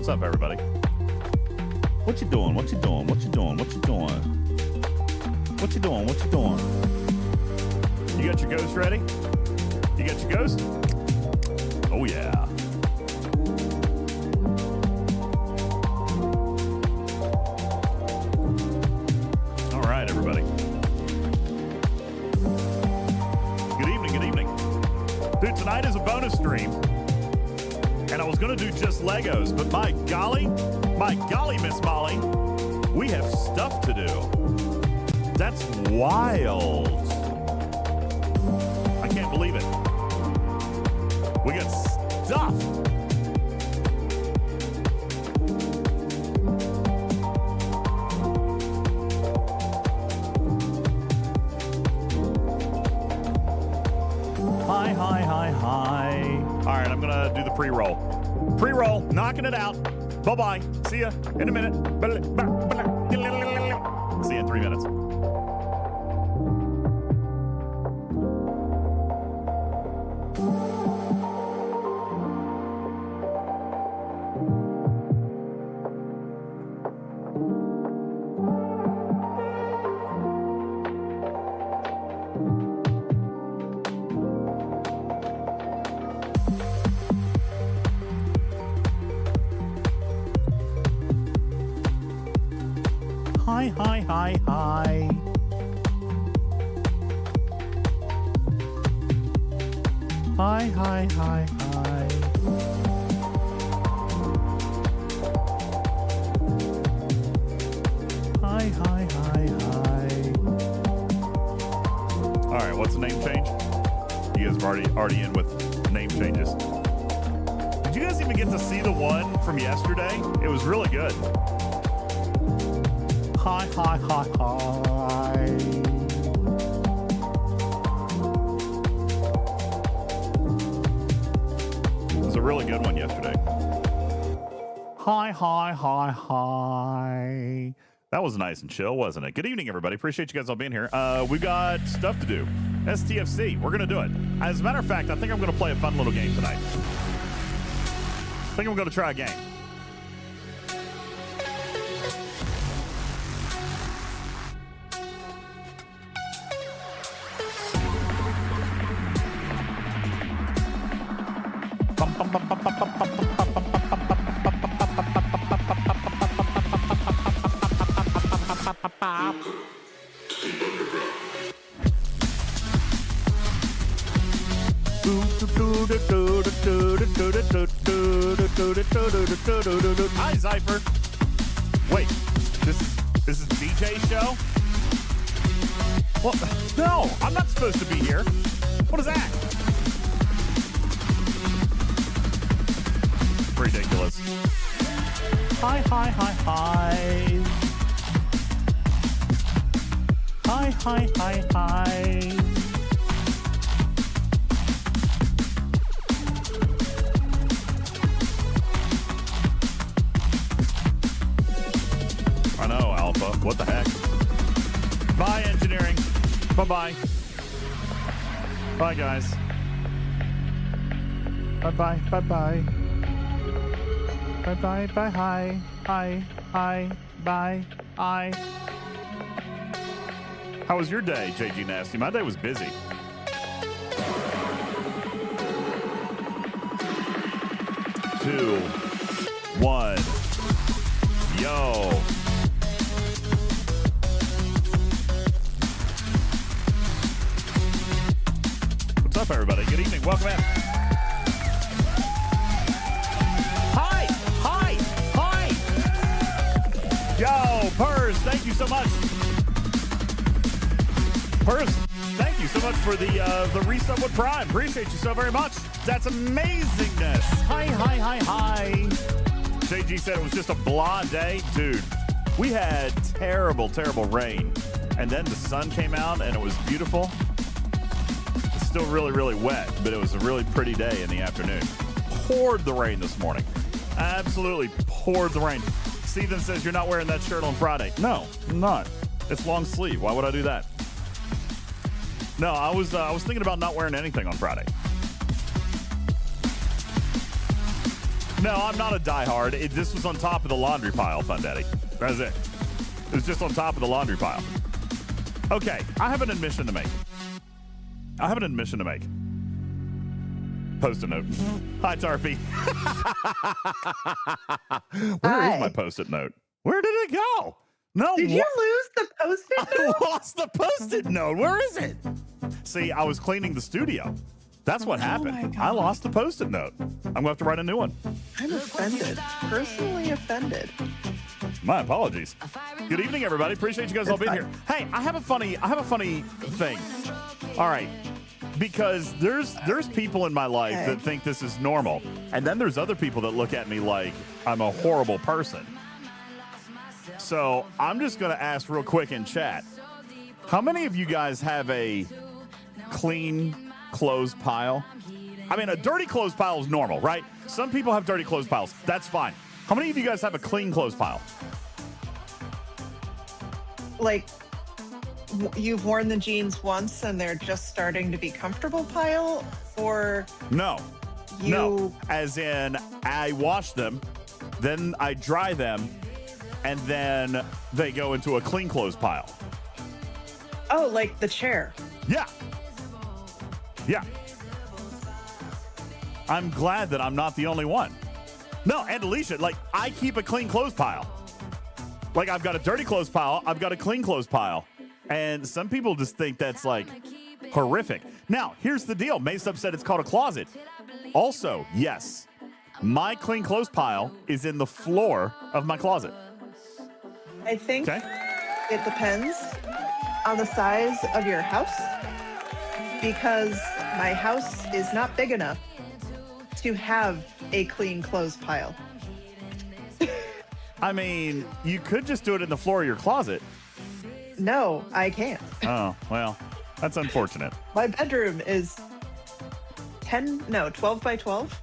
What's up, everybody? What you doing? What you doing? What you doing? What you doing? What you doing? What you doing? You got your ghost ready? You got your ghost? Oh, yeah. All right, everybody. Good evening. Good evening. Dude, tonight is a bonus stream. And I was going to do just Legos, but my golly, Miss Molly, we have stuff to do. That's wild. I can't believe it. We got stuff. Hi. All right, I'm going to do the pre-roll. Pre-roll, knocking it out. Bye-bye. See ya in a minute. See you in 3 minutes. Hi. Hi. All right, what's the name change? You guys are already in with name changes. Did you guys even get to see the one from yesterday? It was really good. Hi. good one yesterday. Hi. That was nice and chill, wasn't it? Good evening, everybody. Appreciate you guys all being here. We've got stuff to do. STFC. We're going to do it. As a matter of fact, I think I'm going to play a fun little game tonight. I think I'm going to try a game. Hi, Zypher. Wait, this is DJ's show? Well, no, I'm not supposed to be here. What is that? Ridiculous. Hi. I know, Alpha. What the heck? Bye, engineering. Bye-bye. Bye, guys. Bye-bye. Bye-bye. Bye-bye. Bye. Hi. Bye. Hi. How was your day, JG Nasty? My day was busy. Two, one. Yo. What's up, everybody? Good evening. Welcome in. Hi. Yo, Purrs, thank you so much. Purrs, thank you so much for the resub with Prime. Appreciate you so very much. That's amazingness. Hi. JG said it was just a blah day. Dude, we had terrible rain. And then the sun came out and it was beautiful. It's still really wet, but it was a really pretty day in the afternoon. Poured the rain this morning. Absolutely poured the rain. Steven says you're not wearing that shirt on Friday. No, I'm not. It's long sleeve. Why would I do that? No, I was thinking about not wearing anything on Friday. No, I'm not a diehard. This was on top of the laundry pile, Fun Daddy. That's it. It was just on top of the laundry pile. Okay, I have an admission to make. Post-it note. Hi, Tarpy. Where is my post-it note? Where did it go? No. Did you lose the Post-it note? I lost the Post-it note. Where is it? See, I was cleaning the studio. That's what happened. I lost the Post-it note. I'm going to have to write a new one. I'm offended. Personally offended. My apologies. Good evening, everybody. Appreciate you guys all being here. Hey, I have a funny thing. All right. Because there's people in my life that think this is normal. And then there's other people that look at me like I'm a horrible person. So I'm just going to ask real quick in chat. How many of you guys have a clean clothes pile? I mean, a dirty clothes pile is normal, right? Some people have dirty clothes piles. That's fine. How many of you guys have a clean clothes pile? Like, you've worn the jeans once and they're just starting to be comfortable pile? Or no, as in I wash them, then I dry them, and then they go into a clean clothes pile. Oh, like the chair. Yeah. I'm glad that I'm not the only one. No, and Alicia, like, I keep a clean clothes pile. Like, I've got a dirty clothes pile, I've got a clean clothes pile. And some people just think that's, like, horrific. Now, here's the deal. Mace-Up said it's called a closet. Also, yes, my clean clothes pile is in the floor of my closet. I think it depends on the size of your house, because my house is not big enough to have a clean clothes pile. I mean, you could just do it in the floor of your closet. No, I can't. Oh, well, that's unfortunate. My bedroom is 12 by 12.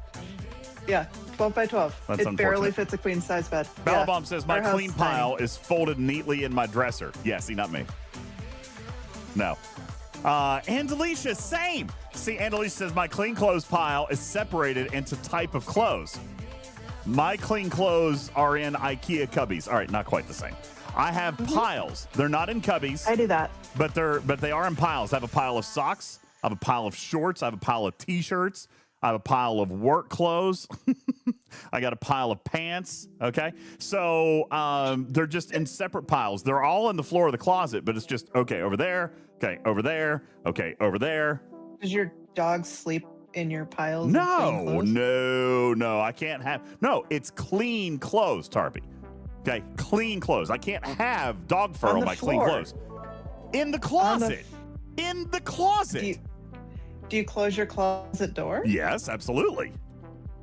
Yeah, 12 by 12. That's it barely fits a queen size bed. Bellabomb says, my Our clean house pile is folded neatly in my dresser. Yeah, see, not me. No. Andalisha, same. See, Andalisha says, my clean clothes pile is separated into type of clothes. My clean clothes are in IKEA cubbies. All right, not quite the same. I have piles. They're not in cubbies. I do that. But they are in piles. I have a pile of socks. I have a pile of shorts. I have a pile of T-shirts. I have a pile of work clothes. I got a pile of pants. Okay. So they're just in separate piles. They're all on the floor of the closet, but it's just, okay, over there. Okay, over there. Okay, over there. Does your dog sleep in your piles? No. I can't have. No, it's clean clothes, Tarby. Okay, clean clothes. I can't have dog fur on my clean clothes. In the closet. In the closet. Do you close your closet door? Yes, absolutely.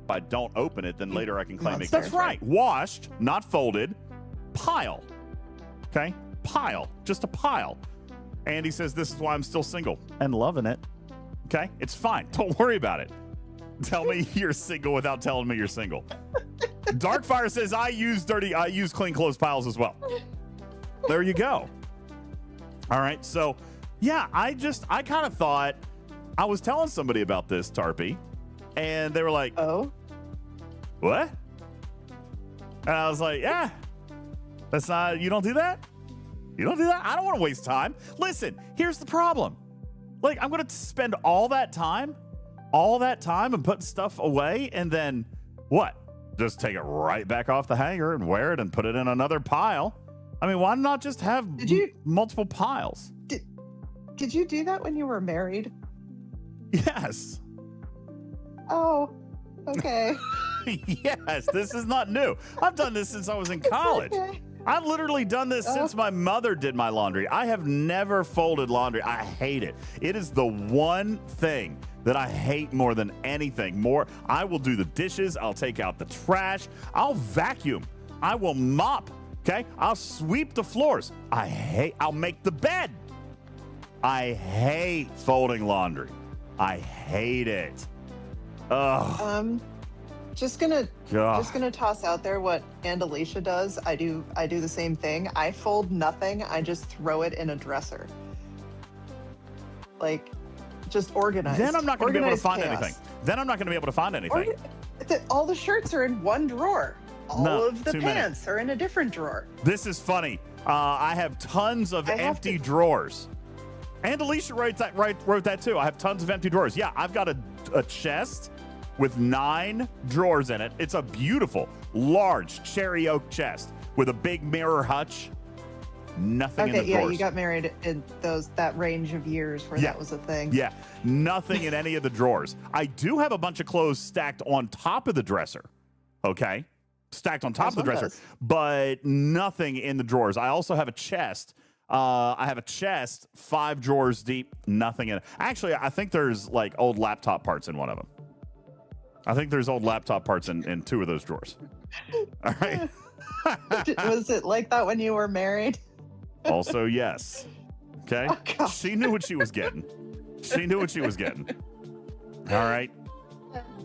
If I don't open it, then later I can claim it. Monster. That's right. Washed, not folded, pile. Okay? Pile. Just a pile. Andy says, this is why I'm still single and loving it. Okay? It's fine. Don't worry about it. Tell me you're single without telling me you're single. Darkfire says, I use clean clothes piles as well. There you go. All right. So, yeah, I kind of thought, I was telling somebody about this, Tarpy, and they were like, oh, what? And I was like, yeah, that's not, you don't do that? You don't do that? I don't want to waste time. Listen, here's the problem. Like, I'm going to spend all that time and put stuff away, and then what? Just take it right back off the hanger and wear it and put it in another pile. I mean, why not just have multiple piles? Did you do that when you were married? Yes. Oh, okay. Yes, this is not new. I've done this since I was in college. Okay. I've literally done this since my mother did my laundry. I have never folded laundry. I hate it. It is the one thing that I hate more than anything. I will do the dishes. I'll take out the trash. I'll vacuum. I will mop. Okay? I'll sweep the floors. I'll make the bed. I hate folding laundry. I hate it. Ugh. Just gonna toss out there what Andalisha does. I do the same thing. I fold nothing. I just throw it in a dresser. Like, just organized. Then I'm not going to be able to find chaos. anything. All the shirts are in one drawer. All of the pants are in a different drawer. This is funny. I have tons of empty drawers. Andalisha wrote that too. I have tons of empty drawers. Yeah, I've got a chest with 9 drawers in it. It's a beautiful, large cherry oak chest with a big mirror hutch. Nothing in the drawers. Yeah, you got married in that range of years where that was a thing. Yeah, nothing in any of the drawers. I do have a bunch of clothes stacked on top of the dresser. Okay? Stacked on top of the dresser, but nothing in the drawers. I also have a chest. I have a chest 5 drawers deep, nothing in it. Actually, I think there's like old laptop parts in one of them. I think there's old laptop parts in 2 of those drawers. All right. Was it like that when you were married? Also, yes. Okay. Oh, she knew what she was getting. She knew what she was getting. All right.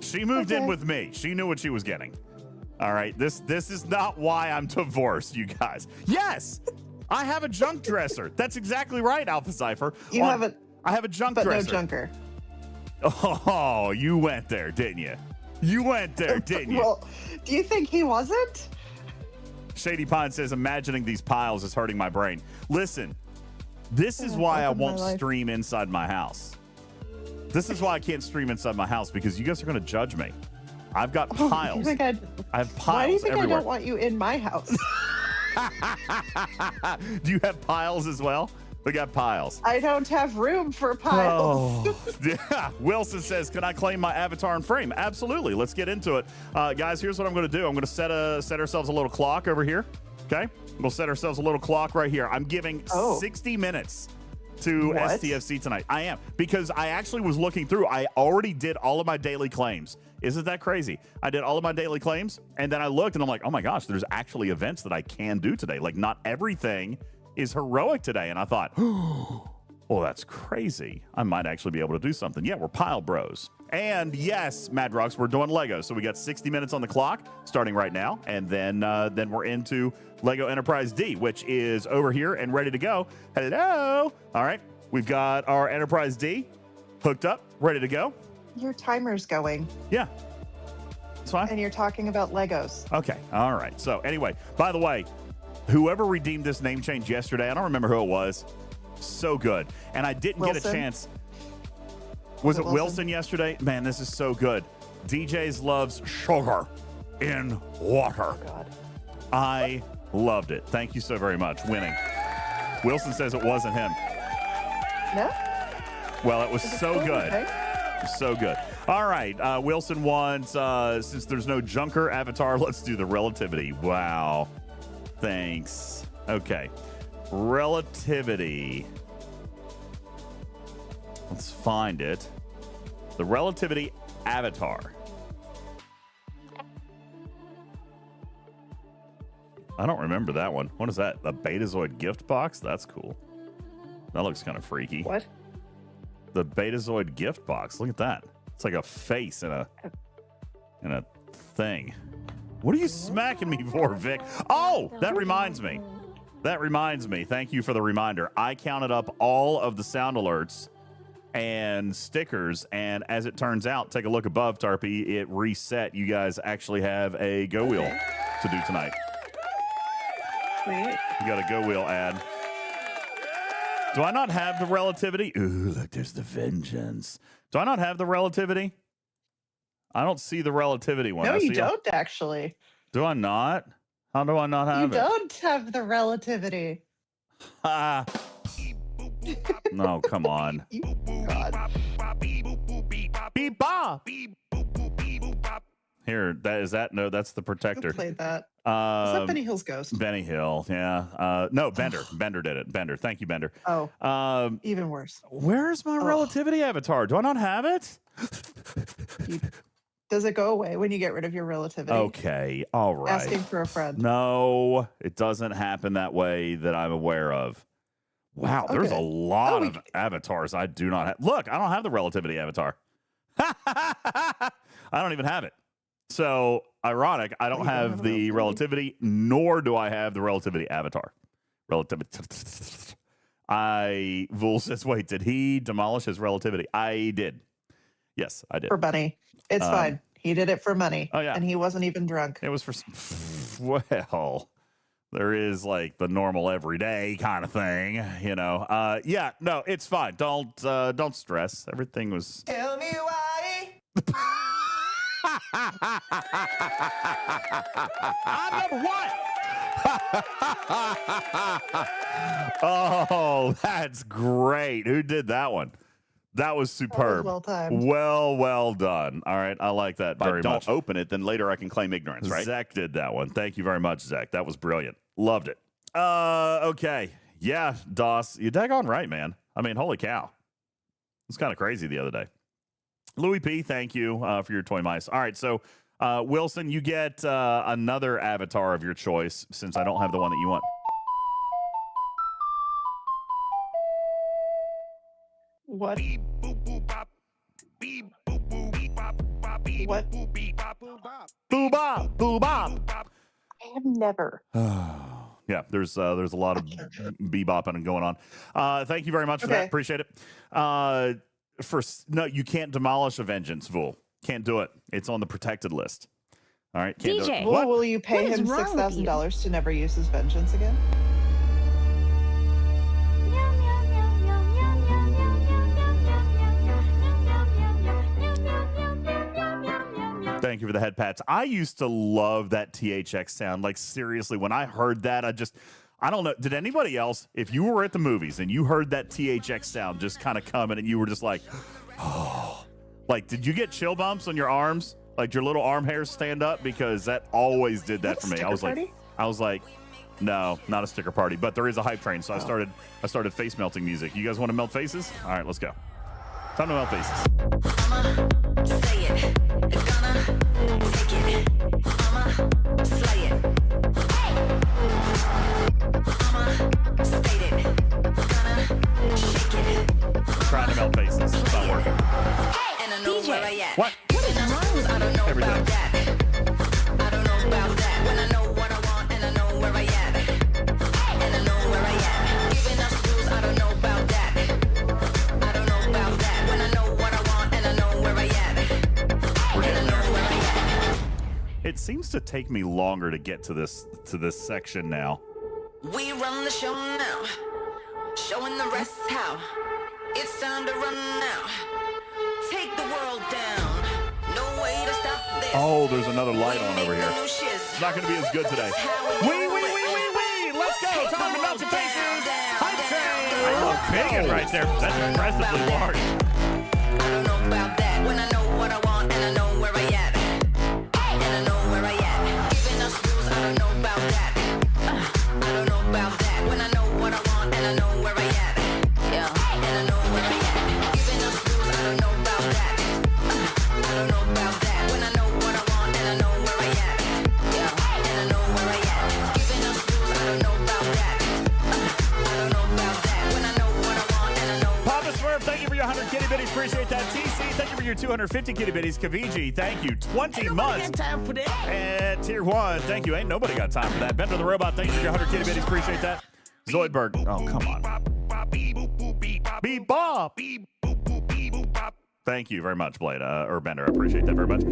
She moved in with me. She knew what she was getting. All right. This is not why I'm divorced, you guys. Yes. I have a junk dresser. That's exactly right, Alpha Cypher. I have a junk dresser. But no junker. Oh, you went there, didn't you? You went there, didn't you? Well, do you think he wasn't? Shady Pine says, imagining these piles is hurting my brain. Listen, this is why I won't stream inside my house. This is why I can't stream inside my house, because you guys are going to judge me. I've got piles. I have piles why do you think everywhere. I don't want you in my house? Do you have piles as well? We got piles. I don't have room for piles. Oh, yeah. Wilson says, can I claim my avatar and frame? Absolutely. Let's get into it. Guys, here's what I'm going to do. I'm going to set ourselves a little clock over here. Okay? We'll set ourselves a little clock right here. I'm giving 60 minutes to STFC tonight. I am. Because I actually was looking through. I already did all of my daily claims. Isn't that crazy? I did all of my daily claims, and then I looked, and I'm like, oh my gosh, there's actually events that I can do today. Like, not everything is heroic today. And I thought, Well, that's crazy. I might actually be able to do something. Yeah, we're Pile Bros. And yes, Mad Rocks, we're doing Lego. So we got 60 minutes on the clock starting right now. And then we're into Lego Enterprise D, which is over here and ready to go. Hello. All right. We've got our Enterprise D hooked up, ready to go. Your timer's going. Yeah. It's fine. And you're talking about Legos. Okay. All right. So anyway, by the way, whoever redeemed this name change yesterday, I don't remember who it was. So good. And I didn't get a chance. Was it Wilson yesterday? Man, this is so good. DJz loves sugar in water. Oh, God. I loved it. Thank you so very much. Winning. Wilson says it wasn't him. No? Well, it was so good. Okay? It was so good. All right. Wilson wants, since there's no Junker avatar, let's do the Relativity. Wow. Thanks. Okay. Relativity. Let's find it. The Relativity avatar. I don't remember that one. What is that? The Betazoid gift box? That's cool. That looks kind of freaky. What? The Betazoid gift box. Look at that. It's like a face in a thing. What are you smacking me for, Vic? Oh, that reminds me. That reminds me. Thank you for the reminder. I counted up all of the sound alerts and stickers, and as it turns out, take a look above, Tarpy. It reset. You guys actually have a Go Wheel to do tonight. Sweet. You got a Go Wheel ad. Do I not have the Relativity? Ooh, look, there's the Vengeance. Do I not have the Relativity? I don't see the Relativity one. No, you don't, actually. Do I not? How do I not have it? You don't have the Relativity. Ha. No, come on. God. Beep bop. Here, no, that's the Protector. Who played that? Is that Benny Hill's Ghost? Benny Hill, yeah. No, Bender. Bender did it. Bender. Thank you, Bender. Oh, even worse. Where's my Relativity avatar? Do I not have it? Does it go away when you get rid of your Relativity? Okay, all right. Asking for a friend. No, it doesn't happen that way that I'm aware of. Wow, there's a lot of avatars I do not have. Look, I don't have the Relativity avatar. I don't even have it. So, ironic, I don't have the Relativity, nor do I have the Relativity avatar. Relativity. Vul says, wait, did he demolish his Relativity? I did. Yes, I did. For money. It's fine. He did it for money. Oh, yeah. And he wasn't even drunk. It was for, well, there is like the normal everyday kind of thing, you know. Yeah, no, it's fine. Don't stress. Everything was. Tell me why. I'm number one. Oh, that's great. Who did that one? That was superb. Well timed. Well done. All right, I like that very much. Don't open it, then later I can claim ignorance, right? Zach did that one. Thank you very much, Zach. That was brilliant. Loved it. Okay. Yeah, Doss, you daggone right, man. I mean, holy cow. It's kind of crazy the other day. Louis P., thank you for your toy mice. All right, so Wilson, you get another avatar of your choice since I don't have the one that you want. What? What? Boo bop, boo bop. I have never. Yeah, there's a lot of bebopping going on. Thank you very much for that. Appreciate it. No, you can't demolish a Vengeance, Vul. Can't do it. It's on the protected list. All right, can't DJ, do it. Will you pay him $6,000 to never use his Vengeance again? Thank you for the head pats. I used to love that THX sound. Like, seriously, when I heard that, I don't know. Did anybody else, if you were at the movies and you heard that THX sound just kind of coming and you were just like, oh, like, did you get chill bumps on your arms? Like, your little arm hairs stand up? Because that always did that for me. I was like, no, not a sticker party, but there is a hype train. So I started face melting music. You guys want to melt faces? All right, let's go. Time to melt faces. I'ma say it. Gonna take it. I'ma slay it. I'ma state it. Gonna shake it. melt faces. It's not working. And I know where I at. What? Giving us rules, I don't know Everything. about that. I don't know about that. When I know what I want and I know where I at. And I know where I at. Giving us rules, I don't know about that. I don't know about that. When I know what I want and I know where I at. We're And I getting know there. where I at. It seems to take me longer to get to this section now. We run the show now, showing the rest how. It's time to run now. Take the world down. No way to stop this. Oh, there's another light on over here. It's It's not going to be as good today. Wee. Let's go. Time to melt your faces. Hype train. I love bigot right there. That's impressively large. I don't know about that. When I know what I want and I know where I at. And I know where I at. Giving us rules, I don't know about that. I don't know about that. When I know what I want and I know where I at. Yeah, and I know where I at. Giving us rules, I don't know about that. I don't know about that. When I know what I want and I know where I at. Yeah, and I know where I at. Giving us rules, I don't know about that. I don't know about that. When I know what I want and I know where Papa Swerve, thank you for your 100 kitty bitties. Appreciate that. TC, thank you for your 250 kitty bitties. Kaviji, thank you. 20 months. Time for that. And Tier 1, thank you. Ain't nobody got time for that. Bender the Robot, thank you for your 100 kitty bitties. Appreciate that. Zoidberg, oh, come on. Beep bop. Thank you very much, Blade, or Bender. I appreciate that very much.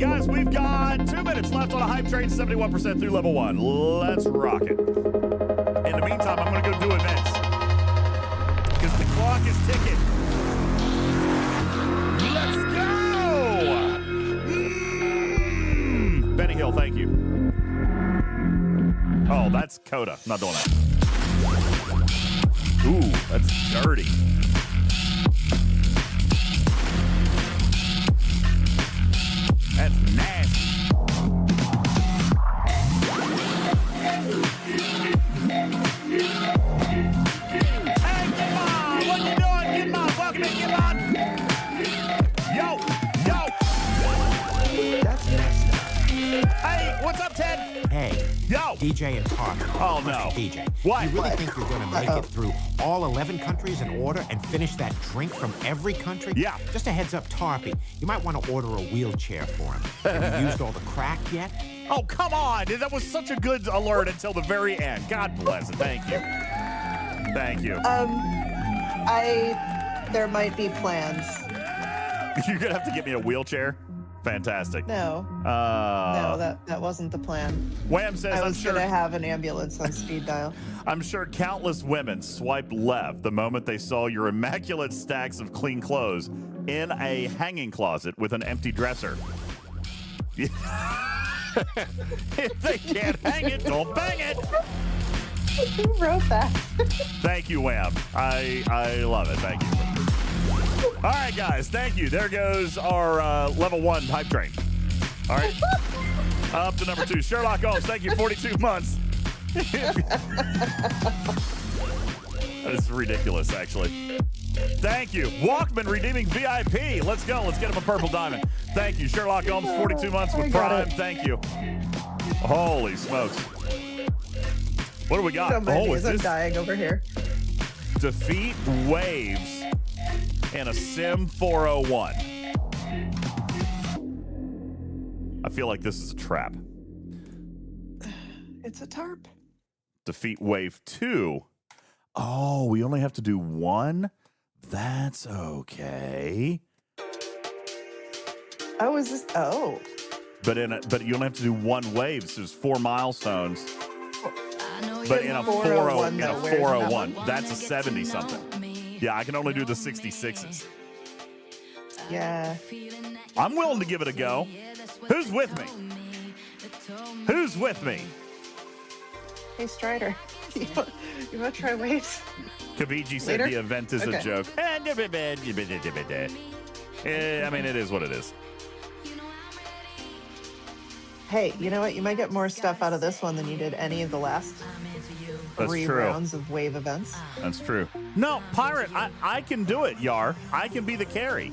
Guys, we've got 2 minutes left on a hype train, 71% through level 1. Let's rock it. In the meantime, I'm going to go do events. Because the clock is ticking. Let's go! Benny Hill, thank you. Oh, that's COTA. I'm not doing that. Ooh, that's dirty. That's nasty. Hey, get on! What you doing? Get on! Welcome in, get on! Yo! That's messed up. Hey, what's up, Ted? Hey, Yo! DJ and Parker. Oh, no. DJ, What? you really What? think you're going to make it through all 11 countries in order and finish that drink from every country? Yeah. Just a heads up, Tarpy. You might want to order a wheelchair for him. Have you used all the crack yet? Oh, come on. That was such a good alert until the very end. God bless it. Thank you. Thank you. There might be plans. You're going to have to get me a wheelchair? Fantastic. No. No, that wasn't the plan. Wham says, I I'm was sure. gonna have an ambulance on speed dial. I'm sure countless women swiped left the moment they saw your immaculate stacks of clean clothes in a hanging closet with an empty dresser. If they can't hang it, don't bang it. Who wrote that? Thank you, Wham. I love it. Thank you. All right, guys. Thank you. There goes our level 1 hype train. All right. Up to number 2. Sherlock Holmes. Thank you. 42 months. That is ridiculous, actually. Thank you. Walkman redeeming VIP. Let's go. Let's get him a purple diamond. Thank you. Sherlock Holmes, 42 months with Prime. Thank you. Holy smokes. What do we got? Don't mind me Is as I'm this dying over here. defeat waves in a Sim 401? I feel like this is a trap. It's a tarp. Defeat wave 2. Oh, we only have to do 1? That's okay. Oh, is this? Oh. But you only have to do 1 wave, so there's 4 milestones. But in a 401, that's a 70 something. Yeah, I can only do the 66s. Yeah. I'm willing to give it a go. Who's with me? Who's with me? Hey, Strider. You want to try waves? Kaviji said Later? the event is a Okay. joke. I mean, it is what it is. Hey, you know what? You might get more stuff out of this one than you did any of the last That's 3 true. rounds of wave events. That's true. No, Pirate, I can do it, Yar. I can be the carry.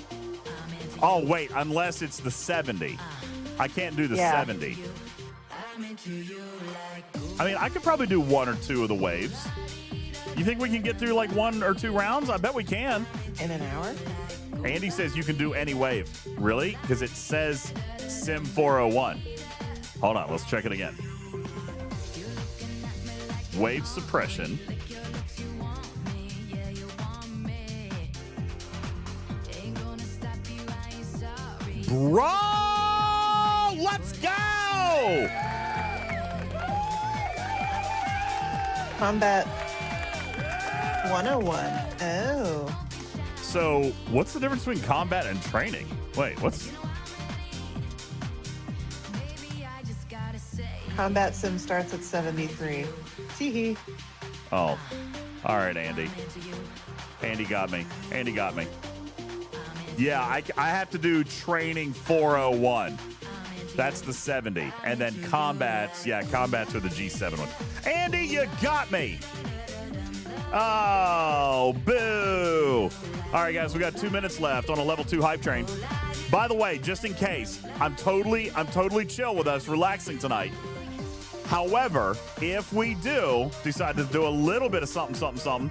Oh, wait, unless it's the 70. I can't do the 70. I mean, I could probably do 1 or 2 of the waves. You think we can get through like 1 or 2 rounds? I bet we can. In an hour? Andy says you can do any wave. Really? Because it says Sim 401. Hold on, let's check it again. Wave suppression. Bro, let's go! Combat 101. Oh. So, what's the difference between combat and training? Wait, what's... Combat sim starts at 73. Tee-hee. Oh. All right, Andy. Andy got me. Andy got me. Yeah, I have to do training 401. That's the 70. And then combats, yeah, combats are the G7 one. Andy, you got me. Oh, boo. All right, guys, we got 2 minutes left on a level 2 hype train. By the way, just in case, I'm totally chill with us relaxing tonight. However, if we do decide to do a little bit of something,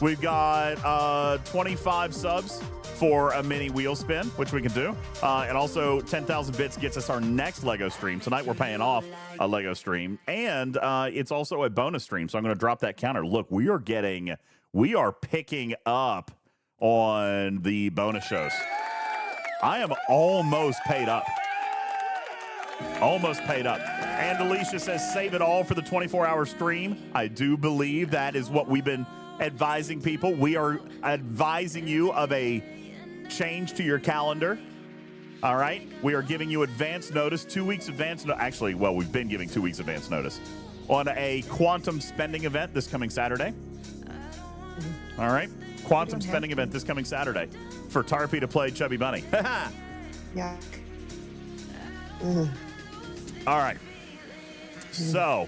we've got 25 subs for a mini wheel spin, which we can do. And also 10,000 bits gets us our next LEGO stream. Tonight we're paying off a LEGO stream. And it's also a bonus stream. So I'm going to drop that counter. Look, we are picking up on the bonus shows. I am almost paid up. Almost paid up. And Alicia says, save it all for the 24-hour stream. I do believe that is what we've been advising people. We are advising you of a change to your calendar. All right? We are giving you advance notice, 2 weeks advance. Actually, well, we've been giving 2 weeks advance notice on a quantum spending event this coming Saturday. All right? Quantum spending event this coming Saturday for Tarpy to play Chubby Bunny. Yeah. All right. So,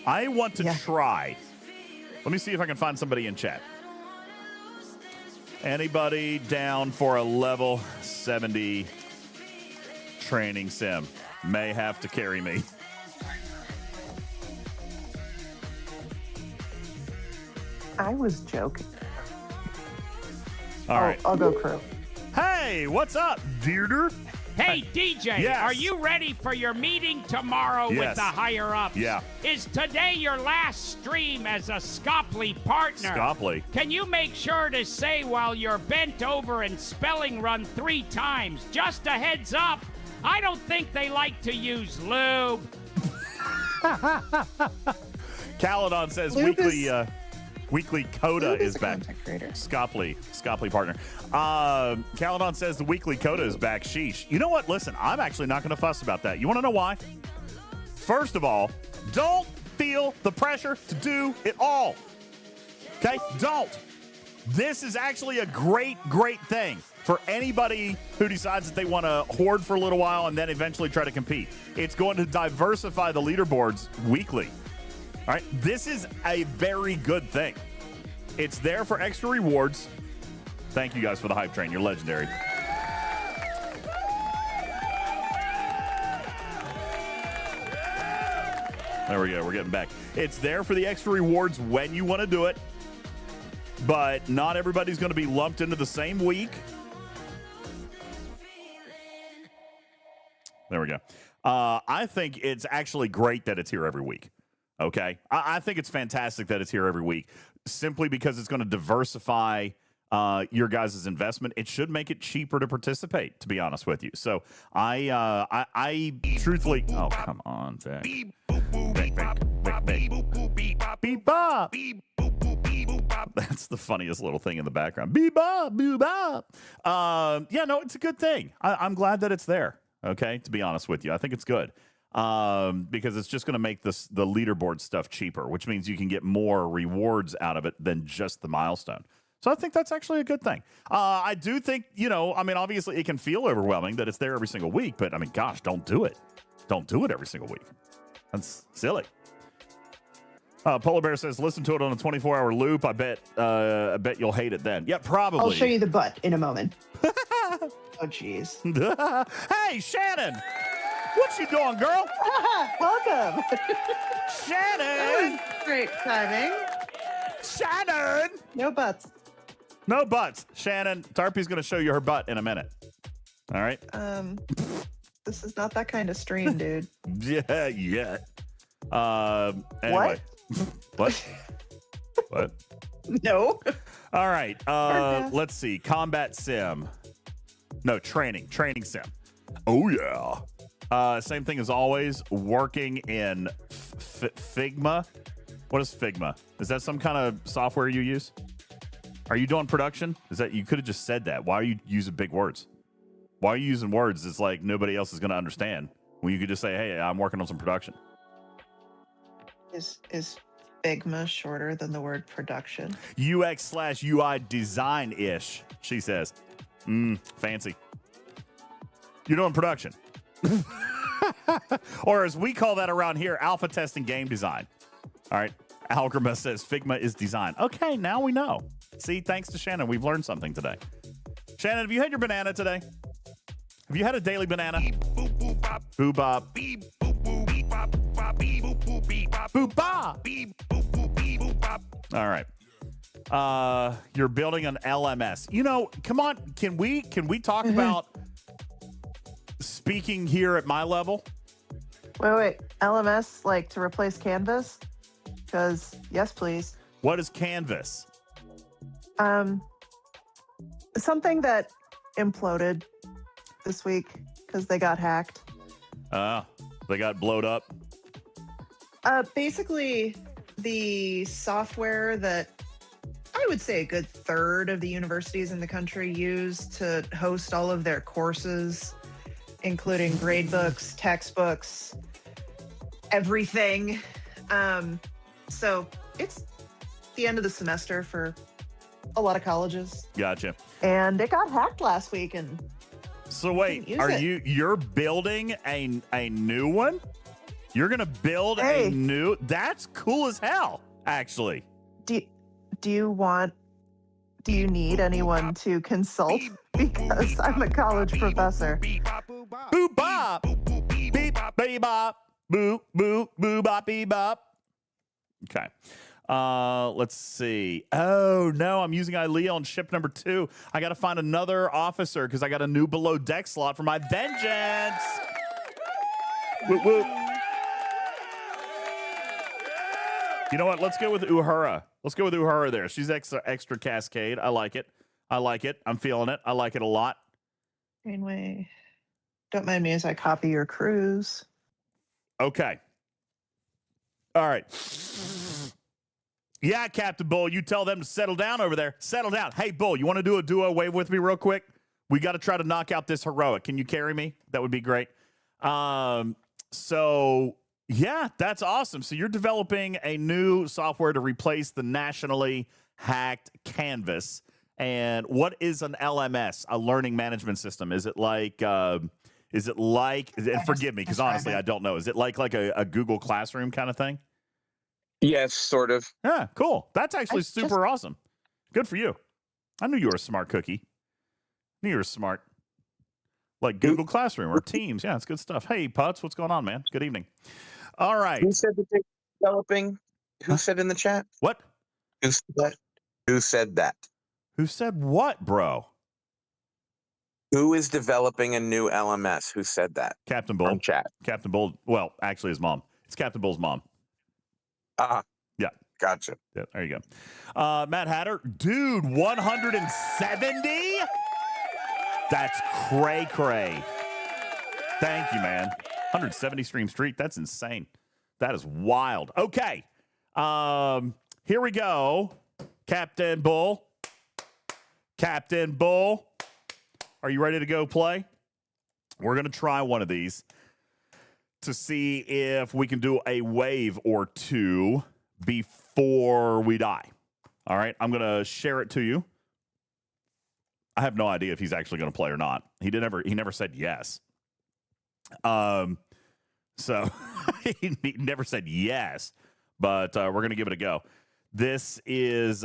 I want to try. Let me see if I can find somebody in chat. Anybody down for a level 70 training sim? May have to carry me. I was joking. All right. I'll go crew. Hey, what's up, Deirdre? Hey, DJ, Yes. are you ready for your meeting tomorrow with Yes. the higher-ups? Yeah. Is today your last stream as a Scopley partner? Scopley. Can you make sure to say while you're bent over and spelling run 3 times? Just a heads up, I don't think they like to use lube. Caledon says Lube weekly COTA Lube is a back. content creator. Scopley partner. Caledon says the weekly COTA is back. Sheesh. You know what? Listen, I'm actually not going to fuss about that. You want to know why? First of all, don't feel the pressure to do it all. Okay? Don't. This is actually a great thing for anybody who decides that they want to hoard for a little while and then eventually try to compete. It's going to diversify the leaderboards weekly. All right, this is a very good thing. It's there for extra rewards. Thank you guys for the hype train. You're legendary. There we go. We're getting back. It's there for the extra rewards when you want to do it, but not everybody's going to be lumped into the same week. There we go. I think it's actually great that it's here every week. Okay. I think it's fantastic that it's here every week simply because it's going to diversify your guys' investment. It should make it cheaper to participate, to be honest with you. So I truthfully, oh, come on, Vic. Vic. Beep-bop. That's the funniest little thing in the background. Beep-bop, beep-bop. Yeah, no, it's a good thing. I'm glad that it's there. Okay, to be honest with you. I think it's good. Because it's just going to make the leaderboard stuff cheaper, which means you can get more rewards out of it than just the milestone. So I think that's actually a good thing. I do think, obviously it can feel overwhelming that it's there every single week, but I mean, gosh, don't do it. Don't do it every single week. That's silly. Polar Bear says, listen to it on a 24-hour loop. I bet you'll hate it then. Yeah, probably. I'll show you the butt in a moment. Oh, jeez. Hey, Shannon. What you doing, girl? Welcome. Shannon. Great timing. Shannon! No buts. No butts. Shannon, Tarpey's going to show you her butt in a minute. All right? This is not that kind of stream, dude. Yeah. Anyway. What? What? No. All right. Let's see. Combat sim. No, training sim. Oh, yeah. Same thing as always. Working in Figma. What is Figma? Is that some kind of software you use? Are you doing production? Is that you could have just said that? Why are you using big words? Why are you using words it's like nobody else is going to understand when you could just say, hey, I'm working on some production? Is Figma shorter than the word production? UX/UI design-ish, she says. Fancy. You're doing production. Or as we call that around here, alpha testing game design. All right. Algrima says Figma is design. Okay, now we know. See, thanks to Shannon, we've learned something today. Shannon, have you had your banana today? Have you had a daily banana? Boo bop. Boo bop. All right. You're building an LMS. You know, come on. Can we talk about speaking here at my level? Wait. LMS, like to replace Canvas? Because, yes, please. What is Canvas? Something that imploded this week because they got hacked. They got blowed up. Basically, the software that I would say a good third of the universities in the country use to host all of their courses, including gradebooks, textbooks, everything. So it's the end of the semester for a lot of colleges. Gotcha. And it got hacked last week, and so wait, you're building a new one? You're gonna build a new? That's cool as hell, actually. Do you need anyone to consult? Because I'm a college professor. Boo bop, beep beep bop, boo boo boo bop beep bop. Okay. Let's see. Oh no, I'm using ILEA on ship number 2. I got to find another officer because I got a new below deck slot for my vengeance. Whoop, whoop. You know what? Let's go with Uhura. Let's go with Uhura there. She's extra cascade. I like it. I'm feeling it. I like it a lot. Greenway. Don't mind me as I copy your cruise. Okay. All right. Yeah, Captain Bull, you tell them to settle down over there. Settle down. Hey, Bull, you want to do a duo wave with me real quick? We got to try to knock out this heroic. Can you carry me? That would be great. So, yeah, that's awesome. So you're developing a new software to replace the nationally hacked Canvas. And what is an LMS, a learning management system? Is it like, and forgive me, because honestly, I don't know. Is it like a Google Classroom kind of thing? Yes, sort of. Yeah, cool. That's actually super awesome. Good for you. I knew you were a smart cookie. I knew you were smart. Like Google Classroom or Teams. Yeah, it's good stuff. Hey, Putz, what's going on, man? Good evening. All right. Who said that they're developing? Who said in the chat? What? Who said that? Who said that? Who said what, bro? Who is developing a new LMS? Who said that? Captain Bull. From chat. Captain Bull. Well, actually, his mom. It's Captain Bull's mom. Yeah. Gotcha. Yeah, there you go. Matt Hatter. Dude, 170? That's cray-cray. Thank you, man. 170 stream streak. That's insane. That is wild. Okay. Here we go. Captain Bull. Captain Bull. Are you ready to go play? We're going to try one of these to see if we can do a wave or two before we die. All right. I'm going to share it to you. I have no idea if he's actually going to play or not. He never said yes. So he never said yes, but we're going to give it a go. This is,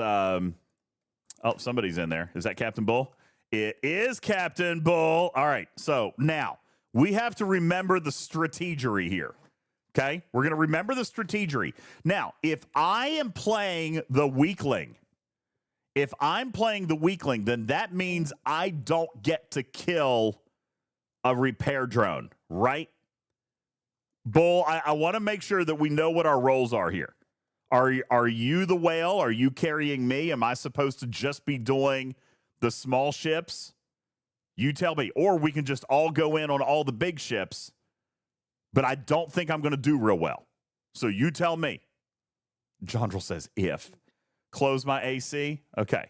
somebody's in there. Is that Captain Bull? It is Captain Bull. All right. So now we have to remember the strategery here. Okay? We're going to remember the strategery. Now, if I am playing the weakling, then that means I don't get to kill a repair drone, right? Bull, I want to make sure that we know what our roles are here. Are you the whale? Are you carrying me? Am I supposed to just be doing the small ships? You tell me. Or we can just all go in on all the big ships, but I don't think I'm going to do real well. So you tell me. Jondrel says, if. Close my AC. Okay.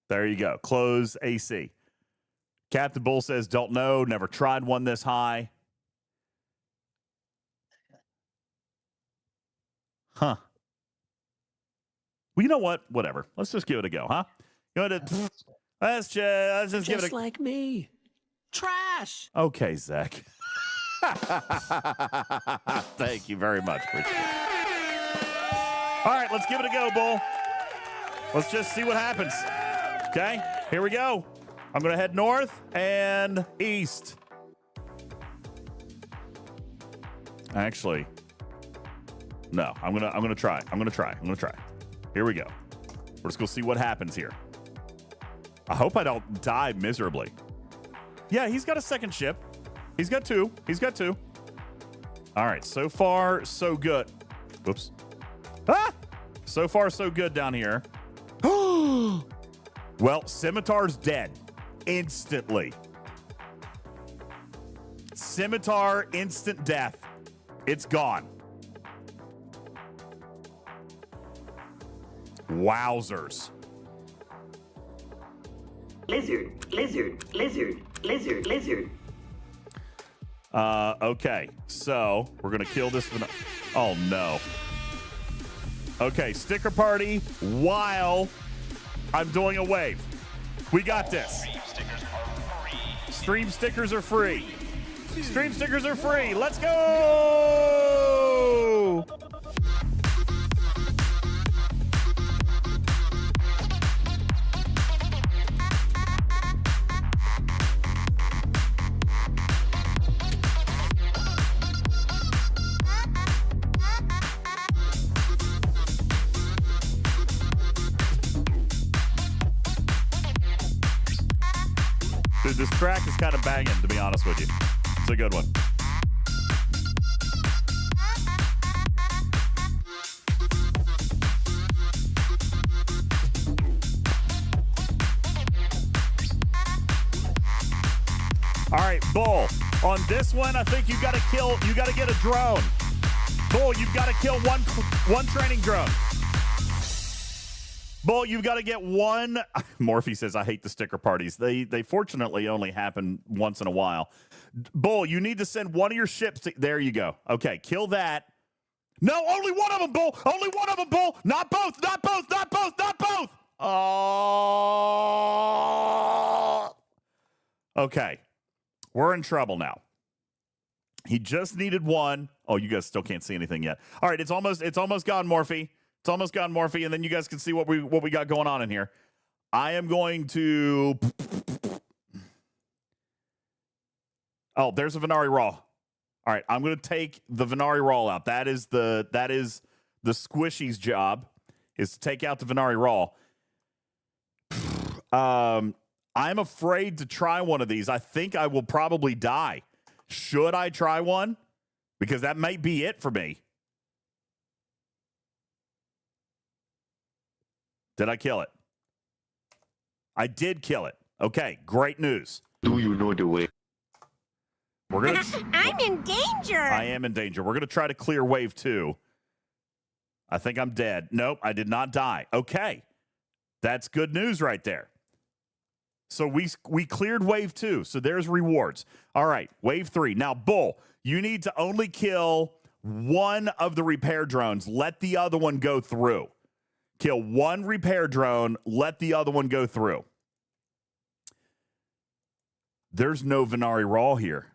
There you go. Close AC. Captain Bull says, don't know. Never tried one this high. Huh. Well, you know what? Whatever. Let's just give it a go, huh? You know what? Let's just give it a... Just like me. Trash. Okay, Zach. Thank you very much. All right, let's give it a go, Bull. Let's just see what happens. Okay, here we go. I'm going to head north and east. Actually, no, I'm gonna try. I'm gonna try. Here we go. We're just gonna see what happens here. I hope I don't die miserably. Yeah, he's got a second ship. He's got two. All right, so far, so good. Whoops. Ah! So far, so good down here. Well, Scimitar's dead. Instantly. Scimitar, instant death. It's gone. Wowzers. Lizard. Okay, so we're going to kill this. Oh, no. Okay, sticker party while I'm doing a wave. We got this. Stream stickers are free. Stream stickers are free. Let's go! Dude, this track is kind of banging, to be honest with you. It's a good one. All right, Bull. On this one, I think you got to get a drone. Bull, you've got to kill one training drone. Bull, you've got to get one. Morphe says, I hate the sticker parties. They fortunately only happen once in a while. Bull, you need to send one of your ships to... There you go. Okay, kill that. No, only one of them, Bull. Only one of them, Bull. Not both. Oh. Okay. We're in trouble now. He just needed one. Oh, you guys still can't see anything yet. All right, it's almost gone, Morphe. It's almost gone, Morphe, and then you guys can see what we got going on in here. I am going to... Oh, there's a Venari Raw. All right, I'm going to take the Venari Raw out. That is the Squishy's job, is to take out the Venari Raw. I'm afraid to try one of these. I think I will probably die. Should I try one? Because that might be it for me. Did I kill it? I did kill it. Okay, great news. Do you know the way? We're gonna. I'm in danger. I am in danger. We're gonna try to clear wave 2. I think I'm dead. Nope, I did not die. Okay, that's good news right there. So we cleared wave 2. So there's rewards. All right, wave 3. Now, Bull, you need to only kill one of the repair drones. Let the other one go through. Kill one repair drone. Let the other one go through. There's no Venari Raw here.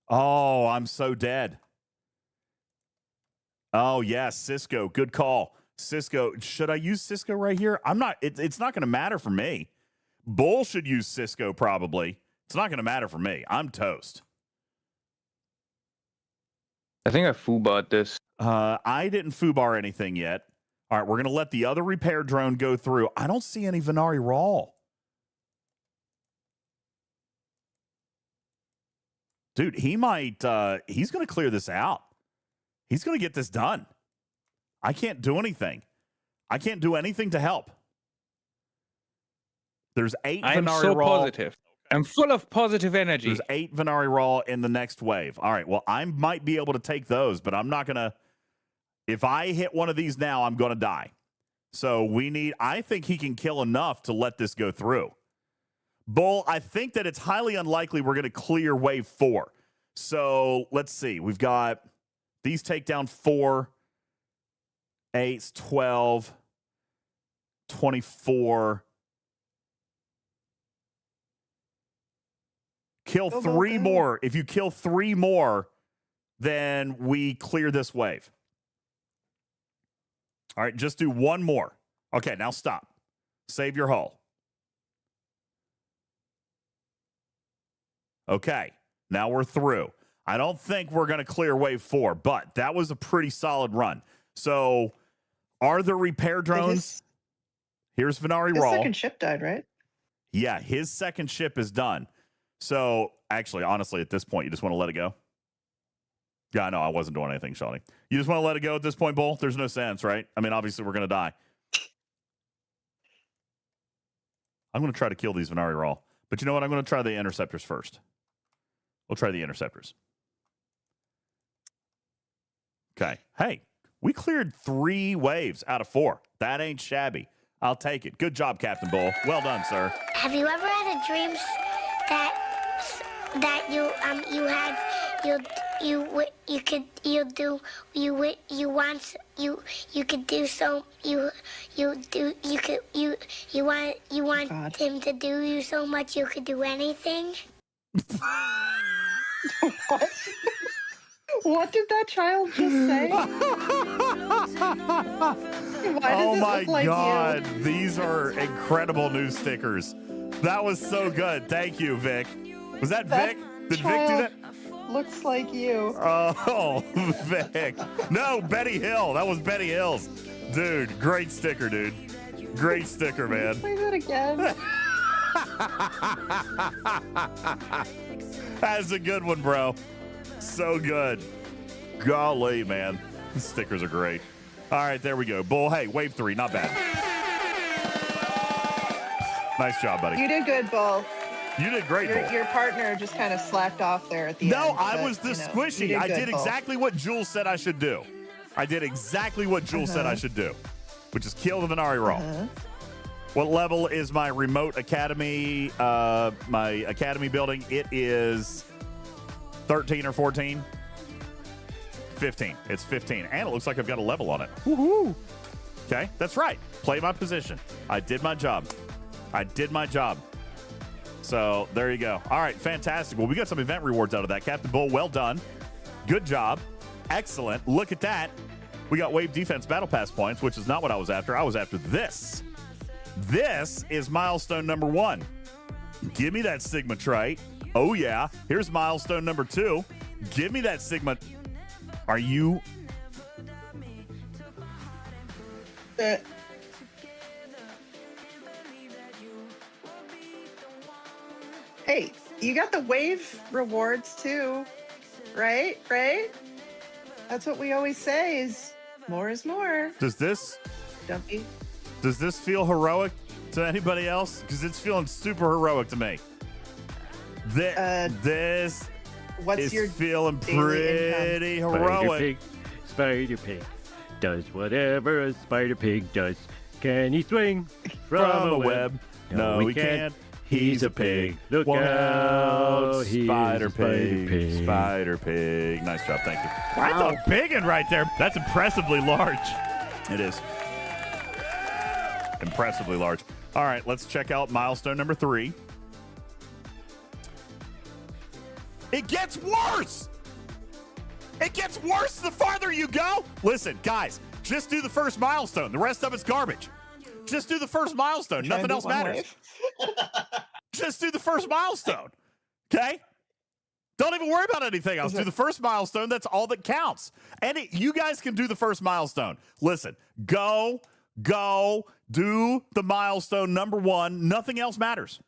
Oh, I'm so dead. Oh, yeah, Cisco. Good call. Cisco. Should I use Cisco right here? I'm not. It's not going to matter for me. Bull should use Cisco probably. It's not going to matter for me. I'm toast. I think I foobarred this. I didn't foobar anything yet. All right, we're going to let the other repair drone go through. I don't see any Venari Raw. Dude, he might, he's going to clear this out. He's going to get this done. I can't do anything. I can't do anything to help. There's 8 I am Venari so Raw. positive. I'm full of positive energy. There's 8 Venari Raw in the next wave. All right, well, I might be able to take those, but I'm not going to. If I hit one of these now, I'm going to die. So I think he can kill enough to let this go through. Bull, I think that it's highly unlikely we're going to clear wave 4. So let's see. We've got these take down 4, 8, 12, 24. Kill 3 more. If you kill 3 more, then we clear this wave. All right, just do 1 more. Okay, now stop. Save your hull. Okay, now we're through. I don't think we're going to clear wave 4, but that was a pretty solid run. So, are the repair drones? Here's Venari Raw. His second ship died, right? Yeah, his second ship is done. So, actually, honestly, at this point, you just want to let it go? Yeah, I know. I wasn't doing anything, Shawnee. You just want to let it go at this point, Bull? There's no sense, right? I mean, obviously, we're going to die. I'm going to try to kill these Venari Raw. But you know what? I'm going to try the interceptors first. We'll try the interceptors. Okay. Hey, we cleared 3 waves out of 4. That ain't shabby. I'll take it. Good job, Captain Bull. Well done, sir. Have you ever had a dream that you want him to do you so much you could do anything? What? What did that child just say? Oh my God. These are incredible news stickers. That was so good. Thank you, Vic. Was that Vic? Did Vic do that? Looks like you. Oh, Vic. No, Betty Hill. That was Betty Hill's. Dude, great sticker, dude. Great sticker, man. Play that again. That's a good one, bro. So good. Golly, man. These stickers are great. All right, there we go. Bull, hey, wave 3, not bad. Nice job, buddy. You did good, Bull. You did great, Bull. Your partner just kind of slacked off there at the end. No, I was the squishy. I did exactly what Jules said I should do. I did exactly what Jules said I should do, which is kill the Venari Raw. What level is my remote academy, my academy building? It is 13 or 14? 15. It's 15. And it looks like I've got a level on it. Woohoo! Okay, that's right. Play my position. I did my job. I did my job. So there you go. All right, fantastic. Well, we got some event rewards out of that. Captain Bull, well done. Good job. Excellent. Look at that. We got Wave Defense Battle Pass points, which is not what I was after. I was after this. This is milestone number 1. Give me that Sigma trait. Oh, yeah. Here's milestone number 2. Give me that Sigma. Are you? Hey, you got the wave rewards too, right? Right? That's what we always say is more is more. Does this feel heroic to anybody else? Because it's feeling super heroic to me. This what's your feeling pretty heroic. Spider Pig does whatever a Spider Pig does. Can he swing from a web? No, he can't. He's a pig. Look out. Spider Pig. Spider Pig. Nice job. Thank you. Wow. That's a big one right there. That's impressively large. It is. Impressively large. All right, let's check out milestone number 3. It gets worse. It gets worse the farther you go. Listen, guys, just do the first milestone. The rest of it's garbage. Just do the first milestone. Nothing else matters. Just do the first milestone. Okay? Don't even worry about anything else. Do the first milestone. That's all that counts. And you guys can do the first milestone. Listen, go, do the milestone number 1. Nothing else matters.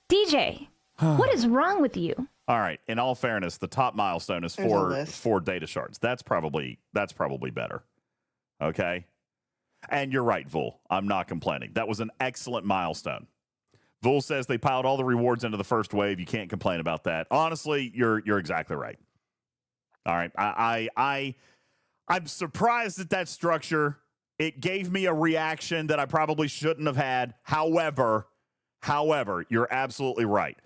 DJ, what is wrong with you? All right. In all fairness, the top milestone is 4 data shards. That's probably better. Okay. And you're right, Vul. I'm not complaining. That was an excellent milestone. Vul says they piled all the rewards into the first wave. You can't complain about that. Honestly, you're exactly right. All right. I'm surprised at that structure. It gave me a reaction that I probably shouldn't have had. However, you're absolutely right.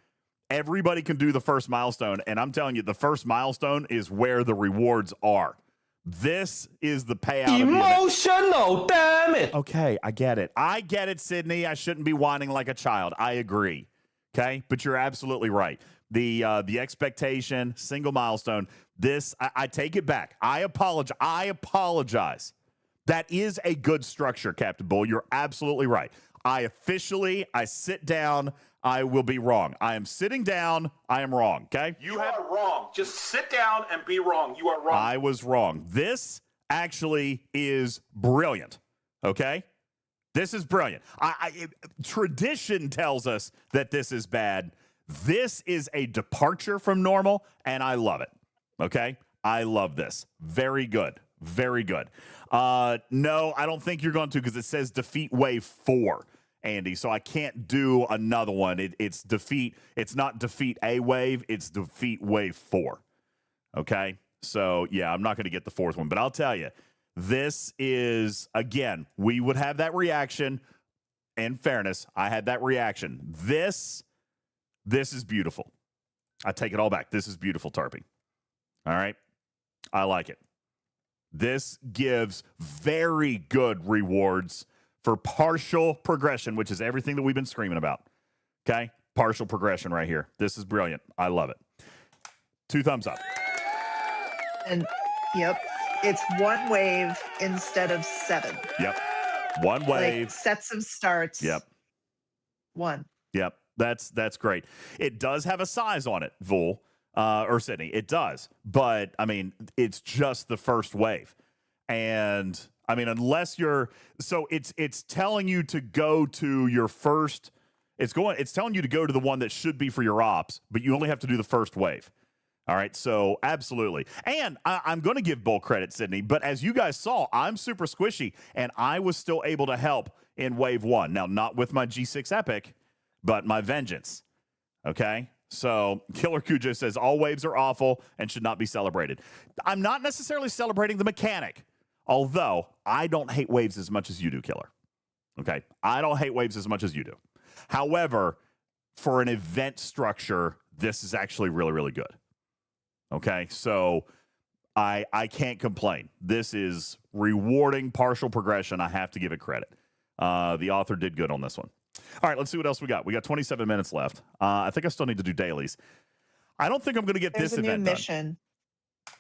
Everybody can do the first milestone, and I'm telling you, the first milestone is where the rewards are. This is the payout. Emotional, damn it. Okay, I get it, Sydney. I shouldn't be whining like a child. I agree. Okay, but you're absolutely right. The expectation, single milestone. This, I take it back. I apologize. That is a good structure, Captain Bull. You're absolutely right. I sit down. I will be wrong. I am sitting down. I am wrong. Okay? You are wrong. Just sit down and be wrong. You are wrong. I was wrong. This actually is brilliant. Okay? This is brilliant. Tradition tells us that this is bad. This is a departure from normal, and I love it. Okay? I love this. Very good. Very good. No, I don't think you're going to because it says defeat wave 4. Andy, so I can't do another one. It's defeat. It's not defeat a wave. It's defeat wave 4. Okay? So, yeah, I'm not going to get the 4th one. But I'll tell you, this is, again, we would have that reaction. In fairness, I had that reaction. This is beautiful. I take it all back. This is beautiful, Tarpy. All right? I like it. This gives very good rewards for partial progression, which is everything that we've been screaming about. Okay? Partial progression right here. This is brilliant. I love it. 2 thumbs up. And, yep, it's 1 wave instead of 7. Yep. 1 wave. Like sets of starts. Yep. 1. Yep. That's great. It does have a size on it, Vul, or Sydney. It does. But, I mean, it's just the first wave. And I mean, unless so it's telling you to go to your first, it's telling you to go to the one that should be for your ops, but you only have to do the first wave. All right, so absolutely. And I'm going to give Bull credit, Sydney, but as you guys saw, I'm super squishy, and I was still able to help in wave 1. Now, not with my G6 Epic, but my Vengeance. Okay? So Killer Cujo says, all waves are awful and should not be celebrated. I'm not necessarily celebrating the mechanic. Although, I don't hate waves as much as you do, Killer. Okay? I don't hate waves as much as you do. However, for an event structure, this is actually really, really good. Okay? So, I can't complain. This is rewarding partial progression. I have to give it credit. The author did good on this one. All right, let's see what else we got. We got 27 minutes left. I think I still need to do dailies. I don't think I'm going to get this event done. There's a new mission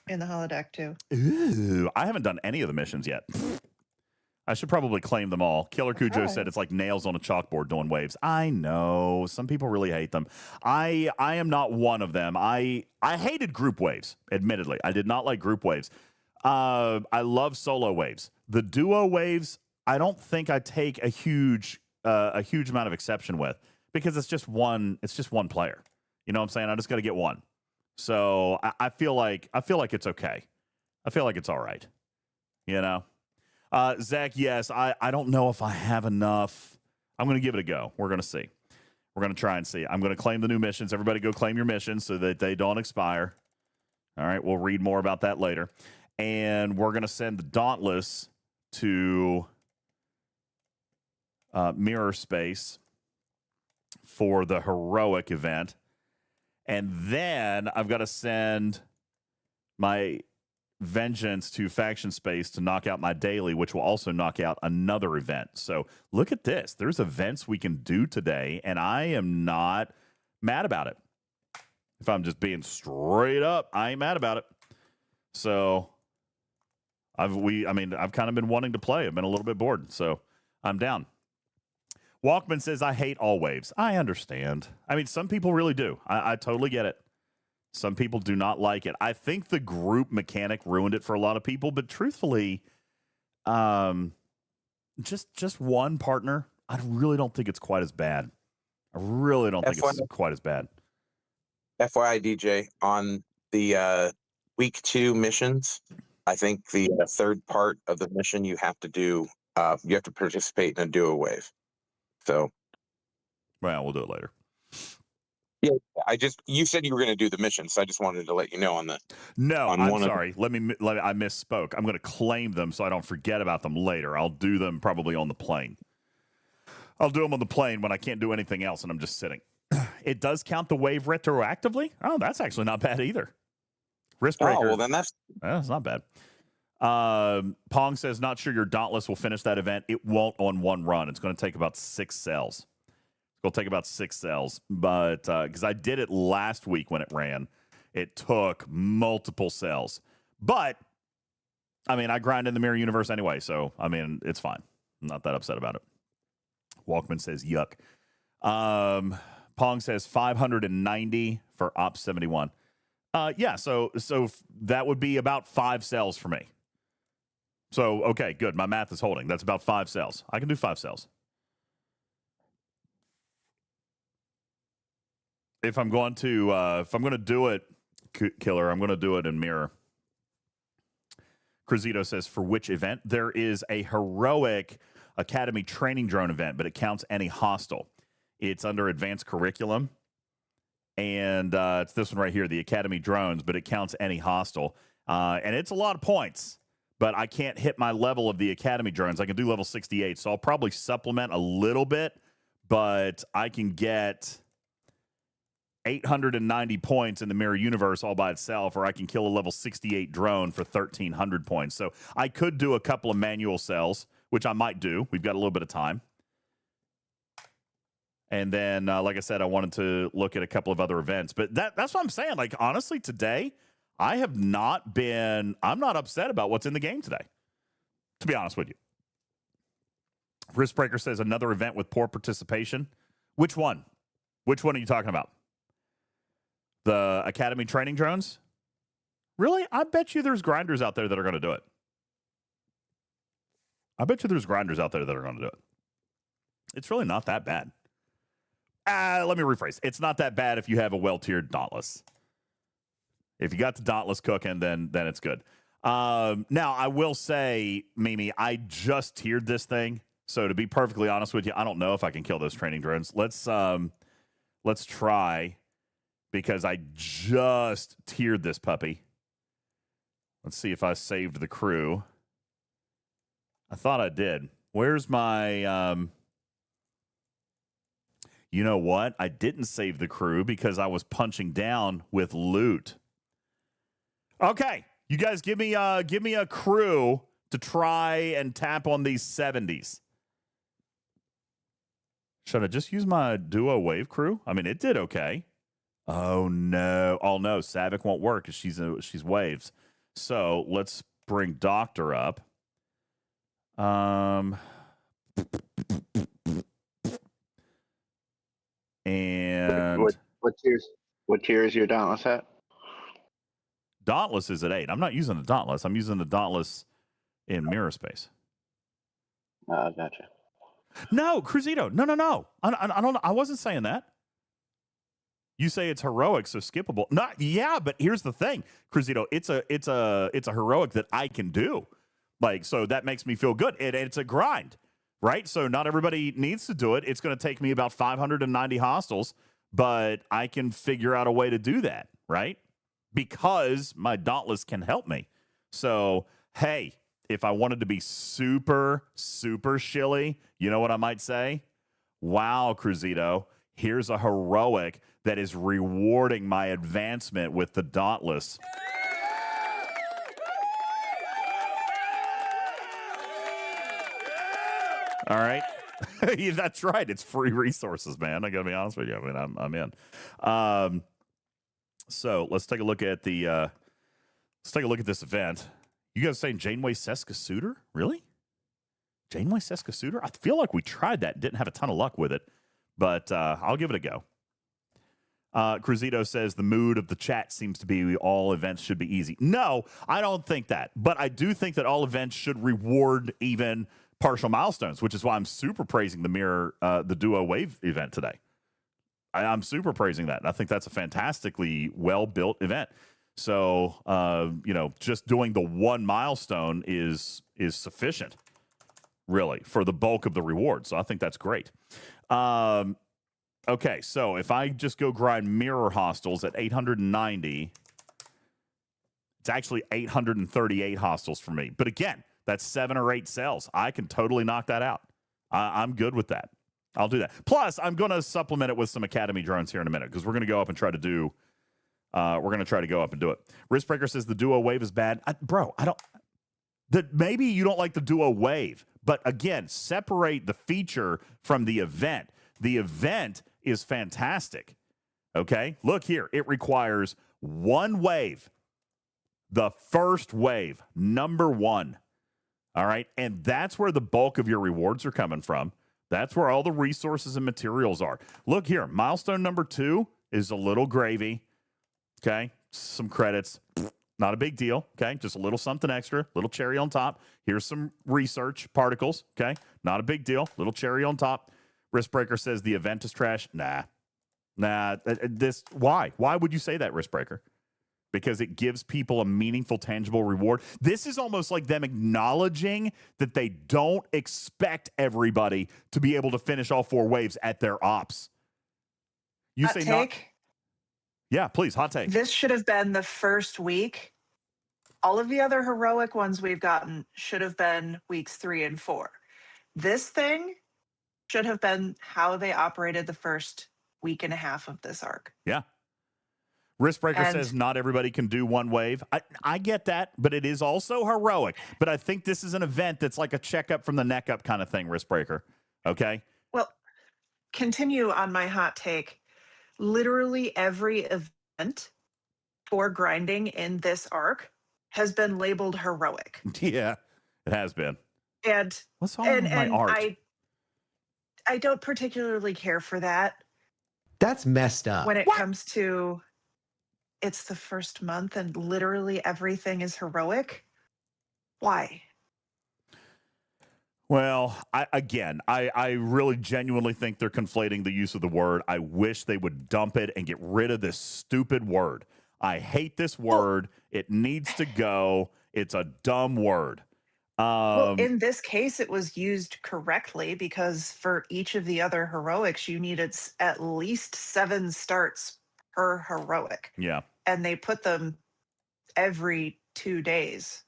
in the holodeck too. Ooh, I haven't done any of the missions yet. I should probably claim them all. Killer Cujo said it's like nails on a chalkboard doing waves. I know. Some people really hate them. I am not one of them. I hated group waves, admittedly. I did not like group waves. I love solo waves. The duo waves, I don't think I take a huge amount of exception with because it's just one player. You know what I'm saying? I just got to get one. So I feel like it's okay. I feel like it's all right. You know? Zach, yes, I don't know if I have enough. I'm going to give it a go. We're going to see. We're going to try and see. I'm going to claim the new missions. Everybody go claim your missions so that they don't expire. All right, we'll read more about that later. And we're going to send the Dauntless to Mirror Space for the heroic event. And then I've got to send my Vengeance to Faction Space to knock out my daily, which will also knock out another event. So look at this. There's events we can do today, and I am not mad about it. If I'm just being straight up, I ain't mad about it. So I've kind of been wanting to play. I've been a little bit bored, so I'm down. Walkman says, I hate all waves. I understand. I mean, some people really do. I totally get it. Some people do not like it. I think the group mechanic ruined it for a lot of people, but truthfully, just one partner, I really don't think it's quite as bad. I really don't think it's quite as bad. FYI, DJ, on the week 2 missions, I think the third part of the mission you have to do, you have to participate in a duo wave. So, well, we'll do it later. Yeah, you said you were going to do the mission, so I just wanted to let you know on the. No, I'm sorry. I misspoke. I'm going to claim them so I don't forget about them later. I'll do them probably on the plane. I'll do them on the plane when I can't do anything else and I'm just sitting. It does count the wave retroactively. Oh, that's actually not bad either. Wrist breaker. Oh, well, then that's not bad. Pong says, not sure your Dauntless will finish that event. It won't on one run. It's going to take about 6 cells. It'll take about 6 cells, but because I did it last week when it ran, it took multiple cells. But I mean, I grind in the mirror universe anyway, so I mean, it's fine. I'm not that upset about it. Walkman says, yuck. Pong says 590 for Ops 71. Yeah, so that would be about 5 cells for me. So okay, good. My math is holding. That's about 5 cells. I can do 5 cells. If I'm going to do it, Killer, I'm going to do it in mirror. Cruzito says, for which event? There is a heroic Academy training drone event, but it counts any hostile. It's under advanced curriculum. And it's this one right here, the Academy drones, but it counts any hostile. And it's a lot of points, but I can't hit my level of the Academy drones. I can do level 68, so I'll probably supplement a little bit, but I can get 890 points in the mirror universe all by itself, or I can kill a level 68 drone for 1,300 points. So I could do a couple of manual cells, which I might do. We've got a little bit of time. And then, like I said, I wanted to look at a couple of other events. But that's what I'm saying. Like, honestly, today, I'm not upset about what's in the game today, to be honest with you. Wristbreaker says another event with poor participation. Which one? Which one are you talking about? The Academy training drones? Really? I bet you there's grinders out there that are going to do it. It's really not that bad. Let me rephrase. It's not that bad if you have a well-tiered Dauntless. If you got the Dauntless cooking, then it's good. Now, I will say, Mimi, I just tiered this thing. So to be perfectly honest with you, I don't know if I can kill those training drones. Let's try, because I just tiered this puppy. Let's see if I saved the crew. I thought I did. Where's my... You know what? I didn't save the crew because I was punching down with loot. Okay, you guys give me a crew to try and tap on these 70s. Should I just use my duo wave crew? I mean, it did okay. Oh no! Savick won't work because she's waves. So let's bring Doctor up. And what tier is your Dauntless at? Dauntless is at 8. I'm not using the Dauntless. I'm using the Dauntless in mirror space. Oh, gotcha. No, Cruzito. No. I don't. I wasn't saying that. You say it's heroic, so skippable. But here's the thing, Cruzito. It's a heroic that I can do. Like, so that makes me feel good. It's a grind, right? So not everybody needs to do it. It's going to take me about 590 hostiles, but I can figure out a way to do that, right? Because my Dauntless can help me. So, hey, if I wanted to be super, super shilly, you know what I might say? Wow, Cruzito, here's a heroic that is rewarding my advancement with the Dauntless. All right. Yeah, that's right. It's free resources, man. I got to be honest with you. I mean, I'm in. So let's take a look at this event. You guys saying Janeway Seska Suitor? Really? Janeway Seska Suitor? I feel like we tried that. Didn't have a ton of luck with it, but I'll give it a go. Cruzito says the mood of the chat seems to be all events should be easy. No, I don't think that. But I do think that all events should reward even partial milestones, which is why I'm super praising the Duo Wave event today. I'm super praising that. And I think that's a fantastically well-built event. So, just doing the one milestone is sufficient, really, for the bulk of the reward. So I think that's great. Okay, so if I just go grind mirror hostels at 890, it's actually 838 hostels for me. But again, that's 7 or 8 cells. I can totally knock that out. I'm good with that. I'll do that. Plus, I'm going to supplement it with some Academy drones here in a minute because we're going to go up and try to do. We're going to try to go up and do it. Riskbreaker says the Duo Wave is bad. Maybe you don't like the Duo Wave, but again, separate the feature from the event. The event is fantastic. Okay, look here. It requires one wave. The first wave, number 1. All right, and that's where the bulk of your rewards are coming from. That's where all the resources and materials are. Look here. Milestone number 2 is a little gravy. Okay, some credits. Not a big deal. Okay, just a little something extra, little cherry on top. Here's some research particles. Okay, not a big deal. Little cherry on top. Riskbreaker says the event is trash. Nah. Why? Why would you say that, Riskbreaker? Because it gives people a meaningful, tangible reward. This is almost like them acknowledging that they don't expect everybody to be able to finish all 4 waves at their ops. You hot say take? not. Yeah, please, hot take. This should have been the first week. All of the other heroic ones we've gotten should have been weeks 3 and 4. This thing should have been how they operated the first week and a half of this arc. Yeah. Riskbreaker says not everybody can do one wave. I get that, but it is also heroic. But I think this is an event that's like a checkup from the neck up kind of thing, Riskbreaker. Okay? Well, continue on my hot take. Literally every event for grinding in this arc has been labeled heroic. Yeah, it has been. And what's wrong with my art? I don't particularly care for that. That's messed up. When it comes to it's the first month and literally everything is heroic. Why? Well, I really genuinely think they're conflating the use of the word. I wish they would dump it and get rid of this stupid word. I hate this word. It needs to go. It's a dumb word. Well, in this case, it was used correctly because for each of the other heroics, you needed at least 7 starts per heroic. Yeah. And they put them every 2 days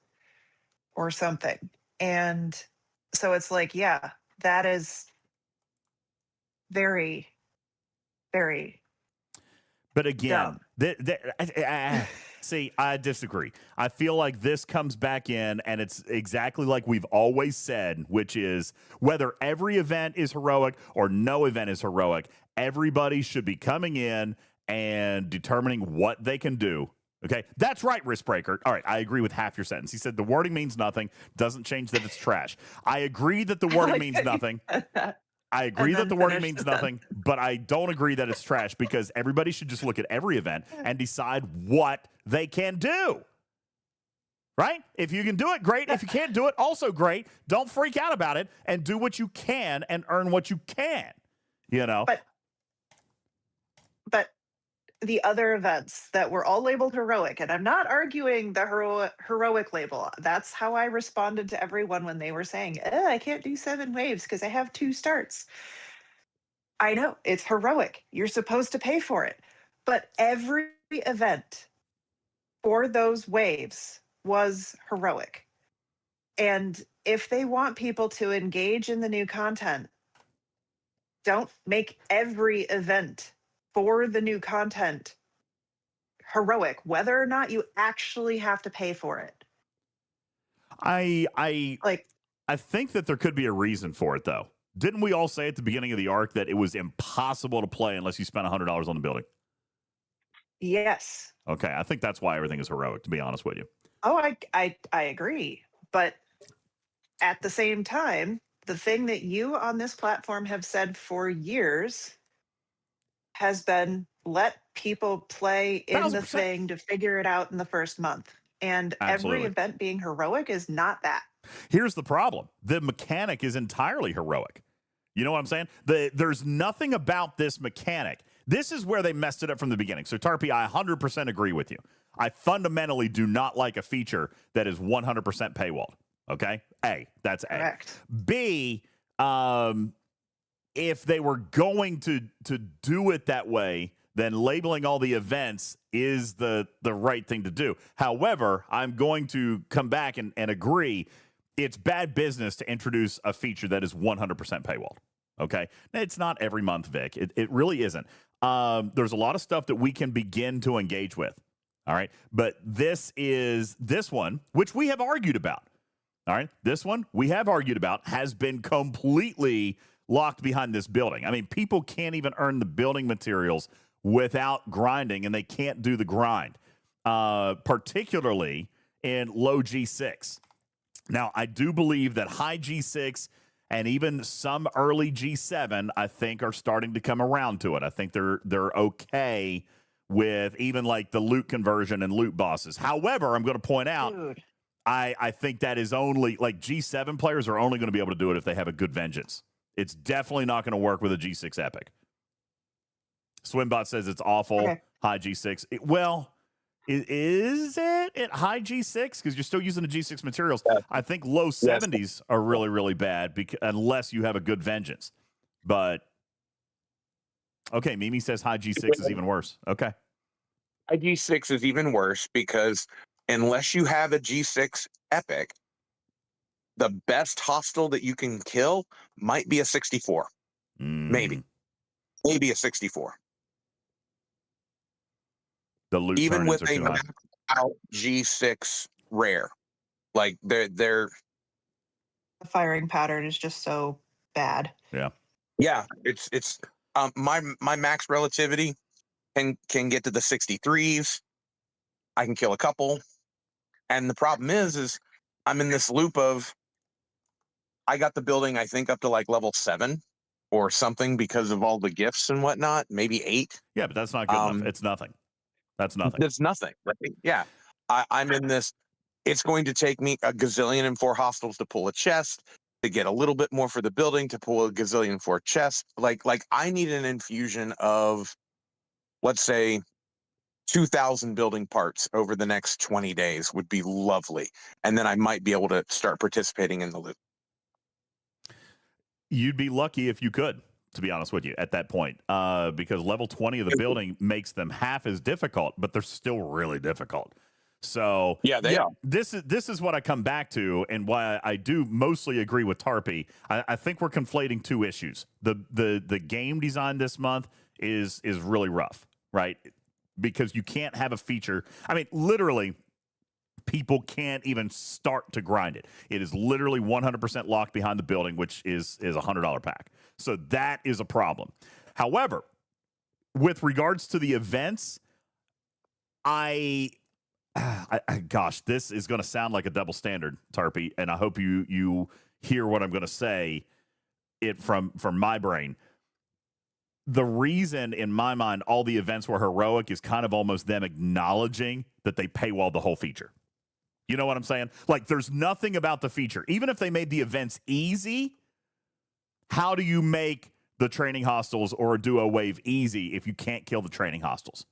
or something. And so it's like, yeah, that is very, very But again, dumb. See, I disagree. I feel like this comes back in, and it's exactly like we've always said, which is whether every event is heroic or no event is heroic, everybody should be coming in and determining what they can do. Okay, that's right, Riskbreaker. All right, I agree with half your sentence. He said the wording means nothing, doesn't change that it's trash. I agree that the wording means nothing. I agree that the wording means nothing, but I don't agree that it's trash because everybody should just look at every event and decide what they can do. Right? If you can do it, great. If you can't do it, also great. Don't freak out about it and do what you can and earn what you can. You know? But the other events that were all labeled heroic, and I'm not arguing the heroic label. That's how I responded to everyone when they were saying, I can't do 7 waves because I have 2 starts. I know, it's heroic. You're supposed to pay for it. But every event for those waves was heroic. And if they want people to engage in the new content, don't make every event for the new content heroic, whether or not you actually have to pay for it. I think that there could be a reason for it, though. Didn't we all say at the beginning of the arc that it was impossible to play unless you spent $100 on the building? Yes. Okay, I think that's why everything is heroic, to be honest with you. Oh, I agree. But at the same time, the thing that you on this platform have said for years has been let people play in the 1000%. thing to figure it out in the first month. And Absolutely. every event being heroic is not that. Here's the problem. The mechanic is entirely heroic. You know what I'm saying? There's nothing about this mechanic. This is where they messed it up from the beginning. So, Tarpy, I 100% agree with you. I fundamentally do not like a feature that is 100% paywalled. Okay? A, that's A. Correct. B, if they were going to do it that way, then labeling all the events is the right thing to do. However, I'm going to come back and agree it's bad business to introduce a feature that is 100% paywalled. Okay? It's not every month, Vic. It really isn't. There's a lot of stuff that we can begin to engage with. All right? But this one, which we have argued about. All right? This one we have argued about has been completely locked behind this building. I mean, people can't even earn the building materials without grinding, and they can't do the grind, particularly in low G6. Now, I do believe that high G6 and even some early G7, I think, are starting to come around to it. I think they're okay with even like the loot conversion and loot bosses. However, I'm going to point out, I think that is only like G7 players are only going to be able to do it if they have a good vengeance. It's definitely not going to work with a G6 epic. Swimbot says it's awful. Okay. High G6. Is it at high G6? Because you're still using the G6 materials. Yeah. I think low 70s are really, really bad unless you have a good vengeance. But, okay, Mimi says high G6 is even worse. Okay. High G6 is even worse because unless you have a G6 epic, the best hostile that you can kill might be a 64. Maybe a 64. The loot even with a maxed out G6 rare, like they're the firing pattern is just so bad. Yeah. It's my max relativity can get to the 63s. I can kill a couple, and the problem is I'm in this loop of I got the building I think up to like level 7 or something because of all the gifts and whatnot, maybe 8. Yeah, but that's not good enough. It's nothing. That's nothing. That's nothing. Right? Yeah. I'm in this. It's going to take me a gazillion and 4 hostiles to pull a chest, to get a little bit more for the building, to pull a gazillion 4 chests. Like I need an infusion of, let's say, 2,000 building parts over the next 20 days would be lovely. And then I might be able to start participating in the loot. You'd be lucky if you could, to be honest with you, at that point, because level 20 of the building makes them half as difficult, but they're still really difficult. So they are. This is what I come back to, and why I do mostly agree with Tarpy. I think we're conflating two issues. The game design this month is really rough, right? Because you can't have a feature. I mean, literally, people can't even start to grind it. It is literally 100% locked behind the building, which is a $100 pack. So that is a problem. However, with regards to the events, gosh, this is going to sound like a double standard, Tarpy, and I hope you hear what I'm going to say from my brain. The reason, in my mind, all the events were heroic is kind of almost them acknowledging that they paywalled the whole feature. You know what I'm saying? Like, there's nothing about the feature. Even if they made the events easy, how do you make the training hostiles or a duo wave easy if you can't kill the training hostiles?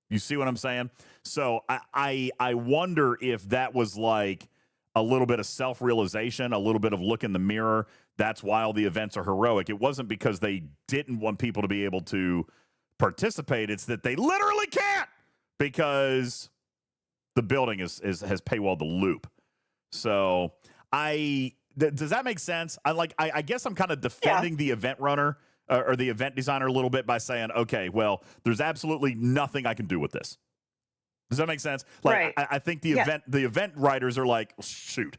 You see what I'm saying? So I wonder if that was like a little bit of self-realization, a little bit of look in the mirror. That's why all the events are heroic. It wasn't because they didn't want people to be able to participate. It's that they literally can't because the building has paywalled the loop. So does that make sense? I guess I'm kind of defending the event runner or the event designer a little bit by saying, okay, well, there's absolutely nothing I can do with this. Does that make sense? Like, right. I think the event writers are like, shoot,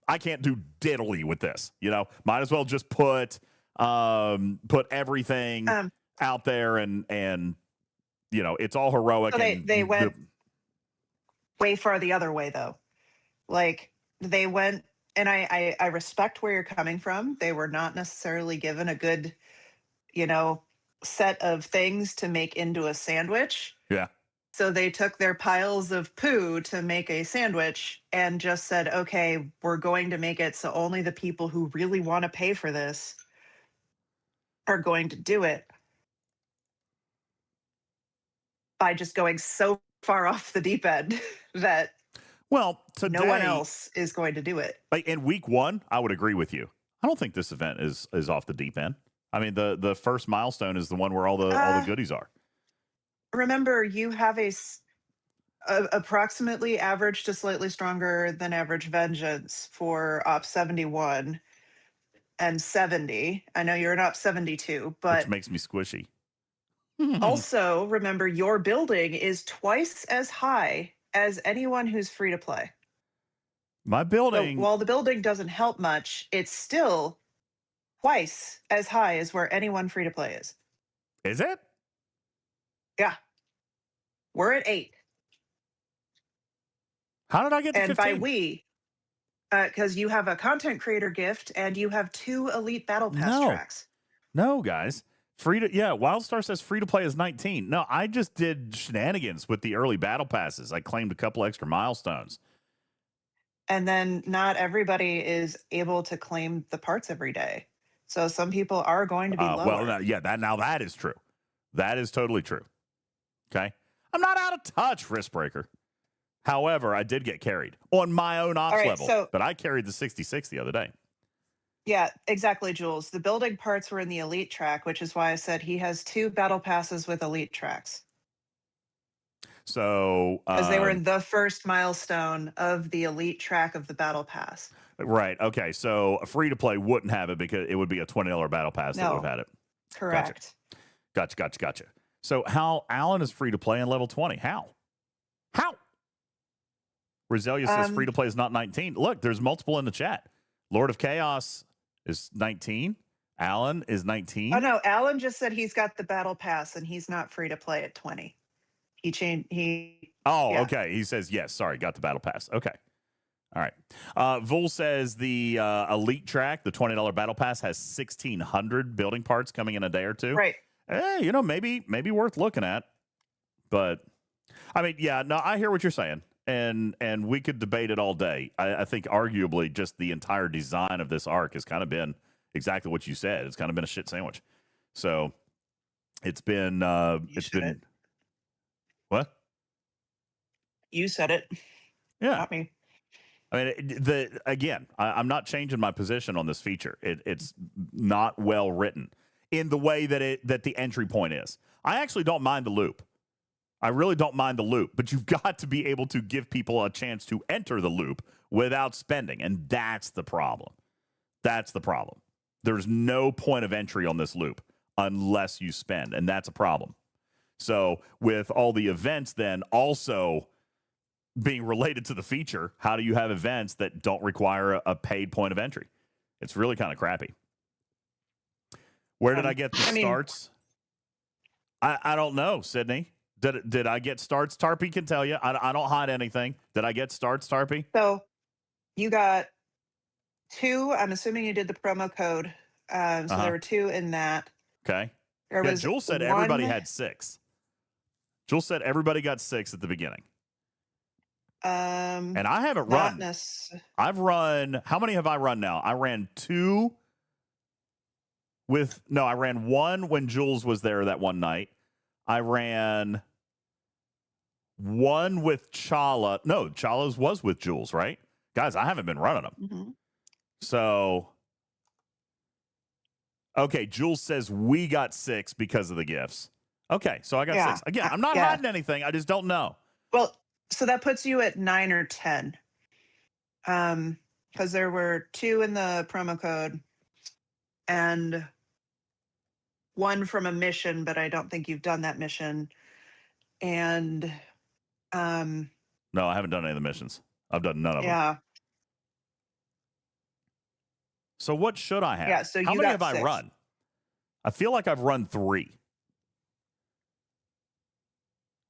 I can't do diddly with this. You know, might as well just put everything out there and you know, it's all heroic. So they went way far the other way though. Like they went and I respect where you're coming from. They were not necessarily given a good, set of things to make into a sandwich. Yeah. So they took their piles of poo to make a sandwich and just said, okay, we're going to make it so only the people who really want to pay for this are going to do it, by just going so far off the deep end that today, no one else is going to do it. Like in week 1, I would agree with you. I don't think this event is off the deep end. I mean, the first milestone is the one where all the goodies are. Remember, you have a approximately average to slightly stronger than average vengeance for Op 71 and 70. I know you're an Op 72, but which makes me squishy. Also, remember, your building is twice as high as anyone who's free to play. My building, So while the building doesn't help much, it's still twice as high as where anyone free to play is. Is it? Yeah. We're at 8. How did I get to and 15? by we, because you have a content creator gift and you have 2 elite battle pass tracks. No, guys. Wildstar says free to play is 19. No, I just did shenanigans with the early battle passes. I claimed a couple extra milestones. And then not everybody is able to claim the parts every day. So some people are going to be lower. That is true. That is totally true. Okay. I'm not out of touch, Wristbreaker. However, I did get carried on my own ops level, but I carried the 66 the other day. Yeah, exactly, Jules. The building parts were in the elite track, which is why I said he has 2 battle passes with elite tracks. So because they were in the first milestone of the elite track of the battle pass. Right. Okay. So a free to play wouldn't have it because it would be a $20 battle pass that would have had it. Correct. Gotcha. So how Alan is free to play in level 20? How? Roselia says free to play is not 19. Look, there's multiple in the chat. Lord of Chaos is 19. Alan is 19. Oh no, Alan just said he's got the battle pass and he's not free to play at 20. Okay. He says yes. Sorry, got the battle pass. Okay. All right. Vul says the elite track, the $20 battle pass, has 1,600 building parts coming in a day or two. Right. Maybe worth looking at. But I mean, I hear what you're saying. And we could debate it all day. I think arguably just the entire design of this arc has kind of been exactly what you said. It's kind of been a shit sandwich. So it's been what? You said it. Yeah. Not me. I mean, I'm not changing my position on this feature. It's not well written in the way that the entry point is. I actually don't mind the loop. I really don't mind the loop, but you've got to be able to give people a chance to enter the loop without spending, and that's the problem. There's no point of entry on this loop unless you spend, and that's a problem. So with all the events then also being related to the feature, how do you have events that don't require a paid point of entry? It's really kind of crappy. Where did I get the starts? I don't know, Sydney. Did I get starts? Tarpy can tell you. I don't hide anything. Did I get starts, Tarpy? So you got 2. I'm assuming you did the promo code. So there were 2 in that. Okay. Jules said 1... everybody had 6. Jules said everybody got 6 at the beginning. And I haven't run. I've run. How many have I run now? I ran 2 I ran 1 when Jules was there that one night. I ran 1 with Chala. No, Chala's was with Jules, right? Guys, I haven't been running them. Mm-hmm. So, okay, Jules says we got 6 because of the gifts. Okay, so I got 6. Again, I'm not hiding anything. I just don't know. Well, so that puts you at 9 or 10. Because there were 2 in the promo code and 1 from a mission, but I don't think you've done that mission. And no, I haven't done any of the missions. I've done none of them. Yeah. So what should I have? Yeah, so how you many got have 6. I run? I feel like I've run 3.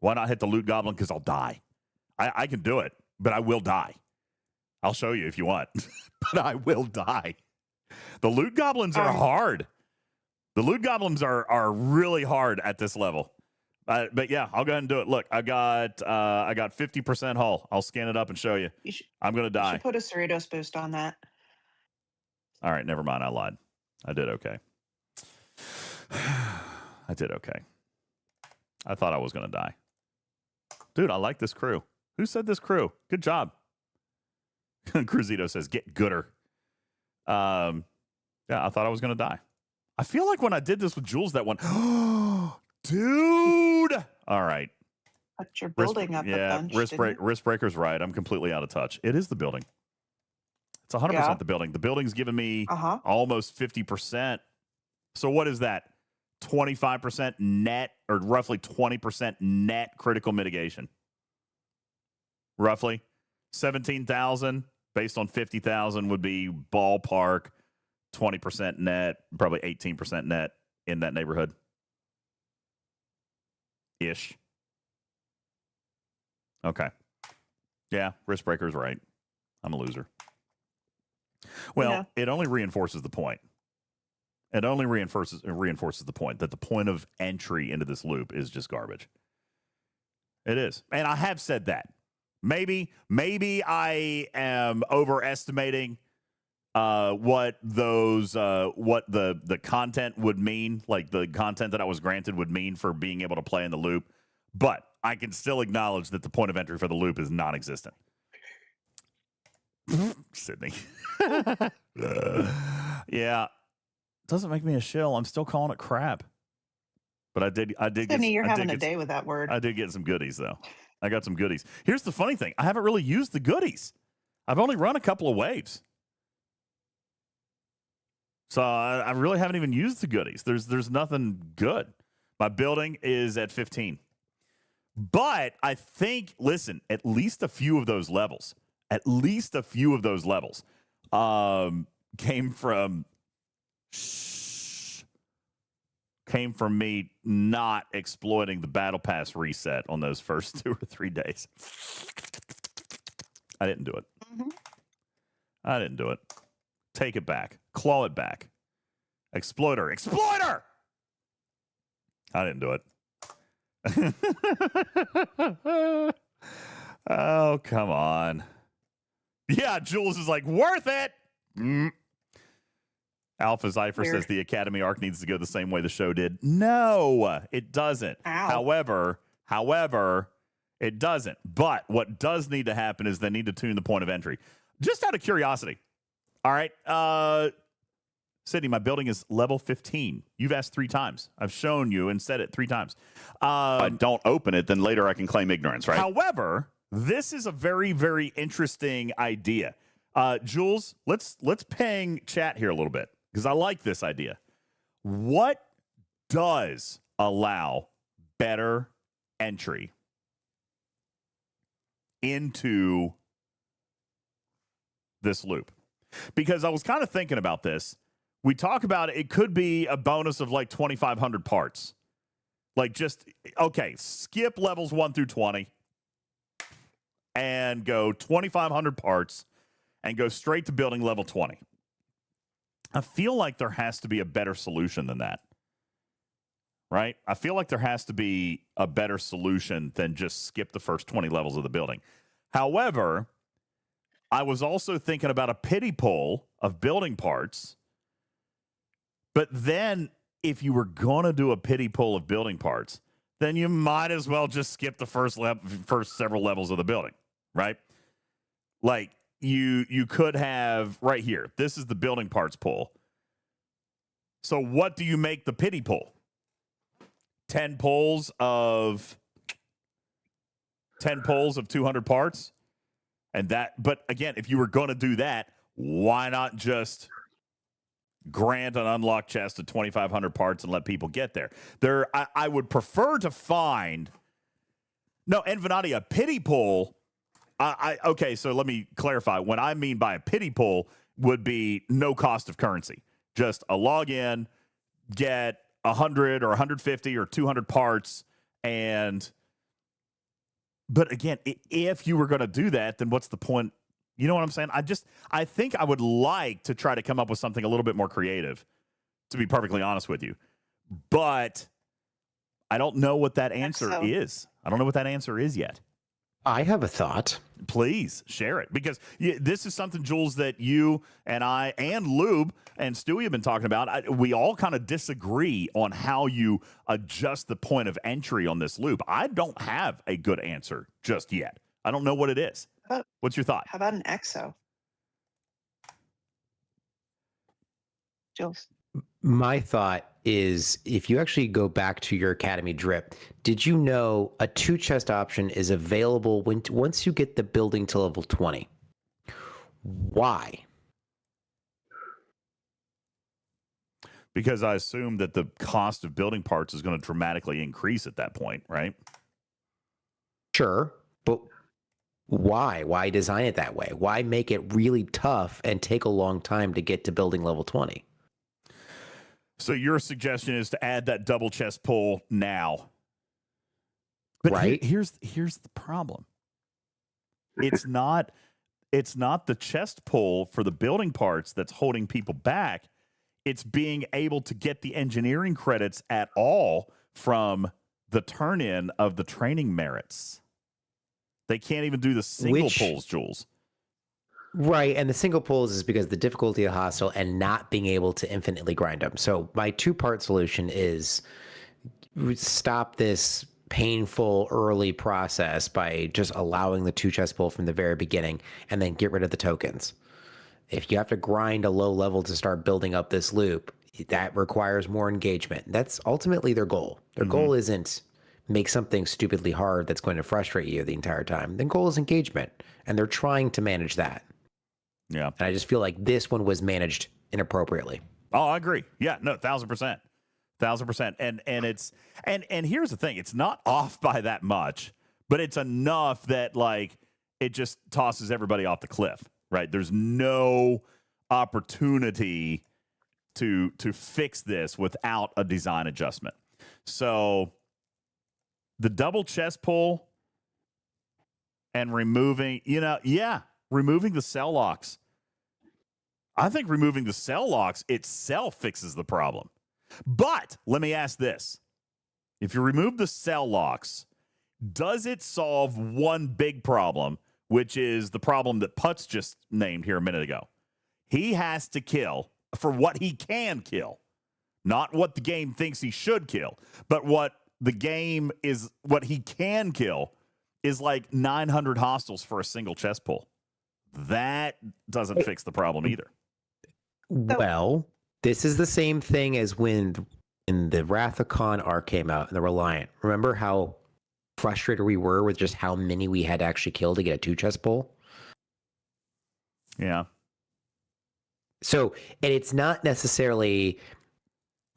Why not hit the loot goblin? Because I'll die. I can do it, but I will die. I'll show you if you want, but I will die. The loot goblins are hard. The loot goblins are really hard at this level. But yeah, I'll go ahead and do it. Look, I got 50% hull. I'll scan it up and show you. I'm gonna die. You should put a Cerritos boost on that. All right, never mind. I lied. I did okay. I did okay. I thought I was gonna die. Dude, I like this crew. Who said this crew? Good job. Cruzito says, get gooder. Yeah, I thought I was gonna die. I feel like when I did this with Jules that one. Dude. All right. But you're building up a bunch. Risk Breaker's right. I'm completely out of touch. It is the building. It's 100% the building. The building's giving me almost 50%. So what is that? 25% net, or roughly 20% net critical mitigation. Roughly 17,000 based on 50,000 would be ballpark 20% net, probably 18% net in that neighborhood. Ish. Okay. Yeah, Risk Breaker's right. I'm a loser. Well, it only reinforces the point. It only reinforces the point that the point of entry into this loop is just garbage. It is. And I have said that. Maybe I am overestimating what the content would mean, like the content that I was granted would mean for being able to play in the loop. But I can still acknowledge that the point of entry for the loop is non-existent. Sydney. Yeah. Doesn't make me a shill. I'm still calling it crap. But I did Sydney, you're having a day with that word. I did get some goodies though. I got some goodies. Here's the funny thing. I haven't really used the goodies. I've only run a couple of waves. So I really haven't even used the goodies. There's nothing good. My building is at 15. But I think, listen, at least a few of those levels came from me not exploiting the battle pass reset on those first 2 or 3 days. I didn't do it. I didn't do it. Take it back. Claw it back. Exploiter. I didn't do it. Oh, come on. Yeah, Jules is like, worth it. Alpha Zypher says the Academy arc needs to go the same way the show did. No, it doesn't. However, it doesn't. But what does need to happen is they need to tune the point of entry. Just out of curiosity. All right. Sydney, my building is level 15. You've asked 3 times. I've shown you and said it 3 times. Don't open it, then later I can claim ignorance, right? However, this is a very, very interesting idea. Jules, let's ping chat here a little bit because I like this idea. What does allow better entry into this loop? Because I was kind of thinking about this. We talk about it could be a bonus of like 2,500 parts. Like just, okay, skip levels 1 through 20 and go 2,500 parts and go straight to building level 20. I feel like there has to be a better solution than that. Right? I feel like there has to be a better solution than just skip the first 20 levels of the building. However, I was also thinking about a pity pool of building parts. But then if you were going to do a pity pool of building parts, then you might as well just skip the first several levels of the building, right? Like you could have right here. This is the building parts pool. So what do you make the pity pool? 10 pulls of 200 parts. And that, but again, if you were going to do that, why not just grant an unlocked chest of 2,500 parts and let people get there? I would prefer to find Envenati, a pity pool. Okay, so let me clarify. What I mean by a pity pool would be no cost of currency. Just a login, get 100 or 150 or 200 parts, but again, if you were going to do that, then what's the point You know what I'm saying? I think I would like to try to come up with something a little bit more creative, to be perfectly honest with you. But I don't know what that answer is. I don't know what that answer is yet. I have a thought. Please share it, because this is something, Jules, that you and I and Lube and Stewie have been talking about. We all kind of disagree on how you adjust the point of entry on this loop. I don't have a good answer just yet. I don't know what it is. What's your thought? How about an EXO? Jules. My thought is, if you actually go back to your Academy drip, did you know a 2-chest option is available once you get the building to level 20? Why? Because I assume that the cost of building parts is going to dramatically increase at that point, right? Sure, but why? Why design it that way? Why make it really tough and take a long time to get to building level 20? So your suggestion is to add that double chest pull now. But right? Here's the problem. It's not the chest pull for the building parts that's holding people back. It's being able to get the engineering credits at all from the turn-in of the training merits. They can't even do the single pulls, Jules. Right, and the single pulls is because the difficulty of hostile and not being able to infinitely grind them. So my 2-part solution is stop this painful early process by just allowing the 2-chest pull from the very beginning, and then get rid of the tokens. If you have to grind a low level to start building up this loop, that requires more engagement. That's ultimately their goal. Their goal isn't make something stupidly hard that's going to frustrate you the entire time. Their goal is engagement, and they're trying to manage that. Yeah. And I just feel like this one was managed inappropriately. Oh, I agree. Yeah, no, 1,000%. 1,000%. And here's the thing. It's not off by that much, but it's enough that, like, it just tosses everybody off the cliff, right? There's no opportunity to fix this without a design adjustment. So the double chest pull and removing the cell locks. I think removing the cell locks itself fixes the problem. But let me ask this. If you remove the cell locks, does it solve one big problem, which is the problem that Putz just named here a minute ago? He has to kill for what he can kill, not what the game thinks he should kill, but what the game is, what he can kill is like 900 hostiles for a single chest pull. That doesn't fix the problem either. Well, this is the same thing as when in the Wrath of Khan arc came out and the Reliant. Remember how frustrated we were with just how many we had to actually kill to get a 2-chest pull? Yeah. So, and it's not necessarily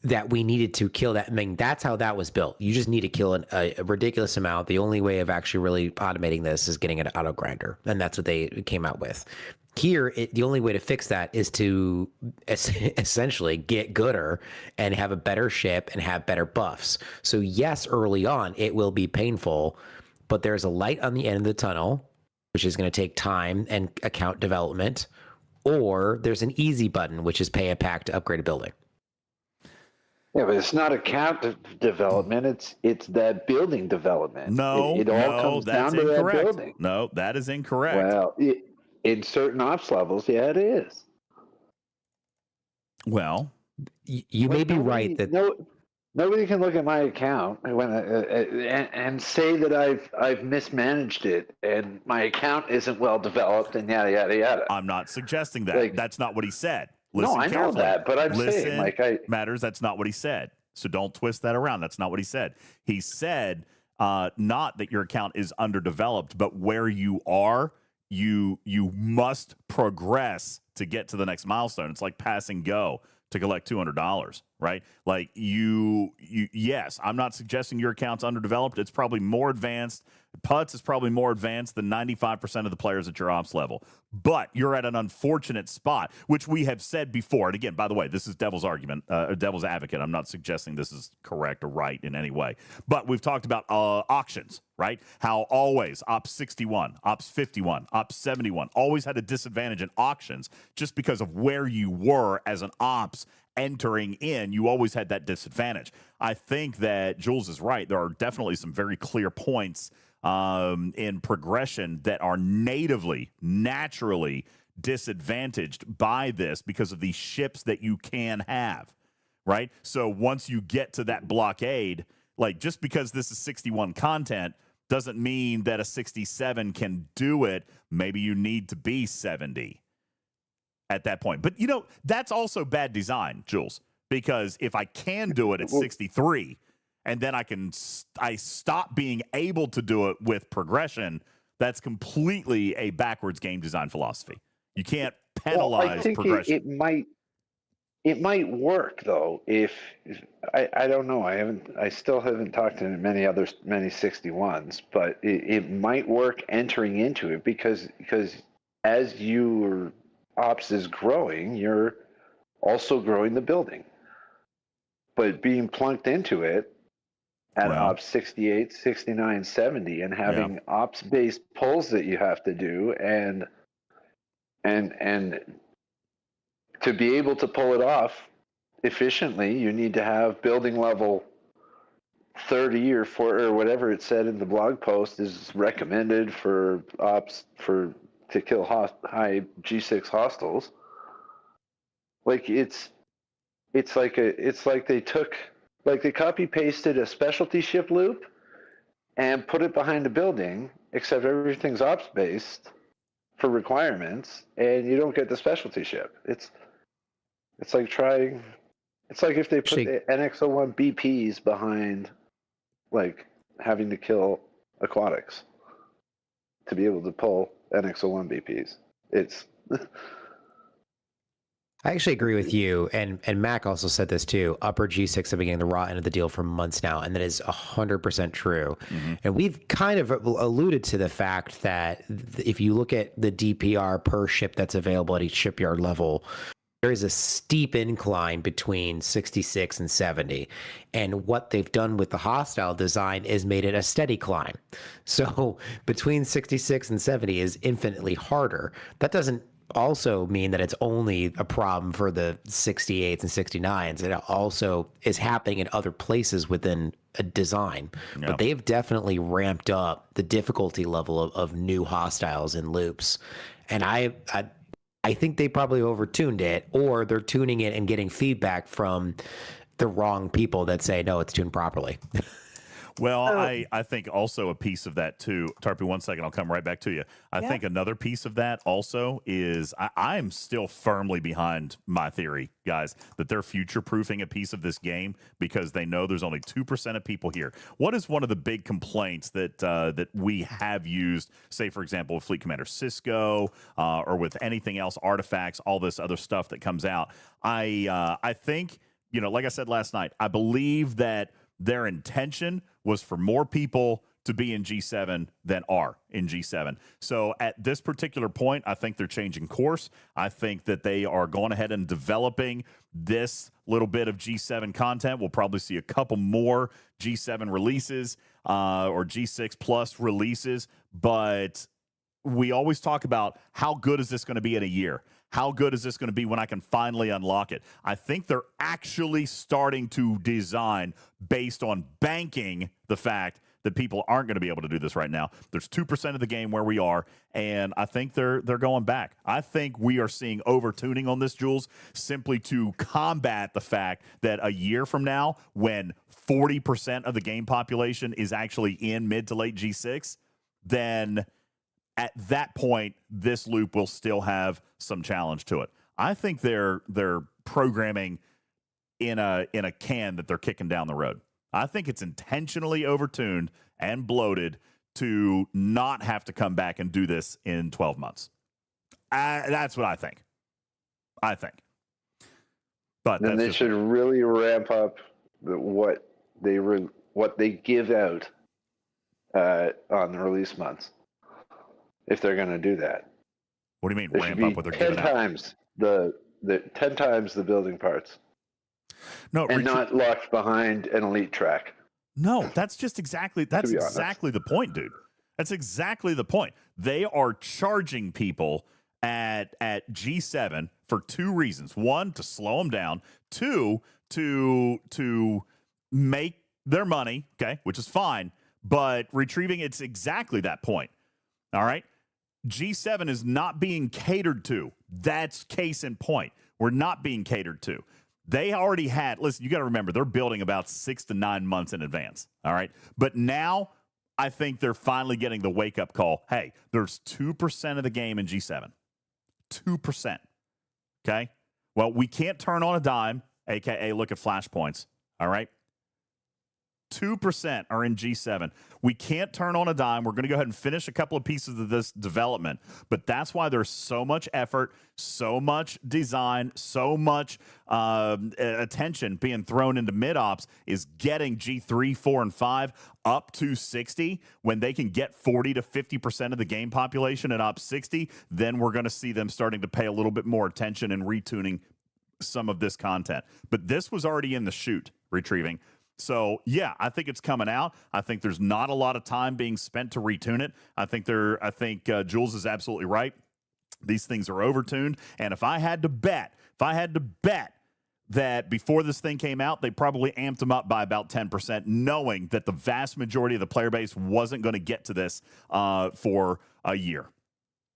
that we needed to kill that. I mean, that's how that was built. You just need to kill a ridiculous amount. The only way of actually really automating this is getting an auto grinder. And that's what they came out with. Here, the only way to fix that is to essentially get gooder and have a better ship and have better buffs. So yes, early on, it will be painful, but there's a light on the end of the tunnel, which is going to take time and account development, or there's an easy button, which is pay a pack to upgrade a building. Yeah, but it's not account development. It's that building development. No, it all comes that's down to incorrect. that building. No, that is incorrect. Well, in certain ops levels, yeah, it is. Well, you may be right that nobody can look at my account and say that I've mismanaged it and my account isn't well developed and yada yada yada. I'm not suggesting that. That's not what he said. Listen no, I carefully. know that, but I'm saying, like, matters. That's not what he said. So don't twist that around. That's not what he said. He said not that your account is underdeveloped, but where you are, you must progress to get to the next milestone. It's like passing go to collect $200. right? Like yes, I'm not suggesting your account's underdeveloped. It's probably more advanced. Putts is probably more advanced than 95% of the players at your ops level. But you're at an unfortunate spot, which we have said before. And again, by the way, this is devil's argument, devil's advocate. I'm not suggesting this is correct or right in any way. But we've talked about auctions, right? How always Ops 61, Ops 51, Ops 71 always had a disadvantage in auctions just because of where you were as an ops entering in. You always had that disadvantage. I think that Jules is right. There are definitely some very clear points in progression that are naturally disadvantaged by this because of the ships that you can have, right? So once you get to that blockade, like just because this is 61 content doesn't mean that a 67 can do it. Maybe you need to be 70 at that point. But, that's also bad design, Jules, because if I can do it at 63 and then I stop being able to do it with progression, that's completely a backwards game design philosophy. You can't penalize progression. It might work though if I don't know. I still haven't talked to many 61s, but it might work entering into it because as your ops is growing, you're also growing the building. But being plunked into it at ops 68, 69, 70 and having ops based pulls that you have to do and to be able to pull it off efficiently, you need to have building level 30 or 4 or whatever it said in the blog post is recommended for ops to kill high G6 hostiles. Like it's like they copy pasted a specialty ship loop and put it behind a building, except everything's ops based for requirements, and you don't get the specialty ship. It's like if they put the NX-01 BPs behind, like, having to kill aquatics to be able to pull NX-01 BPs. I actually agree with you, and Mac also said this too. Upper G6 have been getting the raw end of the deal for months now, and that is 100% true. Mm-hmm. And we've kind of alluded to the fact that if you look at the DPR per ship that's available at each shipyard level, there is a steep incline between 66 and 70. And what they've done with the hostile design is made it a steady climb. So between 66 and 70 is infinitely harder. That doesn't also mean that it's only a problem for the 68s and 69s. It also is happening in other places within a design. Yep. But they've definitely ramped up the difficulty level of new hostiles and loops. And I think they probably overtuned it, or they're tuning it and getting feedback from the wrong people that say, no, it's tuned properly. Well, I think also a piece of that too, Tarpy, 1 second, I'll come right back to you. I think another piece of that also is I'm still firmly behind my theory, guys, that they're future-proofing a piece of this game because they know there's only 2% of people here. What is one of the big complaints that we have used, say, for example, with Fleet Commander Cisco or with anything else, artifacts, all this other stuff that comes out? I think, like I said last night, I believe that their intention was for more people to be in G7 than are in G7. So at this particular point, I think they're changing course. I think that they are going ahead and developing this little bit of G7 content. We'll probably see a couple more G7 releases or G6 plus releases, but we always talk about how good is this going to be in a year? How good is this going to be when I can finally unlock it? I think they're actually starting to design based on banking the fact that people aren't going to be able to do this right now. There's 2% of the game where we are, and I think they're going back. I think we are seeing over-tuning on this, Jules, simply to combat the fact that a year from now, when 40% of the game population is actually in mid to late G6, then at that point, this loop will still have some challenge to it. I think they're programming in a can that they're kicking down the road. I think it's intentionally overtuned and bloated to not have to come back and do this in 12 months. That's what I think. But then they should really ramp up what they give out on the release months. If they're going to do that. What do you mean There ramp should up be what they're 10 giving out? times the 10 times the building parts. No, and not locked behind an elite track. No, that's exactly the point, dude. That's exactly the point. They are charging people at G7 for two reasons. One, to slow them down. Two, to make their money, okay, which is fine. But retrieving, it's exactly that point. All right? G7 is not being catered to. That's case in point. We're not being catered to. They already had, listen, you got to remember, they're building about 6 to 9 months in advance. All right? But now I think they're finally getting the wake-up call. Hey, there's 2% of the game in G7. 2%. Okay? Well, we can't turn on a dime, a.k.a. look at flashpoints. All right? 2% are in G7. We can't turn on a dime. We're going to go ahead and finish a couple of pieces of this development. But that's why there's so much effort, so much design, so much attention being thrown into mid-ops is getting G3, 4, and 5 up to 60. When they can get 40 to 50% of the game population at Op 60, then we're going to see them starting to pay a little bit more attention and retuning some of this content. But this was already in the chute, retrieving. So, yeah, I think it's coming out. I think there's not a lot of time being spent to retune it. I think Jules is absolutely right. These things are overtuned. And if I had to bet that before this thing came out, they probably amped them up by about 10%, knowing that the vast majority of the player base wasn't going to get to this for a year.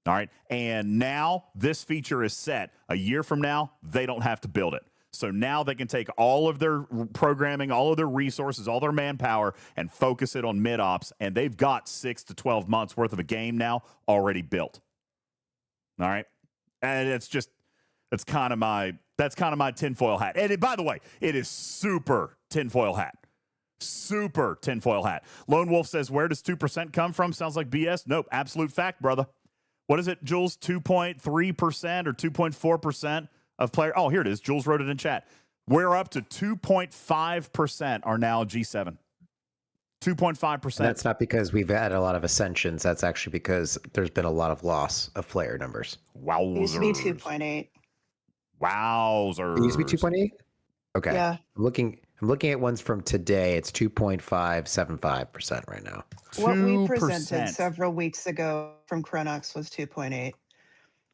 All right. And now this feature is set. A year from now, they don't have to build it. So now they can take all of their programming, all of their resources, all their manpower, and focus it on mid-ops. And they've got 6 to 12 months worth of a game now already built. All right. And that's kind of my tinfoil hat. And by the way, it is super tinfoil hat. Super tinfoil hat. Lone Wolf says, where does 2% come from? Sounds like BS. Nope. Absolute fact, brother. What is it, Jules? 2.3% or 2.4%? Of player. Oh, here it is. Jules wrote it in chat. We're up to 2.5% are now G7. 2.5%. That's not because we've had a lot of ascensions. That's actually because there's been a lot of loss of player numbers. Wowzers. It used to be 2.8. Wowzers. It used to be 2.8? Okay. Yeah. I'm looking at ones from today. It's 2.575% right now. What we presented several weeks ago from Chronox was 2.8.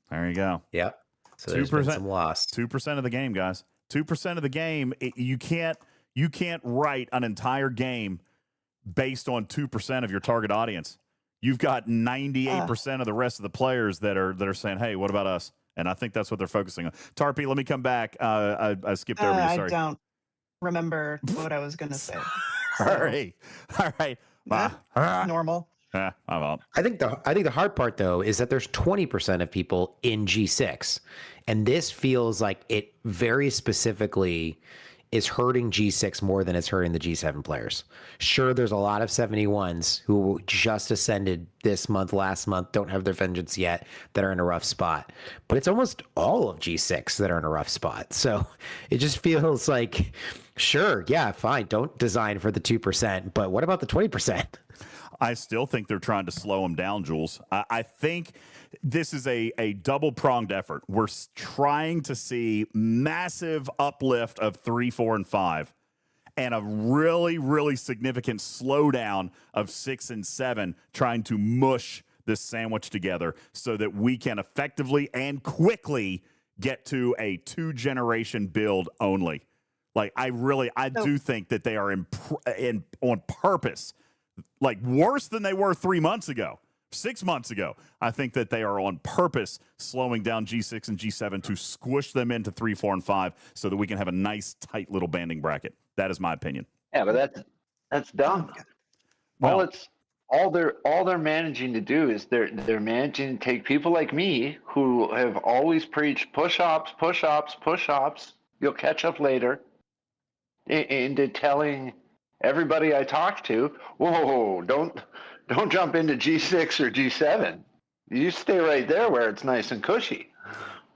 There you go. Yep. So there's been some loss. 2% of the game, guys. 2% of the game. You can't write an entire game based on 2% of your target audience. You've got 98% of the rest of the players that are saying, "Hey, what about us?" And I think that's what they're focusing on. Tarpy, let me come back. I skipped over you. Sorry. I don't remember what I was going to say. So. All right. Normal. I think the hard part though is that there's 20% of people in G6, and this feels like it very specifically is hurting G6 more than it's hurting the G7 players. Sure, there's a lot of 71s who just ascended this month, last month, don't have their vengeance yet, that are in a rough spot. But it's almost all of G6 that are in a rough spot. So it just feels like, sure, yeah, fine, don't design for the 2%, but what about the 20%? I still think they're trying to slow them down, Jules. I think this is a double-pronged effort. We're trying to see massive uplift of 3, 4, and 5, and a really, really significant slowdown of 6 and 7, trying to mush this sandwich together so that we can effectively and quickly get to a 2-generation build only. Like, I do think that they are on purpose, like worse than they were 3 months ago, 6 months ago. I think that they are on purpose slowing down G6 and G7 to squish them into 3, 4, and 5 so that we can have a nice, tight little banding bracket. That is my opinion. Yeah, but that's dumb. Well, all they're managing to do is they're managing to take people like me who have always preached push-ups. You'll catch up later. Into telling everybody I talk to, whoa, don't jump into G6 or G7. You stay right there where it's nice and cushy.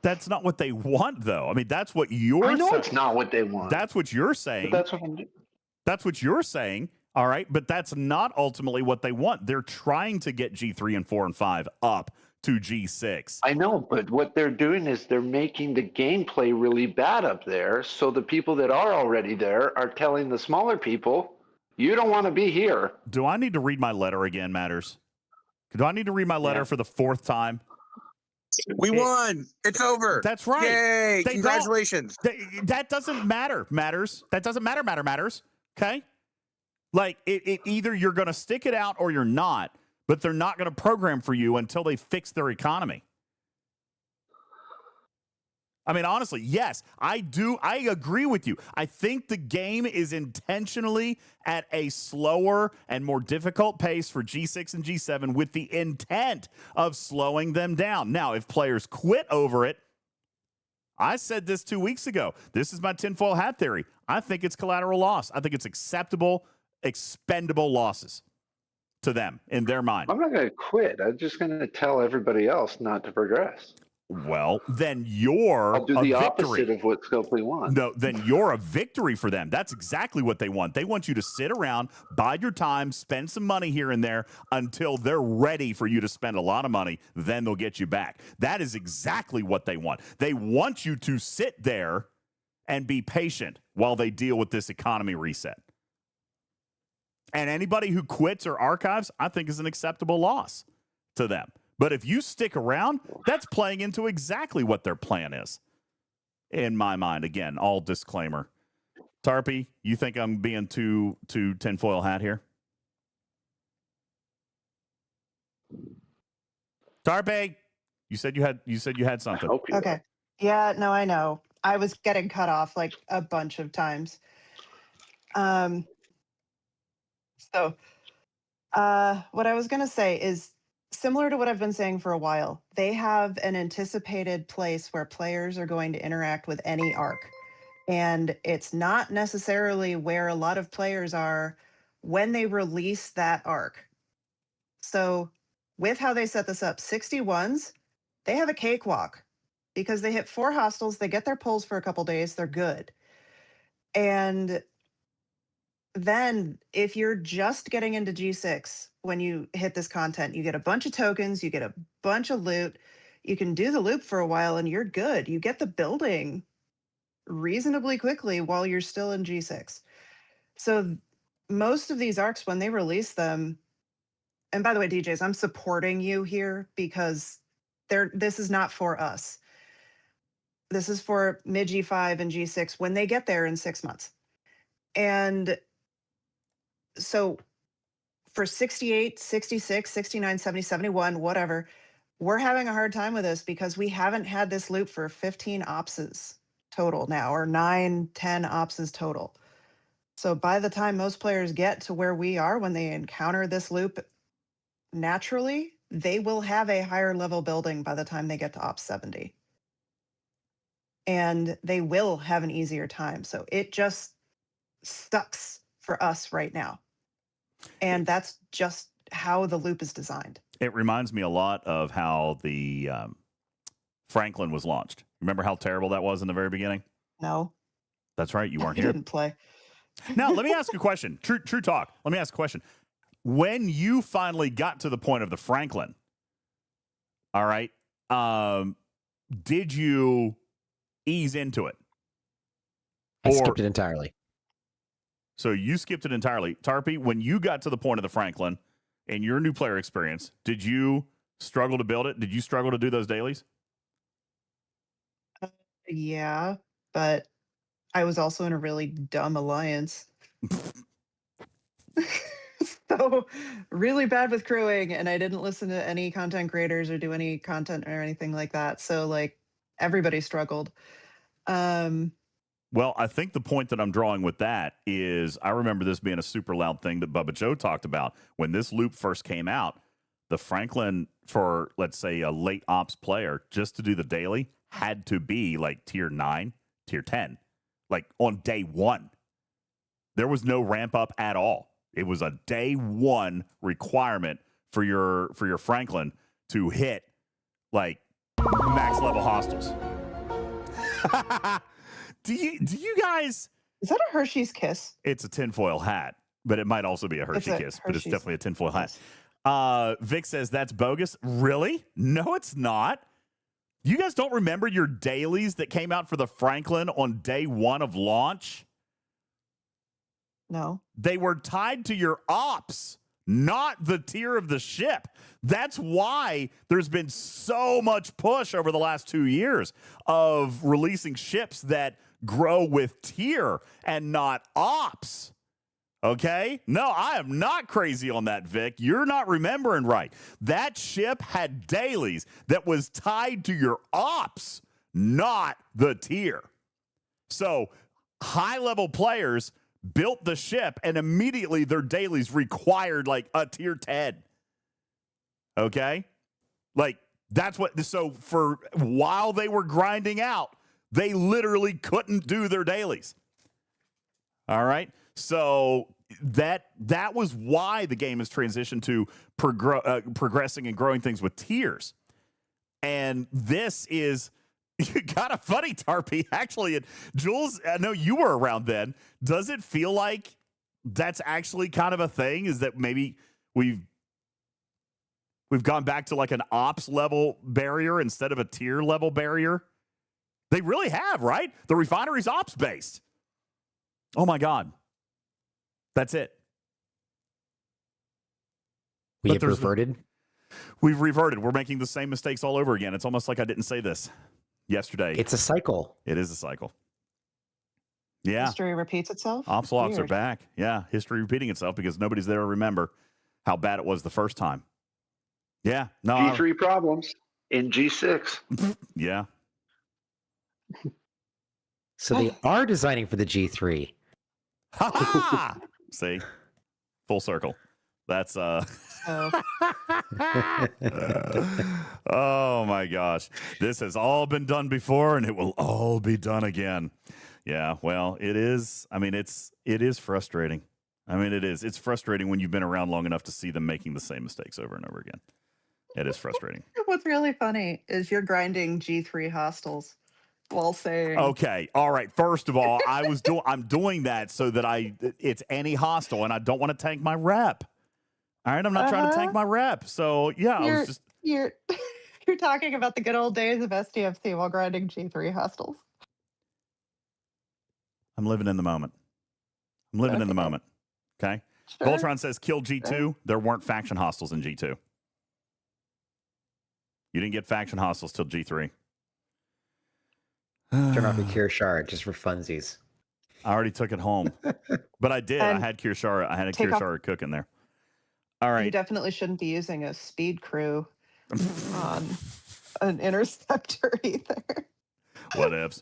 That's not what they want, though. I mean, that's what you're I know saying. it's not what they want. That's what you're saying. But that's what I'm doing. That's what you're saying. All right. But that's not ultimately what they want. They're trying to get G3 and 4 and 5 up to G6. I know, but what they're doing is they're making the gameplay really bad up there. So the people that are already there are telling the smaller people, you don't want to be here. Do I need to read my letter again, Matters? Do I need to read my letter for the 4th time? We won. It's over. That's right. Yay. Congratulations. That doesn't matter, Matters. That doesn't matter, Matters. Okay? Like, it either you're going to stick it out or you're not, but they're not going to program for you until they fix their economy. I mean, honestly, yes, I do. I agree with you. I think the game is intentionally at a slower and more difficult pace for G6 and G7 with the intent of slowing them down. Now, if players quit over it, I said this 2 weeks ago. This is my tinfoil hat theory. I think it's collateral loss. I think it's acceptable, expendable losses to them in their mind. I'm not going to quit. I'm just going to tell everybody else not to progress. Well, then you're I'll do the victory. opposite of what Scopely wants. No, then you're a victory for them. That's exactly what they want. They want you to sit around, bide your time, spend some money here and there until they're ready for you to spend a lot of money. Then they'll get you back. That is exactly what they want. They want you to sit there and be patient while they deal with this economy reset. And anybody who quits or archives, I think, is an acceptable loss to them. But if you stick around, that's playing into exactly what their plan is. In my mind, again, all disclaimer. Tarpy, you think I'm being too tinfoil hat here? Tarpy, you said you had something. Okay. Yeah, no, I know. I was getting cut off like a bunch of times. So what I was going to say is similar to what I've been saying for a while. They have an anticipated place where players are going to interact with any arc. And it's not necessarily where a lot of players are when they release that arc. So with how they set this up, 61s, they have a cakewalk because they hit 4 hostiles, they get their pulls for a couple days, they're good. And then if you're just getting into G6, when you hit this content, you get a bunch of tokens, you get a bunch of loot, you can do the loop for a while and you're good. You get the building reasonably quickly while you're still in G6. So most of these arcs, when they release them, and by the way, DJs, I'm supporting you here because this is not for us. This is for mid G5 and G6 when they get there in 6 months. And so for 68, 66, 69, 70, 71, whatever, we're having a hard time with this because we haven't had this loop for 15 opses total now, or 9, 10 opses total. So by the time most players get to where we are, when they encounter this loop naturally, they will have a higher level building by the time they get to Ops 70. And they will have an easier time. So it just sucks for us right now. And that's just how the loop is designed. It reminds me a lot of how the Franklin was launched. Remember how terrible that was in the very beginning? No. That's right. You weren't I here. didn't play. Now, let me ask you a question. True talk. Let me ask a question. When you finally got to the point of the Franklin, all right, did you ease into it? I skipped it entirely. So you skipped it entirely. Tarpy, when you got to the point of the Franklin in your new player experience, did you struggle to build it? Did you struggle to do those dailies? Yeah, but I was also in a really dumb alliance. So really bad with crewing, and I didn't listen to any content creators or do any content or anything like that. So like everybody struggled. Well, I think the point that I'm drawing with that is I remember this being a super loud thing that Bubba Joe talked about. When this loop first came out, the Franklin for, let's say, a late ops player, just to do the daily, had to be like tier 9, tier 10, like on day 1. There was no ramp up at all. It was a day 1 requirement for your Franklin to hit like max level hostiles. Do you guys? Is that a Hershey's Kiss? It's a tinfoil hat, but it might also be a Hershey Kiss, but it's definitely a tinfoil hat. Vic says that's bogus. Really? No, it's not. You guys don't remember your dailies that came out for the Franklin on day one of launch? No. They were tied to your ops, not the tier of the ship. That's why there's been so much push over the last 2 years of releasing ships that grow with tier and not ops. Okay? No, I am not crazy on that, Vic. You're not remembering right. That ship had dailies that was tied to your ops, not the tier. So high-level players built the ship, and immediately their dailies required like a tier 10. Okay? Like, that's what, so for while they were grinding out, they literally couldn't do their dailies. All right? So that was why the game has transitioned to progressing and growing things with tiers. And this is kind of funny, Tarpy. Actually, Jules, I know you were around then. Does it feel like that's actually kind of a thing? Is that maybe we've gone back to like an ops level barrier instead of a tier level barrier? They really have, right? The refinery's ops based. Oh my God. That's it. We have reverted? We've reverted. We're making the same mistakes all over again. It's almost like I didn't say this yesterday. It's a cycle. It is a cycle. Yeah. History repeats itself? Ops logs are Weird. back. Yeah. History repeating itself because nobody's there to remember how bad it was the first time. Yeah. No. G3 problems in G6. Yeah. So they are designing for the G3. Ha ha! See? Full circle. That's oh my gosh. This has all been done before and it will all be done again. Yeah, well, it is. I mean, it is frustrating. I mean, it is. It's frustrating when you've been around long enough to see them making the same mistakes over and over again. It is frustrating. What's really funny is you're grinding G3 hostels while saying, okay, all right. First of all, I'm doing that so that it's any hostile, and I don't want to tank my rep. All right, I'm not trying to tank my rep. So yeah, you're talking about the good old days of STFC while grinding G3 hostels. I'm living in the moment. I'm living in the moment. Okay. Sure. Voltron says kill G2. Sure. There weren't faction hostiles in G2. You didn't get faction hostiles till G3. Turn off your Cure Shard just for funsies. I already took it home, but I did. I had Cure Shard. I had a Cure Shard cooking there. All right. You definitely shouldn't be using a speed crew on an interceptor either. Whatevs.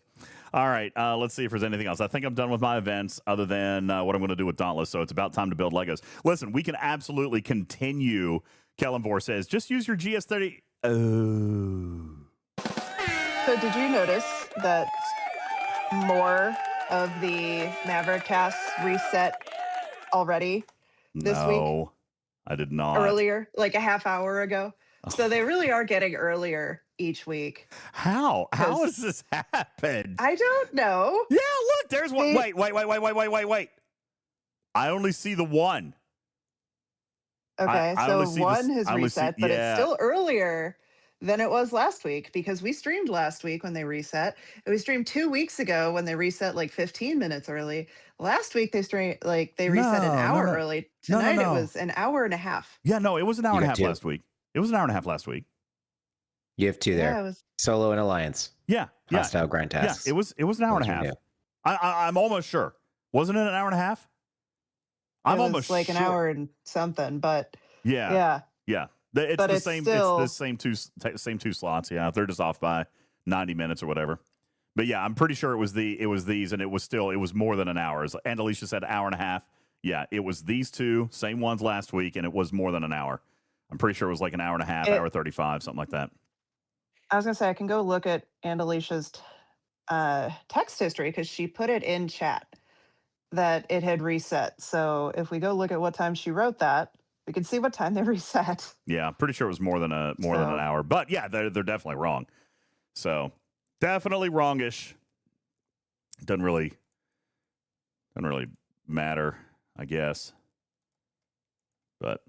All right. Let's see if there's anything else. I think I'm done with my events other than what I'm going to do with Dauntless. So it's about time to build Legos. Listen, we can absolutely continue. Kellenvor says, just use your GS30. Oh. So did you notice that more of the Maverick casts reset already this week? No, I did not. Earlier, like a half hour ago. So they really are getting earlier each week. How has this happened? I don't know. Yeah, look, there's one. Wait. I only see the one. Okay, so one has reset, but it's still earlier than it was last week because we streamed last week when they reset. And we streamed 2 weeks ago when they reset like 15 minutes early. Last week they reset an hour early. Tonight it was an hour and a half. Yeah, no, it was an hour and a half last week. It was an hour and a half last week. You have two there. Yeah, Solo and Alliance. Yeah. Hostile grind tasks. Yeah, it was an hour and a half. I'm almost sure. Wasn't it an hour and a half? I'm almost like sure. an hour and something, but yeah. It's but the same. It's the same two slots. Yeah, they're just off by 90 minutes or whatever. But yeah, I'm pretty sure it was these, and it was more than an hour. And Alicia said hour and a half. Yeah, it was these two, same ones last week, and it was more than an hour. I'm pretty sure it was like an hour and a half, hour 35, something like that. I was gonna say I can go look at Andalicia's text history because she put it in chat that it had reset. So if we go look at what time she wrote that, we can see what time they reset. Yeah, I'm pretty sure it was more than an hour. But yeah, they're definitely wrong. So definitely wrongish. Doesn't really matter, I guess. But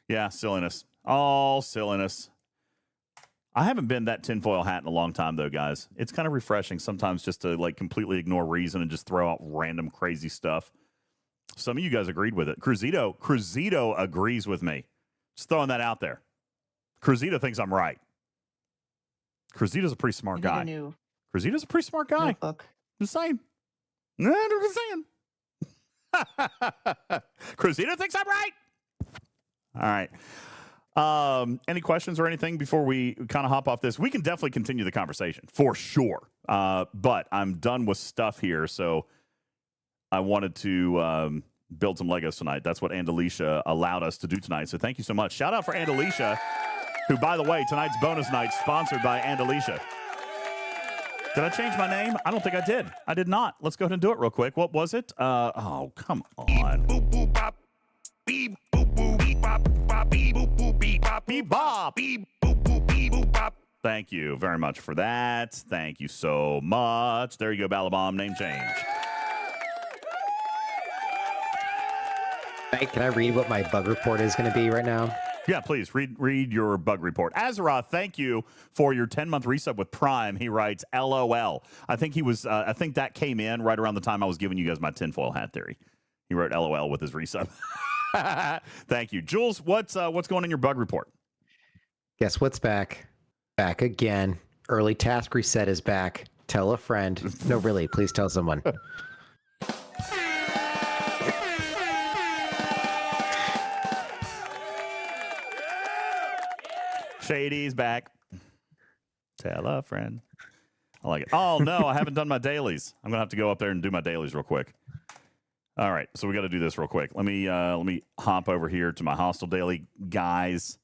yeah, silliness. All silliness. I haven't been that tinfoil hat in a long time, though, guys. It's kind of refreshing sometimes just to like completely ignore reason and just throw out random crazy stuff. Some of you guys agreed with it. Cruzito agrees with me. Just throwing that out there. Cruzito thinks I'm right. Cruzito's a pretty smart guy. Cruzito's a pretty smart guy. Notebook. Just saying. No, I'm just saying. Cruzito thinks I'm right. All right. Any questions or anything before we kind of hop off this? We can definitely continue the conversation for sure. But I'm done with stuff here, so I wanted to build some Legos tonight. That's what Andalisha allowed us to do tonight. So thank you so much. Shout out for Andalisha, who, by the way, tonight's bonus night sponsored by Andalisha. Did I change my name? I don't think I did. I did not. Let's go ahead and do it real quick. What was it? Oh, come on. Beep, boop, bop. Beep, boop, boop, beep, bop, bop, beep, boop, boop, beep, bop, beep, bop. Beep, boop, boop, beep, boop, bop. Thank you very much for that. Thank you so much. There you go, Balabom. Name change. Hey, can I read what my bug report is going to be right now? Yeah, please read your bug report. Azeroth, thank you for your 10-month resub with Prime. He writes, LOL. I think I think that came in right around the time I was giving you guys my tinfoil hat theory. He wrote LOL with his resub. Thank you. Jules, what's going on your bug report? Guess what's back? Back again. Early task reset is back. Tell a friend. No, really, please tell someone. Shady's back. Tell a friend. I like it. Oh, no, I haven't done my dailies. I'm going to have to go up there and do my dailies real quick. All right, so we got to do this real quick. Let me hop over here to my hostile daily, guys,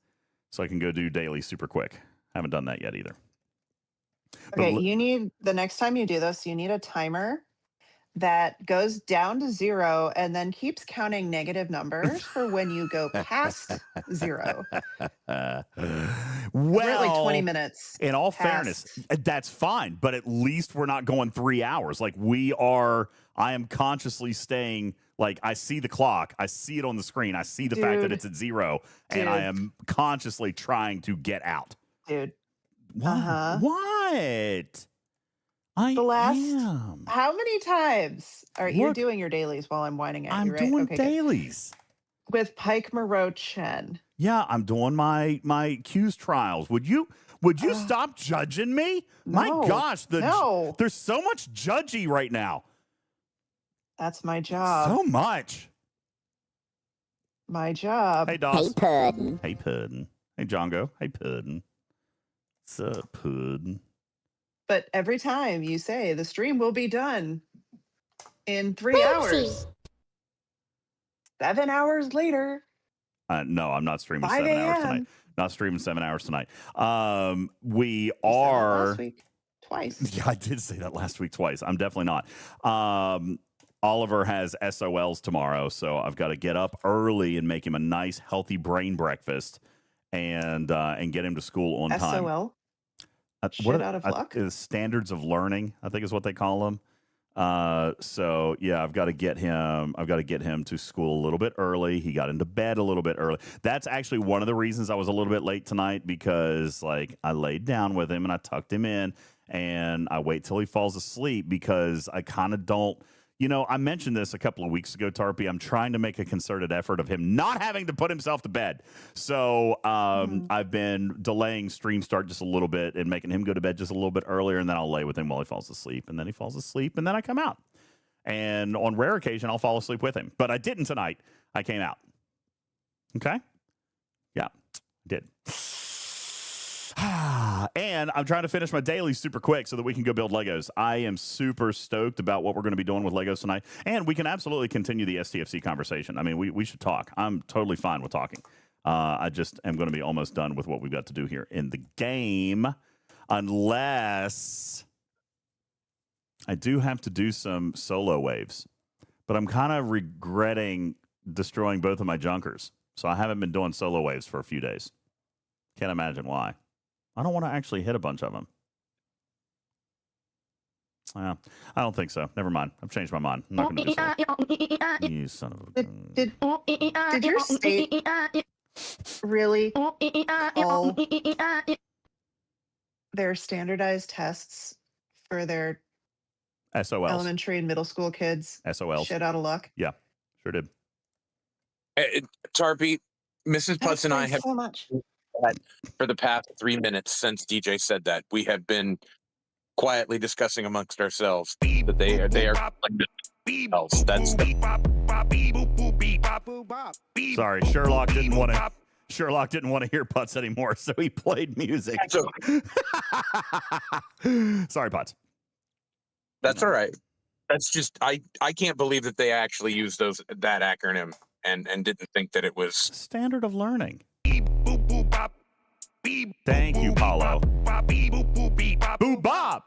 so I can go do daily super quick. Haven't done that yet either. Okay, you need, the next time you do this, you need a timer that goes down to 0 and then keeps counting negative numbers for when you go past 0. Well, like 20 minutes. In all fairness, that's fine, but at least we're not going 3 hours. Like I am consciously staying, like I see the clock, I see it on the screen, I see the fact that it's at 0, and I am consciously trying to get out. Dude. What? What? How many times are you doing your dailies while I'm whining at you, right? I'm doing okay, dailies. Good. With Pike Moreau Chen. Yeah, I'm doing my Q's trials. Would you stop judging me? No, my gosh, no. There's so much judgy right now. That's my job. So much. My job. Hey, Doss. Hey, Puddin'. Hey, Puddin'. Hey, Django. Hey, Puddin'. What's up, Puddin'? But every time you say the stream will be done in 3 hours. 7 hours later. No, I'm not streaming 5 7 hours a.m. tonight. Not streaming 7 hours tonight. We You said that are. last week twice. Yeah, I did say that last week twice. I'm definitely not. Oliver has SOLs tomorrow, so I've got to get up early and make him a nice, healthy brain breakfast and get him to school on time. SOL? What out of luck? Standards of learning, I think is what they call them. So yeah, I've got to get him to school a little bit early. He got into bed a little bit early. That's actually one of the reasons I was a little bit late tonight, because like I laid down with him and I tucked him in and I wait till he falls asleep, because I kind of don't, I mentioned this a couple of weeks ago, Tarpy. I'm trying to make a concerted effort of him not having to put himself to bed. So I've been delaying stream start just a little bit and making him go to bed just a little bit earlier, and then I'll lay with him while he falls asleep. And then he falls asleep, and then I come out. And on rare occasion, I'll fall asleep with him. But I didn't tonight. I came out. Okay? Yeah, I did. And I'm trying to finish my daily super quick so that we can go build Legos. I am super stoked about what we're going to be doing with Legos tonight. And we can absolutely continue the STFC conversation. I mean, we should talk. I'm totally fine with talking. I just am going to be almost done with what we've got to do here in the game. Unless I do have to do some solo waves. But I'm kind of regretting destroying both of my junkers. So I haven't been doing solo waves for a few days. Can't imagine why. I don't want to actually hit a bunch of them. Well, I don't think so. Never mind. I've changed my mind. I'm not going to do so. You son of a... Did your state really call their standardized tests for their SOLs. elementary and middle school kids SOLs. shit out of luck? Yeah, sure did. Tarpy, Mrs. Putz and I have so much for the past 3 minutes since DJ said that. We have been quietly discussing amongst ourselves that they are like else. That's Sorry, Sherlock didn't want to hear Putz anymore, so he played music. Sorry, Putz. That's all right. That's just I can't believe that they actually used that acronym and didn't think that it was standard of learning. Thank you, Paulo. Boo bop.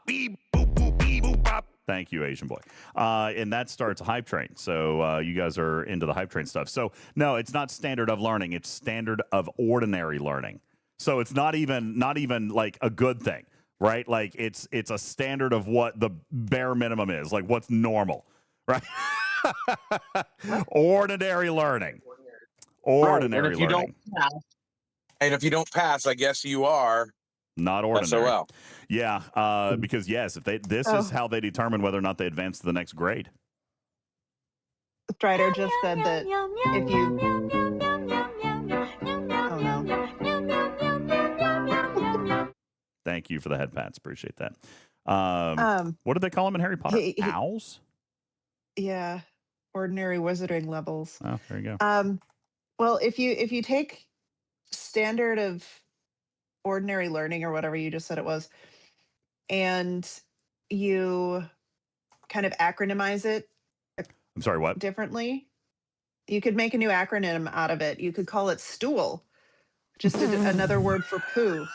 Thank you, Asian boy. And that starts a hype train. So you guys are into the hype train stuff. So no, it's not standard of learning. It's standard of ordinary learning. So it's not even like a good thing, right? Like it's a standard of what the bare minimum is, like what's normal, right? Ordinary learning. Ordinary learning. And if you don't pass, I guess you are not ordinary. SOL. Yeah, because yes, if this is how they determine whether or not they advance to the next grade. Strider just said that if you Thank you for the head pats. Appreciate that. What did they call them in Harry Potter? Owls? Yeah, ordinary wizarding levels. Oh, there you go. Well, if you take standard of ordinary learning or whatever you just said it was, and you kind of acronymize it. I'm sorry, what? Differently, you could make a new acronym out of it. You could call it stool, just another word for poo.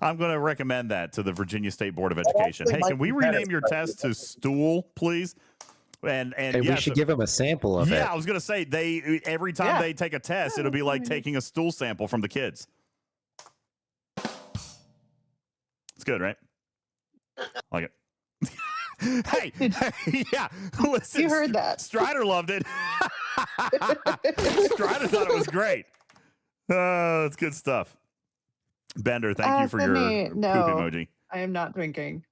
I'm going to recommend that to the Virginia State Board of Education. Hey, can we rename your test to stool, please? And we should give them a sample of it. Yeah, I was going to say every time they take a test, it'll be like taking a stool sample from the kids. It's good, right? Like it. Hey, yeah. Listen, you heard that. Strider loved it. Strider thought it was great. Oh, it's good stuff. Bender, thank you for your poop emoji. I am not drinking,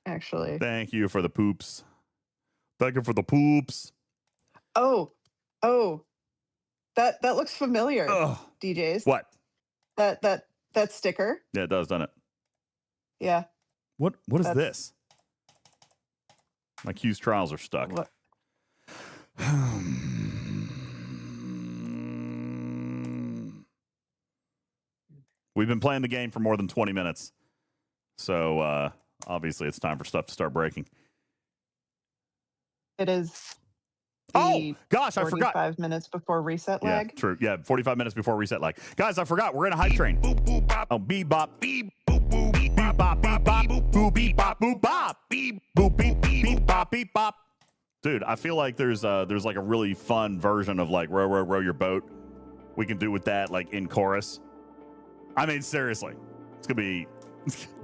actually. Thank you for the poops. Thank you for the poops. Oh, that looks familiar. DJs. What? That sticker. Yeah, it does, doesn't it? Yeah. What is this? My Q's trials are stuck. What? We've been playing the game for more than 20 minutes. So obviously it's time for stuff to start breaking. It is. Oh, gosh, I forgot. 45 minutes before reset lag. Yeah, true. Yeah, 45 minutes before reset lag. Guys, I forgot. We're in a hype train. Oh, beep, bop, beep, boop, boop, beep, bop, beep, bop, boop, beep, bop, boop, bop, beep, boop, beep, beep, bop, beep, bop. Dude, I feel like there's like a really fun version of like row, row, row your boat. We can do with that like in chorus. I mean, seriously, it's going to be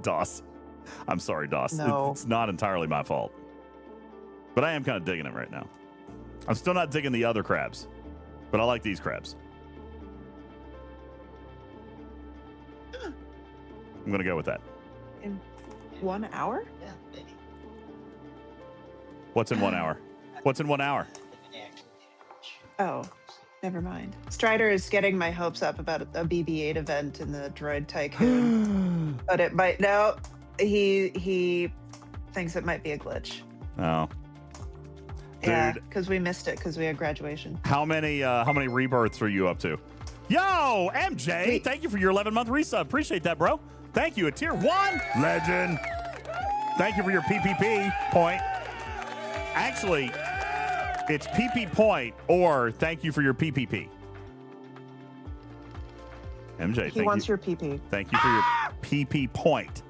DOS. I'm sorry, DOS. No. It's not entirely my fault. But I am kind of digging it right now. I'm still not digging the other crabs, but I like these crabs. I'm going to go with that. In 1 hour? What's in 1 hour? What's in 1 hour? Oh, never mind. Strider is getting my hopes up about a BB-8 event in the Droid Tycoon. But it might, no, he thinks it might be a glitch. Oh. Yeah, because we missed it because we had graduation. How many rebirths are you up to? Yo, MJ, thank you for your 11-month resub. Appreciate that, bro. Thank you. A tier 1 legend. Thank you for your PPP point. Actually, it's PP point or thank you for your PPP. MJ, He wants your PP. Thank you for your PP point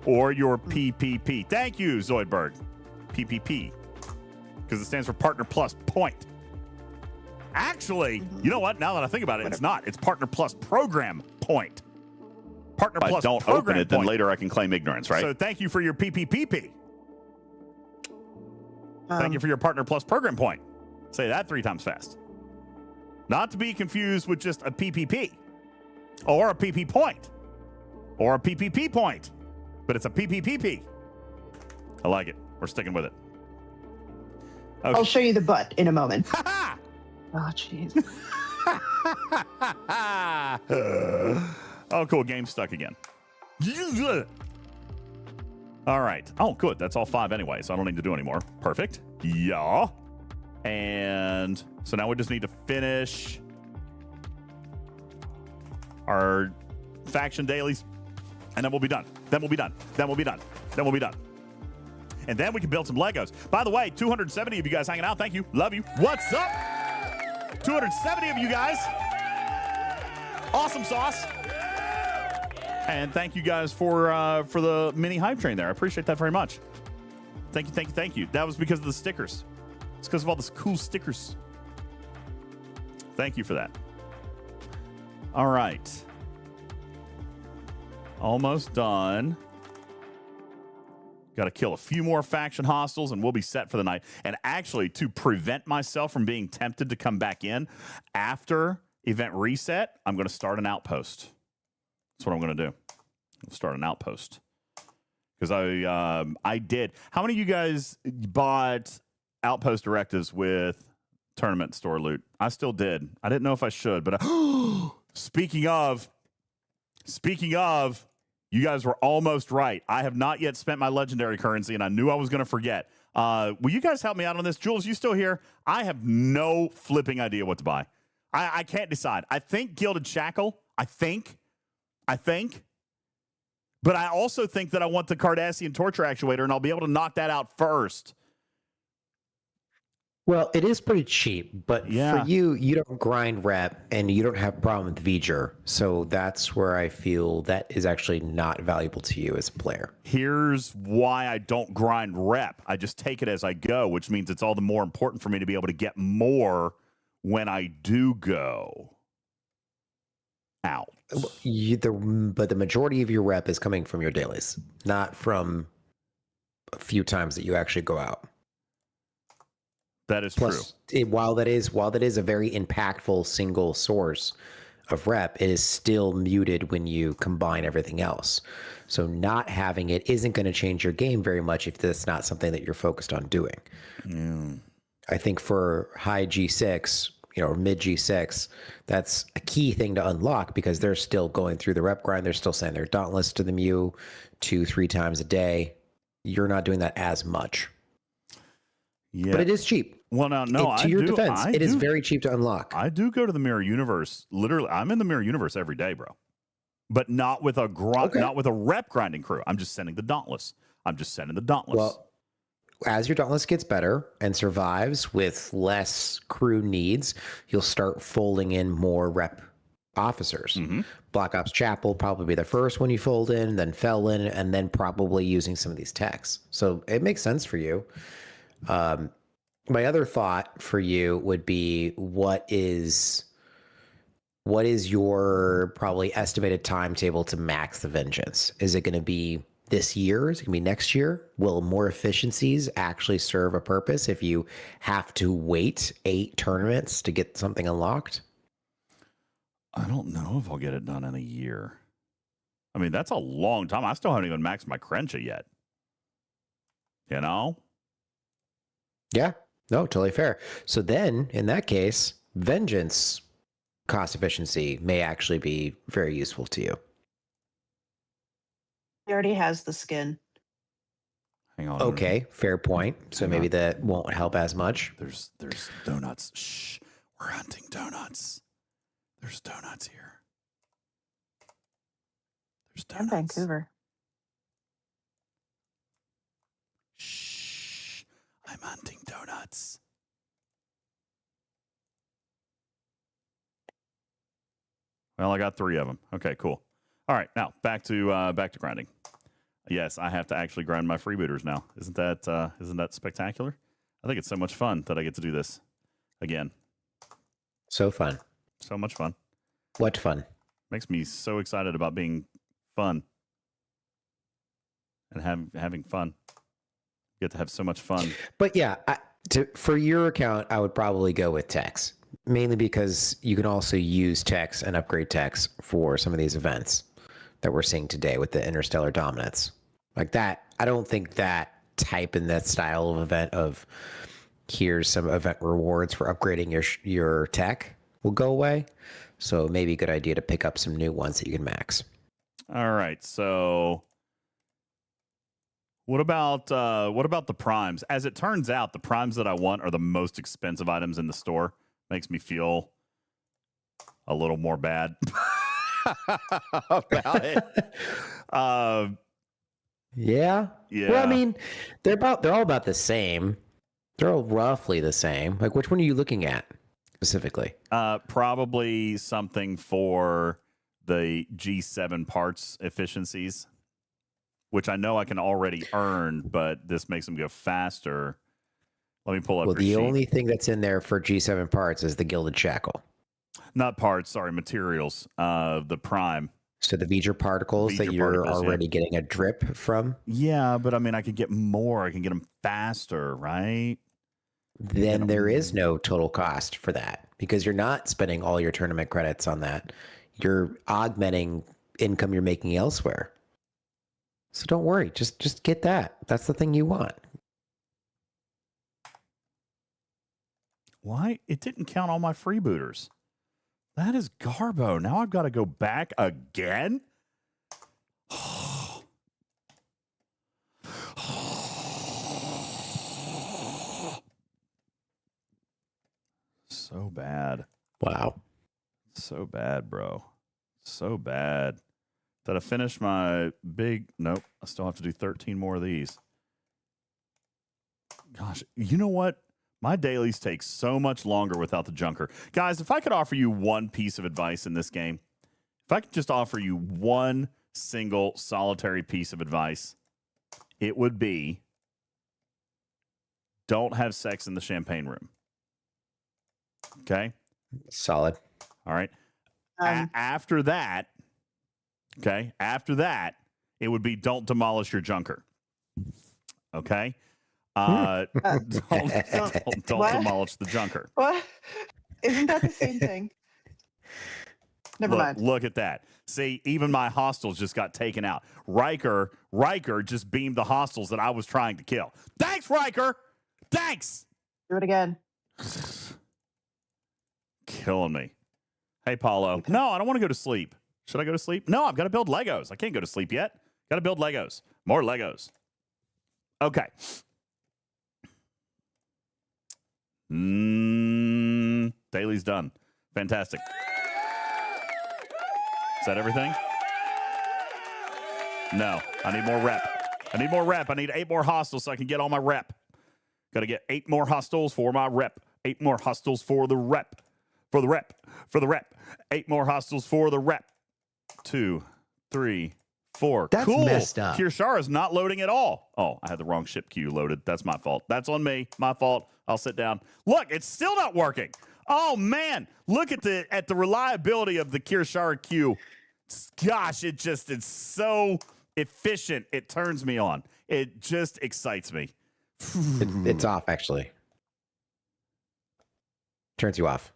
or your PPP. Thank you, Zoidberg. PPP. Because it stands for Partner Plus Point. Actually, you know what? Now that I think about it, it's not. It's Partner Plus Program Point. Partner If I Plus don't program open it, then point. later I can claim ignorance, right? So thank you for your PPPP. Thank you for your Partner Plus program point. Say that 3 times fast. Not to be confused with just a PPP or a PP point or a PPP point, but it's a PPPP. I like it. We're sticking with it. Okay. I'll show you the butt in a moment. Oh, jeez. Oh, cool. Game's stuck again. All right. Oh, good. That's all 5 anyway, so I don't need to do any more. Perfect. Yeah. And so now we just need to finish our faction dailies, and then we'll be done. Then we'll be done. Then we'll be done. Then we'll be done. And then we can build some Legos. By the way, 270 of you guys hanging out. Thank you. Love you. What's up? 270 of you guys. Awesome sauce. And thank you guys for the mini hype train there. I appreciate that very much. Thank you, thank you, thank you. That was because of the stickers. It's because of all the cool stickers. Thank you for that. All right. Almost done. Got to kill a few more faction hostiles and we'll be set for the night. And actually, to prevent myself from being tempted to come back in after event reset, I'm going to start an outpost. That's what I'm going to do. I'll start an outpost. Because I did. How many of you guys bought outpost directives with tournament store loot? I still did. I didn't know if I should, but speaking of, you guys were almost right. I have not yet spent my legendary currency, and I knew I was going to forget. Will you guys help me out on this? Jules, you still here? I have no flipping idea what to buy. I can't decide. I think Gilded Shackle. I think. But I also think that I want the Cardassian torture actuator, and I'll be able to knock that out first. Well, it is pretty cheap, but for you don't grind rep, and you don't have a problem with V'ger. So that's where I feel that is actually not valuable to you as a player. Here's why I don't grind rep. I just take it as I go, which means it's all the more important for me to be able to get more when I do go out. But the majority of your rep is coming from your dailies, not from a few times that you actually go out. That is Plus, true. While that is a very impactful single source of rep, it is still muted when you combine everything else. So not having it isn't going to change your game very much if that's not something that you're focused on doing. I think for high G6, or mid G6, that's a key thing to unlock because they're still going through the rep grind. They're still saying they're Dauntless to the Mew 2-3 times a day. You're not doing that as much. Yeah. But it is cheap. Well, no. To your defense, it is very cheap to unlock. I do go to the Mirror Universe. Literally, I'm in the Mirror Universe every day, bro. But not with a not with a rep grinding crew. I'm just sending the Dauntless. Well, as your Dauntless gets better and survives with less crew needs, you'll start folding in more rep officers. Black Ops Chapel will probably be the first one you fold in, then Felon, and then probably using some of these techs. So it makes sense for you. My other thought for you would be what is your probably estimated timetable to max the Vengeance? Is it going to be this year? Is it going to be next year? Will more efficiencies actually serve a purpose if you have to wait 8 tournaments to get something unlocked? I don't know if I'll get it done in a year. I mean, that's a long time. I still haven't even maxed my Crencha yet. You know? Yeah. No, totally fair. So then, in that case, Vengeance cost efficiency may actually be very useful to you. He already has the skin. Hang on. Okay, fair point. So maybe that won't help as much. There's donuts. Shh. We're hunting donuts. There's donuts here. There's donuts. In Vancouver. Shh. I'm hunting donuts. Well, I got 3 of them. Okay, cool. All right, now back to grinding. Yes, I have to actually grind my freebooters now. Isn't that spectacular? I think it's so much fun that I get to do this again. So fun. So much fun. What fun? Makes me so excited about being fun. And having fun. You get to have so much fun. But yeah, for your account, I would probably go with techs, mainly because you can also use techs and upgrade techs for some of these events that we're seeing today with the Interstellar Dominance. Like that, I don't think that type and that style of event of here's some event rewards for upgrading your tech will go away. So maybe a good idea to pick up some new ones that you can max. All right, so what about the primes? As it turns out, the primes that I want are the most expensive items in the store. Makes me feel a little more bad about it. Yeah. Well, I mean, they're all about the same. They're all roughly the same. Like, which one are you looking at specifically? Probably something for the G7 parts efficiencies, which I know I can already earn, but this makes them go faster. Let me pull up. Well, the only thing that's in there for G7 parts is the Gilded Shackle. Not parts, sorry, materials. The prime. So the V'ger particles that you're already getting a drip from? Yeah, but I mean, I could get more. I can get them faster, right? Then there is no total cost for that because you're not spending all your tournament credits on that. You're augmenting income you're making elsewhere. So don't worry. Just get that. That's the thing you want. Why? It didn't count all my freebooters. That is garbo. Now I've got to go back again? So bad. Wow. So bad, bro. So bad. Did I finish my big... Nope. I still have to do 13 more of these. Gosh, you know what? My dailies take so much longer without the junker. Guys, if I could offer you one piece of advice in this game, if I could just offer you one single solitary piece of advice, it would be don't have sex in the champagne room. Okay? Solid. All right. After that, okay, it would be don't demolish your junker. Okay? Don't demolish the junker. What? Isn't that the same thing? Never mind. Look at that. See, even my hostiles just got taken out. Riker just beamed the hostiles that I was trying to kill. Thanks, Riker. Thanks. Do it again. Killing me. Hey, Paulo. No, I don't want to go to sleep. Should I go to sleep? No, I've got to build Legos. I can't go to sleep yet. Got to build Legos. More Legos. Okay. Daily's done. Fantastic. Is that everything? No, I need more rep. I need 8 more hostiles so I can get all my rep. Got to get 8 more hostiles for my rep. 8 more hostiles for the rep. For the rep. 8 more hostiles for the rep. 2, 3, 4. That's cool. messed up. Kirshara is not loading at all. Oh, I had the wrong ship queue loaded. That's my fault. That's on me. My fault. I'll sit down. Look, it's still not working. Oh man, look at the reliability of the Kirshara queue. Gosh, it's so efficient. It turns me on. It just excites me. It's off actually. Turns you off.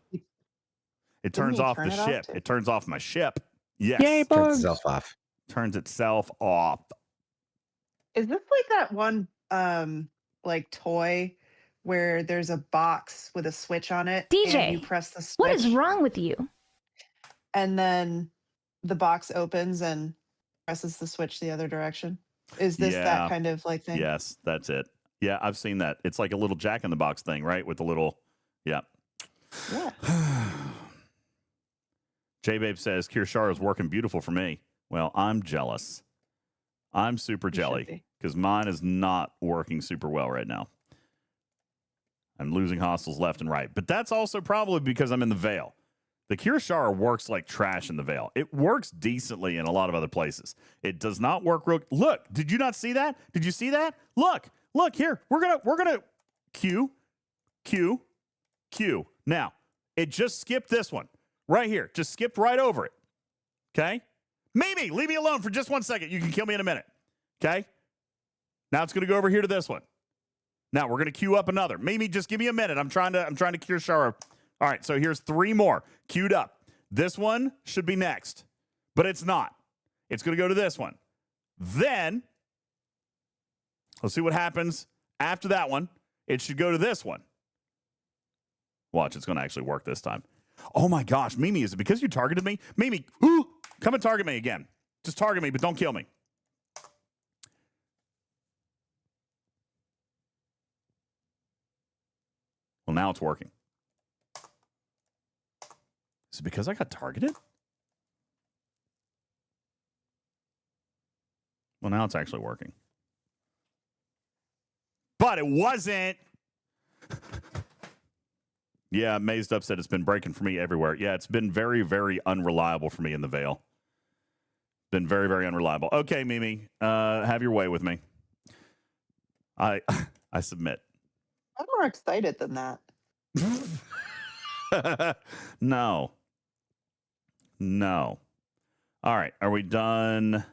It turns off the ship. It turns off my ship. Yes. Yay, turns itself off. Turns itself off. Is this like that one like toy where there's a box with a switch on it? DJ, and you press the switch. What is wrong with you? And then the box opens and presses the switch the other direction. Is this that kind of like thing? Yes, that's it. Yeah, I've seen that. It's like a little Jack in the Box thing, right? With the little, yeah. J-Babe says, Kirshara is working beautiful for me. Well, I'm jealous. I'm super jelly because mine is not working super well right now. I'm losing hostiles left and right. But that's also probably because I'm in the Veil. The Kirshara works like trash in the Veil. It works decently in a lot of other places. It does not work real. Look, did you not see that? Did you see that? Look here. We're gonna Q. Now, it just skipped this one right here. Just skipped right over it. Okay? Mimi, leave me alone for just 1 second. You can kill me in a minute. Okay? Now it's going to go over here to this one. Now we're going to queue up another. Mimi, just give me a minute. I'm trying to cure Shara. All right, so here's 3 more queued up. This one should be next, but it's not. It's going to go to this one. Then, let's see what happens after that one. It should go to this one. Watch, it's going to actually work this time. Oh my gosh, Mimi, is it because you targeted me? Mimi, come and target me again. Just target me, but don't kill me. Well, now it's working. Is it because I got targeted? Well, now it's actually working. But it wasn't. Yeah, Mazed Up said it's been breaking for me everywhere. Yeah, it's been very, very unreliable for me in the Veil. Been very, very unreliable. Okay, Mimi, have your way with me. I submit. I'm more excited than that. No. All right, are we done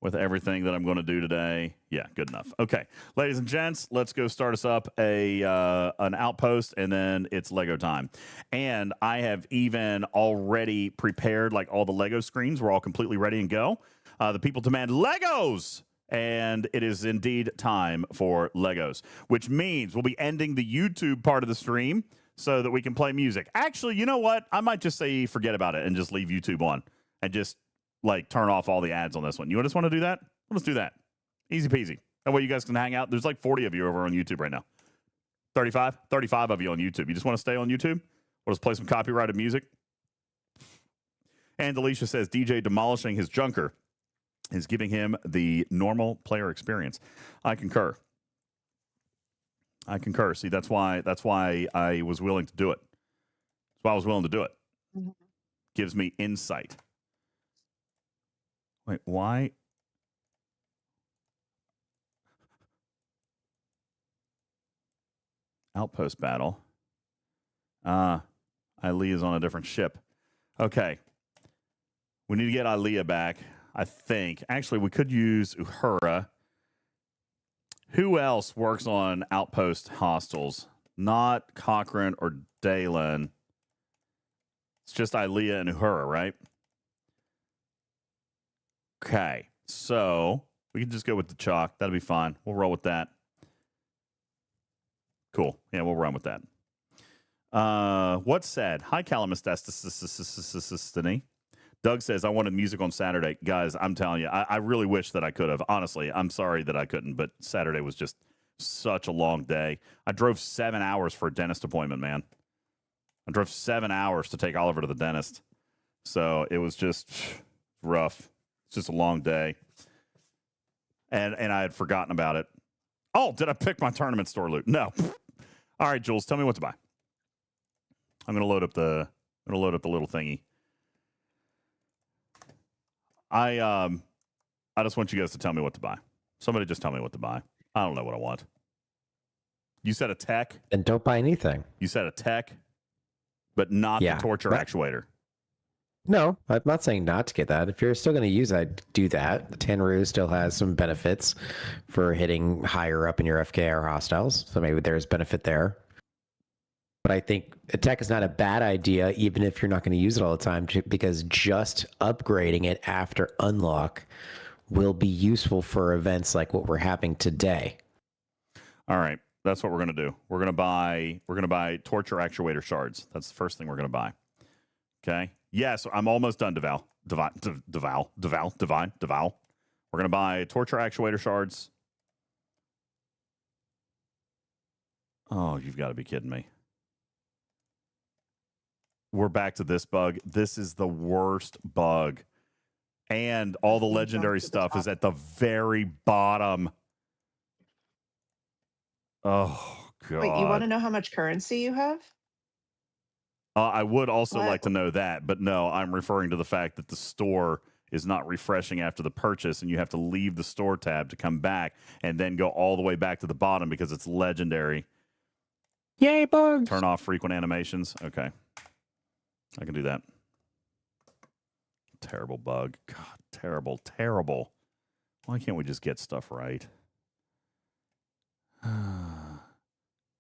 with everything that I'm going to do today? Yeah, good enough. Okay, ladies and gents, let's go start us up an outpost, and then it's Lego time. And I have even already prepared like all the Lego screens. We're all completely ready and go. The people demand Legos, and it is indeed time for Legos, which means we'll be ending the YouTube part of the stream so that we can play music. Actually, you know what? I might just say forget about it and just leave YouTube on and just like turn off all the ads on this one. You just want to do that? Let's do that. Easy peasy. That way you guys can hang out. There's like 40 of you over on YouTube right now. 35 of you on YouTube. You just want to stay on YouTube? We'll just play some copyrighted music. And Alicia says DJ demolishing his junker is giving him the normal player experience. I concur. See, that's why I was willing to do it. That's why I was willing to do it. Mm-hmm. Gives me insight. Wait, why? Outpost battle. Ilea is on a different ship. Okay. We need to get Ilea back, I think. Actually, we could use Uhura. Who else works on outpost hostiles? Not Cochrane or Dalen. It's just Ilea and Uhura, right? Okay. So we can just go with the chalk. That'll be fine. We'll roll with that. Cool. Yeah, we'll run with that. What's said? Hi, Calamus. Doug says, I wanted music on Saturday. Guys, I'm telling you, I really wish that I could have. Honestly, I'm sorry that I couldn't, but Saturday was just such a long day. I drove 7 hours for a dentist appointment, man. I drove 7 hours to take Oliver to the dentist. So it was just rough. It's just a long day. And I had forgotten about it. Oh, did I pick my tournament store loot? No. All right, Jules, tell me what to buy. I'm going to load up the little thingy. I just want you guys to tell me what to buy. Somebody just tell me what to buy. I don't know what I want. You said a tech? And don't buy anything. You said a tech, but not the torture actuator. No, I'm not saying not to get that. If you're still going to use it, do that. The Tenru still has some benefits for hitting higher up in your FKR hostiles, so maybe there's benefit there. But I think a tech is not a bad idea, even if you're not going to use it all the time, because just upgrading it after unlock will be useful for events like what we're having today. All right, that's what we're going to do. We're going to buy torture actuator shards. That's the first thing we're going to buy. Okay. Yes, I'm almost done, Deval. We're going to buy torture actuator shards. Oh, you've got to be kidding me. We're back to this bug. This is the worst bug. And all the legendary stuff is at the very bottom. Oh, God. Wait, you want to know how much currency you have? I would also like to know that, but no, I'm referring to the fact that the store is not refreshing after the purchase, and you have to leave the store tab to come back and then go all the way back to the bottom because it's legendary. Yay, bugs! Turn off frequent animations. Okay. I can do that. terrible bug. God, terrible, terrible. Why can't we just get stuff right?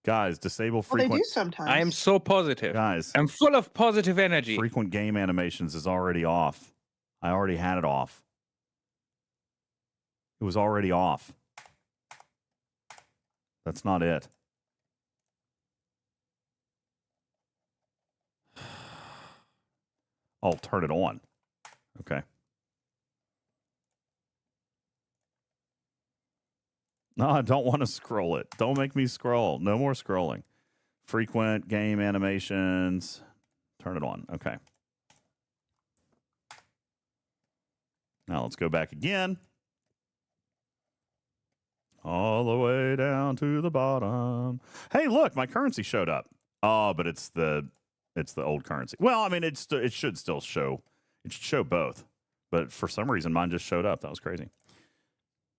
Guys, disable frequent. Well, they do sometimes. I am so positive. Guys, I'm full of positive energy. frequent game animations is already off. I already had it off. It was already off. That's not it. I'll turn it on. Okay. No, I don't want to scroll it. Don't make me scroll. No more scrolling. Frequent game animations. Turn it on. Okay. Now let's go back again. All the way down to the bottom. Hey, look, my currency showed up. Oh, but it's the old currency. Well, I mean, it should still show. It should show both. But for some reason, mine just showed up. That was crazy.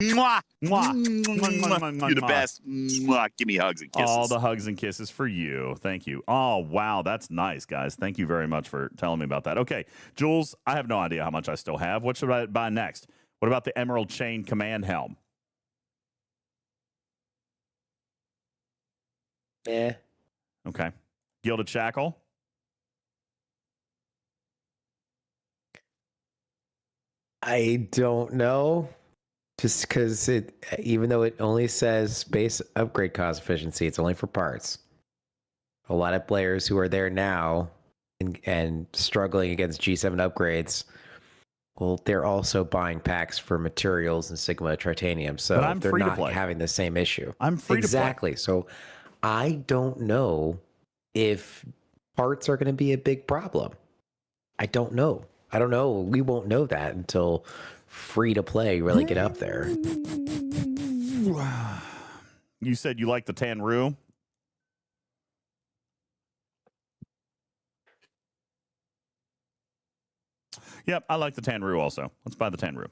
Mwah! Mwah. You're the best. Mwah. Give me hugs and kisses. All the hugs and kisses for you. Thank you. Oh, wow. That's nice, guys. Thank you very much for telling me about that. Okay, Jules, I have no idea how much I still have. What should I buy next? What about the Emerald Chain Command Helm? Yeah. Okay. Gilded Shackle? I don't know. Just because even though it only says base upgrade cost efficiency, it's only for parts. A lot of players who are there now and struggling against G7 upgrades, well, they're also buying packs for materials and Sigma Tritanium, so they're not having the same issue. I'm free exactly. to play. So I don't know if parts are going to be a big problem. I don't know. We won't know that until free to play really get up there. You said you like the Tanru? Yep, I like the Tanru also. Let's buy the Tanru.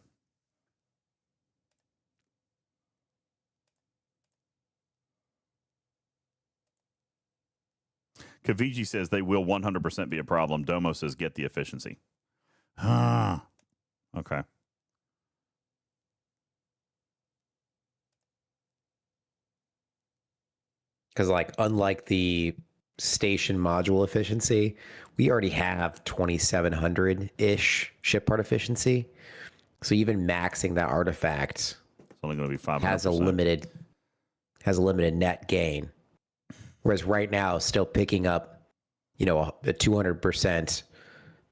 Kaviji says they will 100% be a problem. Domo says get the efficiency. Okay. Because, unlike the station module efficiency, we already have 2,700-ish ship part efficiency. So even maxing that artifact it's only going to be 500%. has a limited net gain. Whereas right now, still picking up, a 200%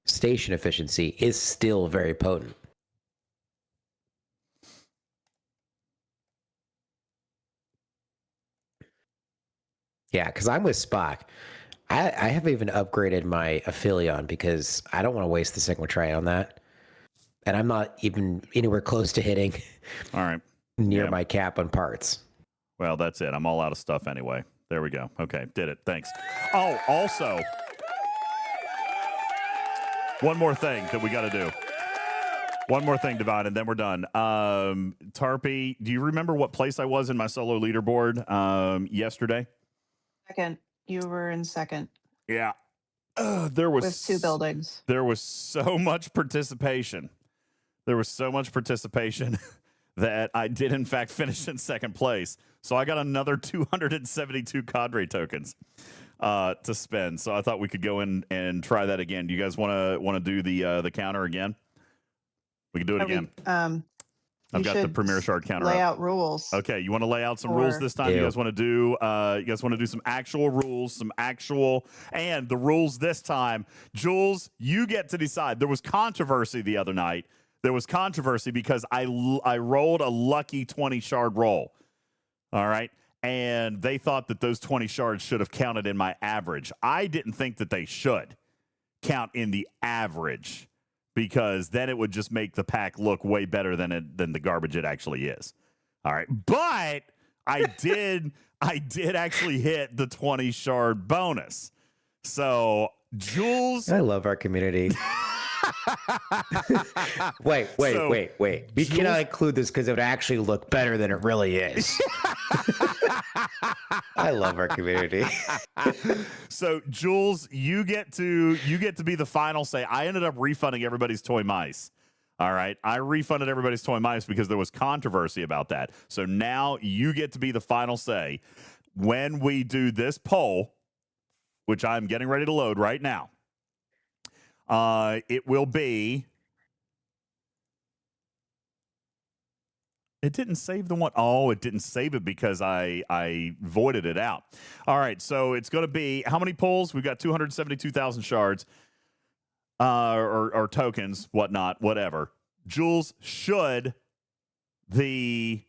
station efficiency is still very potent. Yeah, because I'm with Spock. I haven't even upgraded my Aphelion because I don't want to waste the Sigma Tray on that. And I'm not even anywhere close to hitting near my cap on parts. Well, that's it. I'm all out of stuff anyway. There we go. Okay, did it. Thanks. Oh, also, one more thing that we got to do. One more thing, Divine, and then we're done. Tarpy, do you remember what place I was in my solo leaderboard yesterday? Second. You were in second. Yeah. There was with 2 buildings. There was so much participation. That I did, in fact, finish in second place. So I got another 272 cadre tokens to spend. So I thought we could go in and try that again. Do you guys want to do the counter again? We can do it again. I've got the Premier Shard counter. Lay out rules. Okay, you want to lay out some rules this time? Yeah. You guys want to do some actual rules, and the rules this time. Jules, you get to decide. There was controversy the other night. There was controversy because I rolled a lucky 20 shard roll. All right. And they thought that those 20 shards should have counted in my average. I didn't think that they should count in the average because then it would just make the pack look way better than the garbage it actually is. All right. But I did actually hit the 20 shard bonus. So Jules, I love our community. Wait. We cannot include this because it would actually look better than it really is. I love our community. So, Jules, you get to be the final say. I ended up refunding everybody's toy mice. All right. I refunded everybody's toy mice because there was controversy about that. So now you get to be the final say. When we do this poll, which I'm getting ready to load right now, it will be. It didn't save the one. Oh, it didn't save it because I voided it out. All right, so it's going to be how many pulls? We've got 272,000 shards or tokens, whatnot, whatever. Jules, should the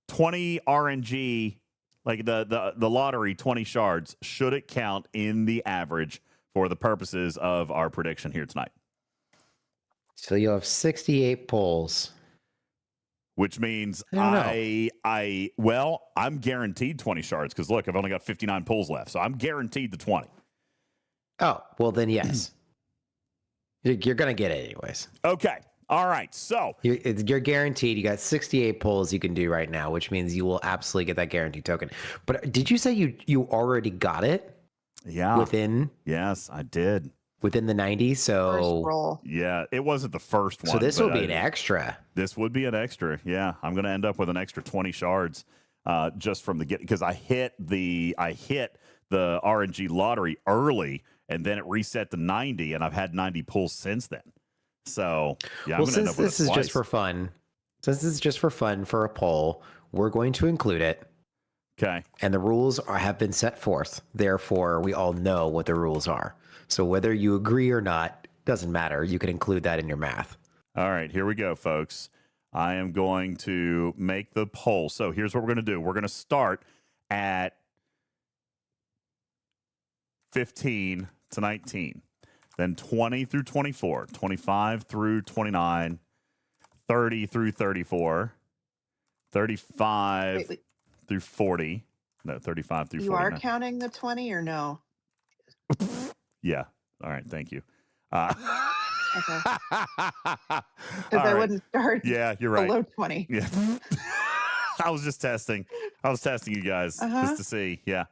20 RNG, like the lottery 20 shards, should it count in the average for the purposes of our prediction here tonight? So you'll have 68 pulls. Which means I'm guaranteed 20 shards because look, I've only got 59 pulls left, so I'm guaranteed the 20. Oh, well then yes, you're gonna get it anyways. Okay, all right. So you're guaranteed. You got 68 pulls you can do right now, which means you will absolutely get that guaranteed token. But did you say you already got it? Yeah. Yes, I did. Within the 90, so yeah, it wasn't the first one. So this will be an extra. This would be an extra. Yeah, I'm going to end up with an extra 20 shards just from the get because I hit the RNG lottery early and then it reset to 90 and I've had 90 pulls since then. So yeah, I'm going to end up with this is just for fun. Since this is just for fun for a poll, we're going to include it. Okay. And the rules have been set forth. Therefore, we all know what the rules are. So whether you agree or not, doesn't matter. You can include that in your math. All right, here we go, folks. I am going to make the poll. So here's what we're going to do. We're going to start at 15 to 19, then 20 through 24, 25 through 29, 30 through 34, 35 through 40. No, 35 through 40. You are counting the 20 or no? Yeah. All right. Thank you. Okay. Because I wouldn't start. Yeah, you're right. Below 20. Yeah. I was just testing. I was testing you guys just to see. Yeah.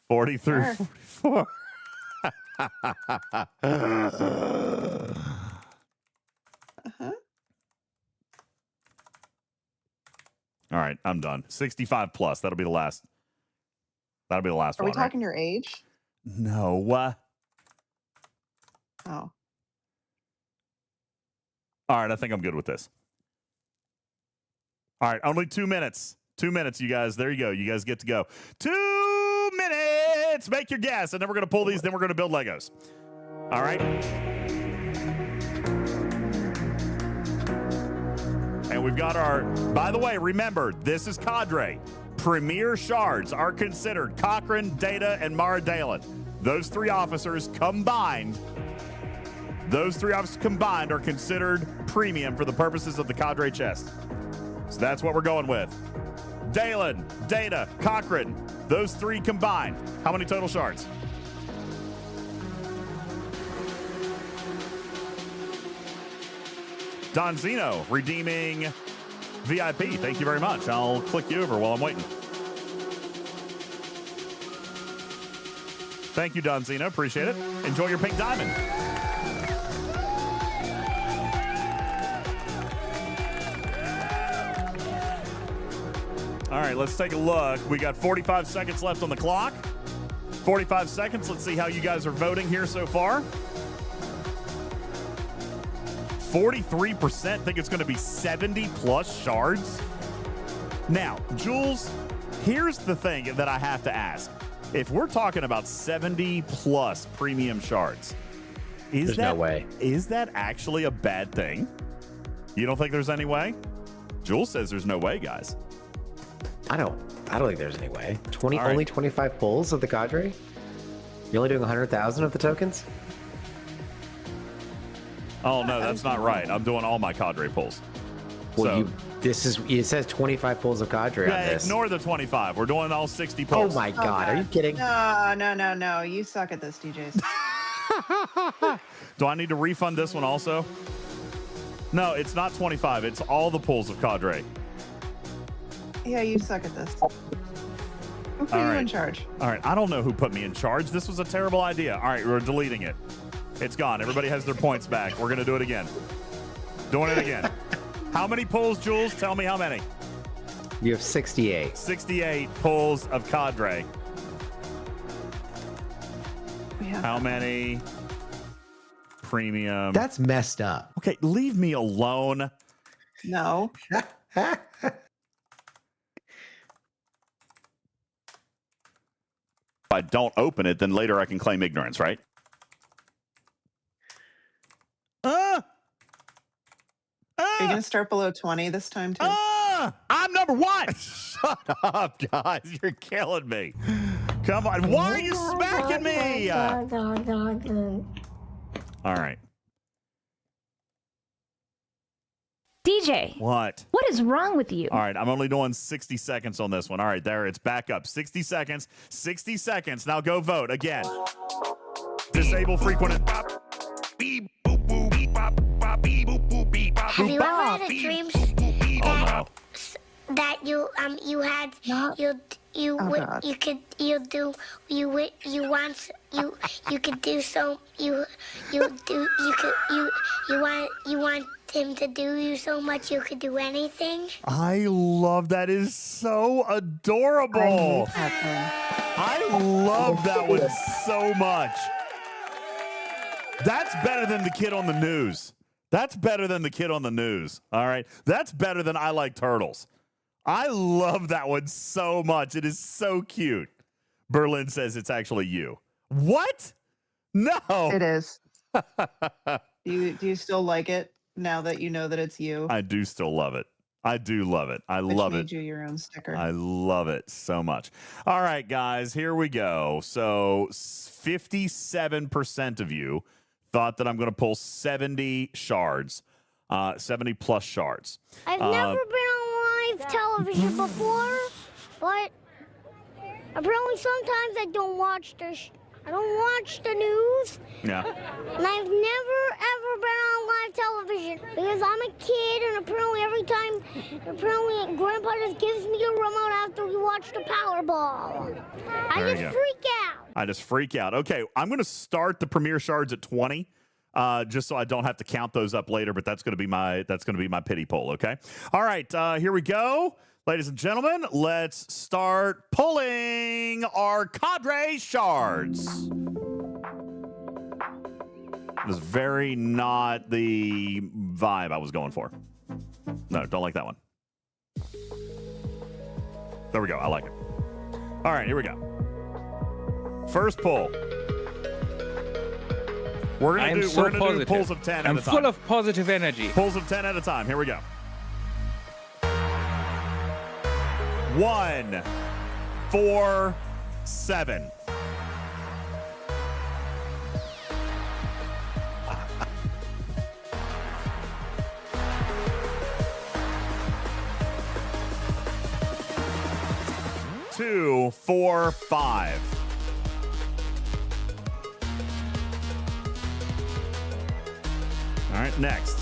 40 through 44. All right. I'm done. 65 plus. That'll be the last. That'll be the last one. Are we talking your age? No. Oh. All right, I think I'm good with this. All right, only 2 minutes. 2 minutes, you guys. There you go. You guys get to go. 2 minutes. Make your guess, and then we're going to pull these, then we're going to build Legos. All right? And we've got our, by the way, remember, this is Cadre. Premier shards are considered Cochran, Data, and Mara Dalen. Those three officers combined are considered premium for the purposes of the Cadre chest. So that's what we're going with. Dalen, Data, Cochran, those three combined. How many total shards? Don Zeno redeeming VIP. Thank you very much. I'll click you over while I'm waiting. Thank you, Don Zeno. Appreciate it. Enjoy your pink diamond. All right, let's take a look. We got 45 seconds left on the clock. 45 seconds. Let's see how you guys are voting here so far. 43% think it's going to be 70 plus shards. Now, Jules, here's the thing that I have to ask. If we're talking about 70 plus premium shards, there's no way. Is that actually a bad thing? You don't think there's any way? Jules says there's no way, guys. I don't think there's any way. Only 25 pulls of the Cadre? You're only doing 100,000 of the tokens? Oh no, that's not right. I'm doing all my Cadre pulls. Well, it says 25 pulls of Cadre on this. Ignore the 25. We're doing all 60 pulls. Oh my God, are you kidding? No. You suck at this, DJs. Do I need to refund this one also? No, it's not 25. It's all the pulls of Cadre. Yeah, you suck at this. Who put you in charge? All right. I don't know who put me in charge. This was a terrible idea. All right. We're deleting it. It's gone. Everybody has their points back. We're going to do it again. Doing it again. How many pulls, Jules? Tell me how many. You have 68. 68 pulls of Cadre. How many premium? That's messed up. Okay, leave me alone. No. If I don't open it, then later I can claim ignorance, right? Are you going to start below 20 this time, too? I'm number one. Shut up, guys. You're killing me. Come on. Why are you smacking me? All right. DJ. What? What is wrong with you? All right, I'm only doing 60 seconds on this one. All right, there, it's back up. 60 seconds. 60 seconds. Now go vote again. Disable frequent. Have you ever had a dream that you had you want him to do you so much you could do anything? I love that. Is so adorable. I love that one so much. That's better than the kid on the news. That's better than the kid on the news. All right. That's better than I Like Turtles. I love that one so much. It is so cute. Berlin says it's actually you. What? No. It is. Do you still like it now that you know that it's you? I do still love it. I do love it. I love it. Made you your own sticker. I love it so much. All right, guys, here we go. So 57% of you thought that I'm going to pull 70 shards, 70 plus shards. I've never been on live television before, but apparently sometimes I don't watch the news. Yeah. And I've never ever been on live television because I'm a kid, and apparently Grandpa just gives me the remote after we watch the Powerball. I just freak out. I just freak out. Okay, I'm going to start the premier shards at 20, just so I don't have to count those up later. But that's going to be my pity poll. Okay. All right. Here we go, ladies and gentlemen. Let's start pulling our Cadre shards. It was very not the vibe I was going for. No, don't like that one. There we go. I like it. All right, here we go. First pull. We're gonna do pulls of 10 at a time. I'm full of positive energy. Pulls of 10 at a time. Here we go. 1, 4, 7. Two, 4, 5. All right, next.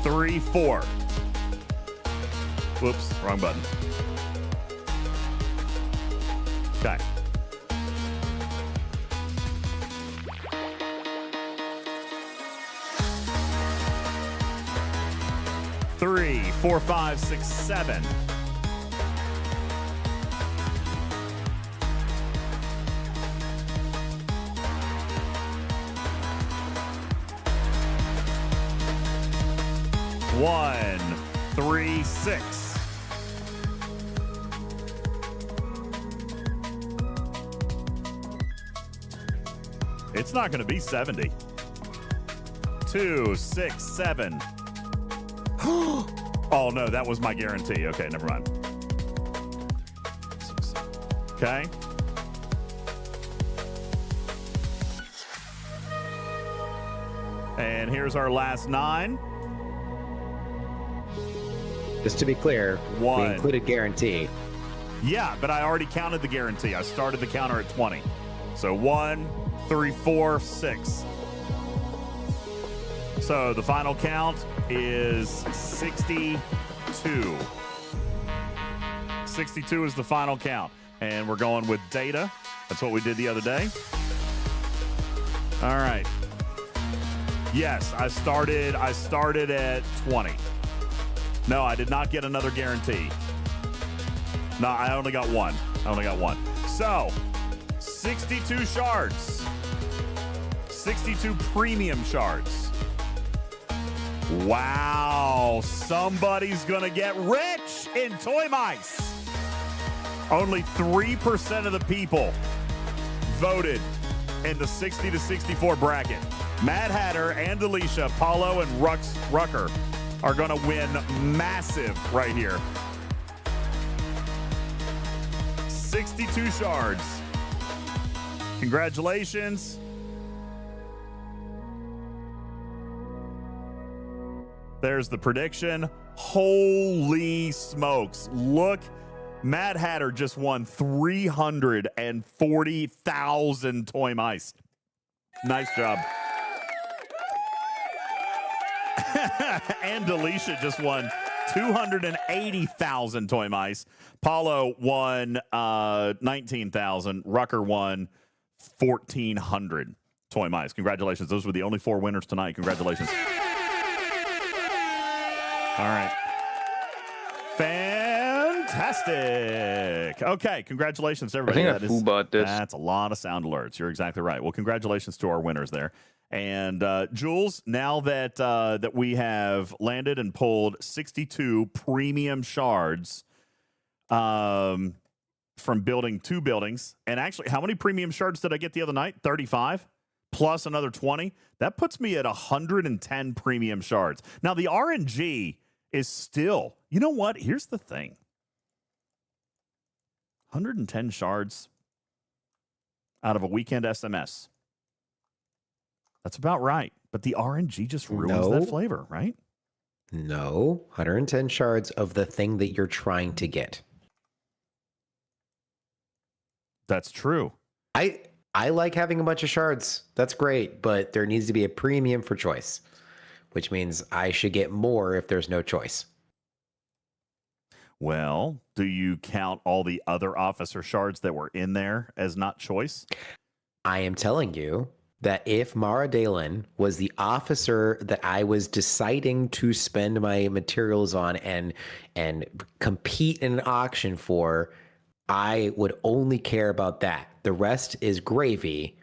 3, 4. Whoops, wrong button. Okay. Three, 4, 5, 6, 7. One, 3, 6. It's not going to be 70. 2, 6, 7. Oh, no, that was my guarantee. Okay, never mind. Okay. And here's our last 9. Just to be clear, 1. we included guarantee. Yeah, but I already counted the guarantee. I started the counter at 20. So 1, 3, 4, 6. So the final count is 62. 62 is the final count. And we're going with data. That's what we did the other day. All right. Yes, I started at 20. No, I did not get another guarantee. No, I only got one. So, 62 shards. 62 premium shards. Wow, somebody's gonna get rich in Toy Mice. Only 3% of the people voted in the 60 to 64 bracket. Mad Hatter and Alicia, Paulo, and Rucker are gonna win massive right here. 62 shards. Congratulations. There's the prediction. Holy smokes. Look, Mad Hatter just won 340,000 Toy Mice. Nice job. And Alicia just won 280,000 Toy Mice. Paulo won 19,000. Rucker won 1,400 Toy Mice. Congratulations. Those were the only 4 winners tonight. Congratulations. All right. Fantastic. Okay, congratulations to everybody. That's a lot of sound alerts. You're exactly right. Well, congratulations to our winners there. And Jules, now that that we have landed and pulled 62 premium shards from building 2 buildings, and actually, how many premium shards did I get the other night? 35 plus another 20. That puts me at 110 premium shards. Now the RNG is still, you know what? Here's the thing. 110 shards out of a weekend SMS. That's about right. But the RNG just ruins that flavor, right? No. 110 shards of the thing that you're trying to get. That's true. I like having a bunch of shards. That's great. But there needs to be a premium for choice, which means I should get more if there's no choice. Well, do you count all the other officer shards that were in there as not choice? I am telling you that if Mara Dalen was the officer that I was deciding to spend my materials on and compete in an auction for, I would only care about that. The rest is gravy,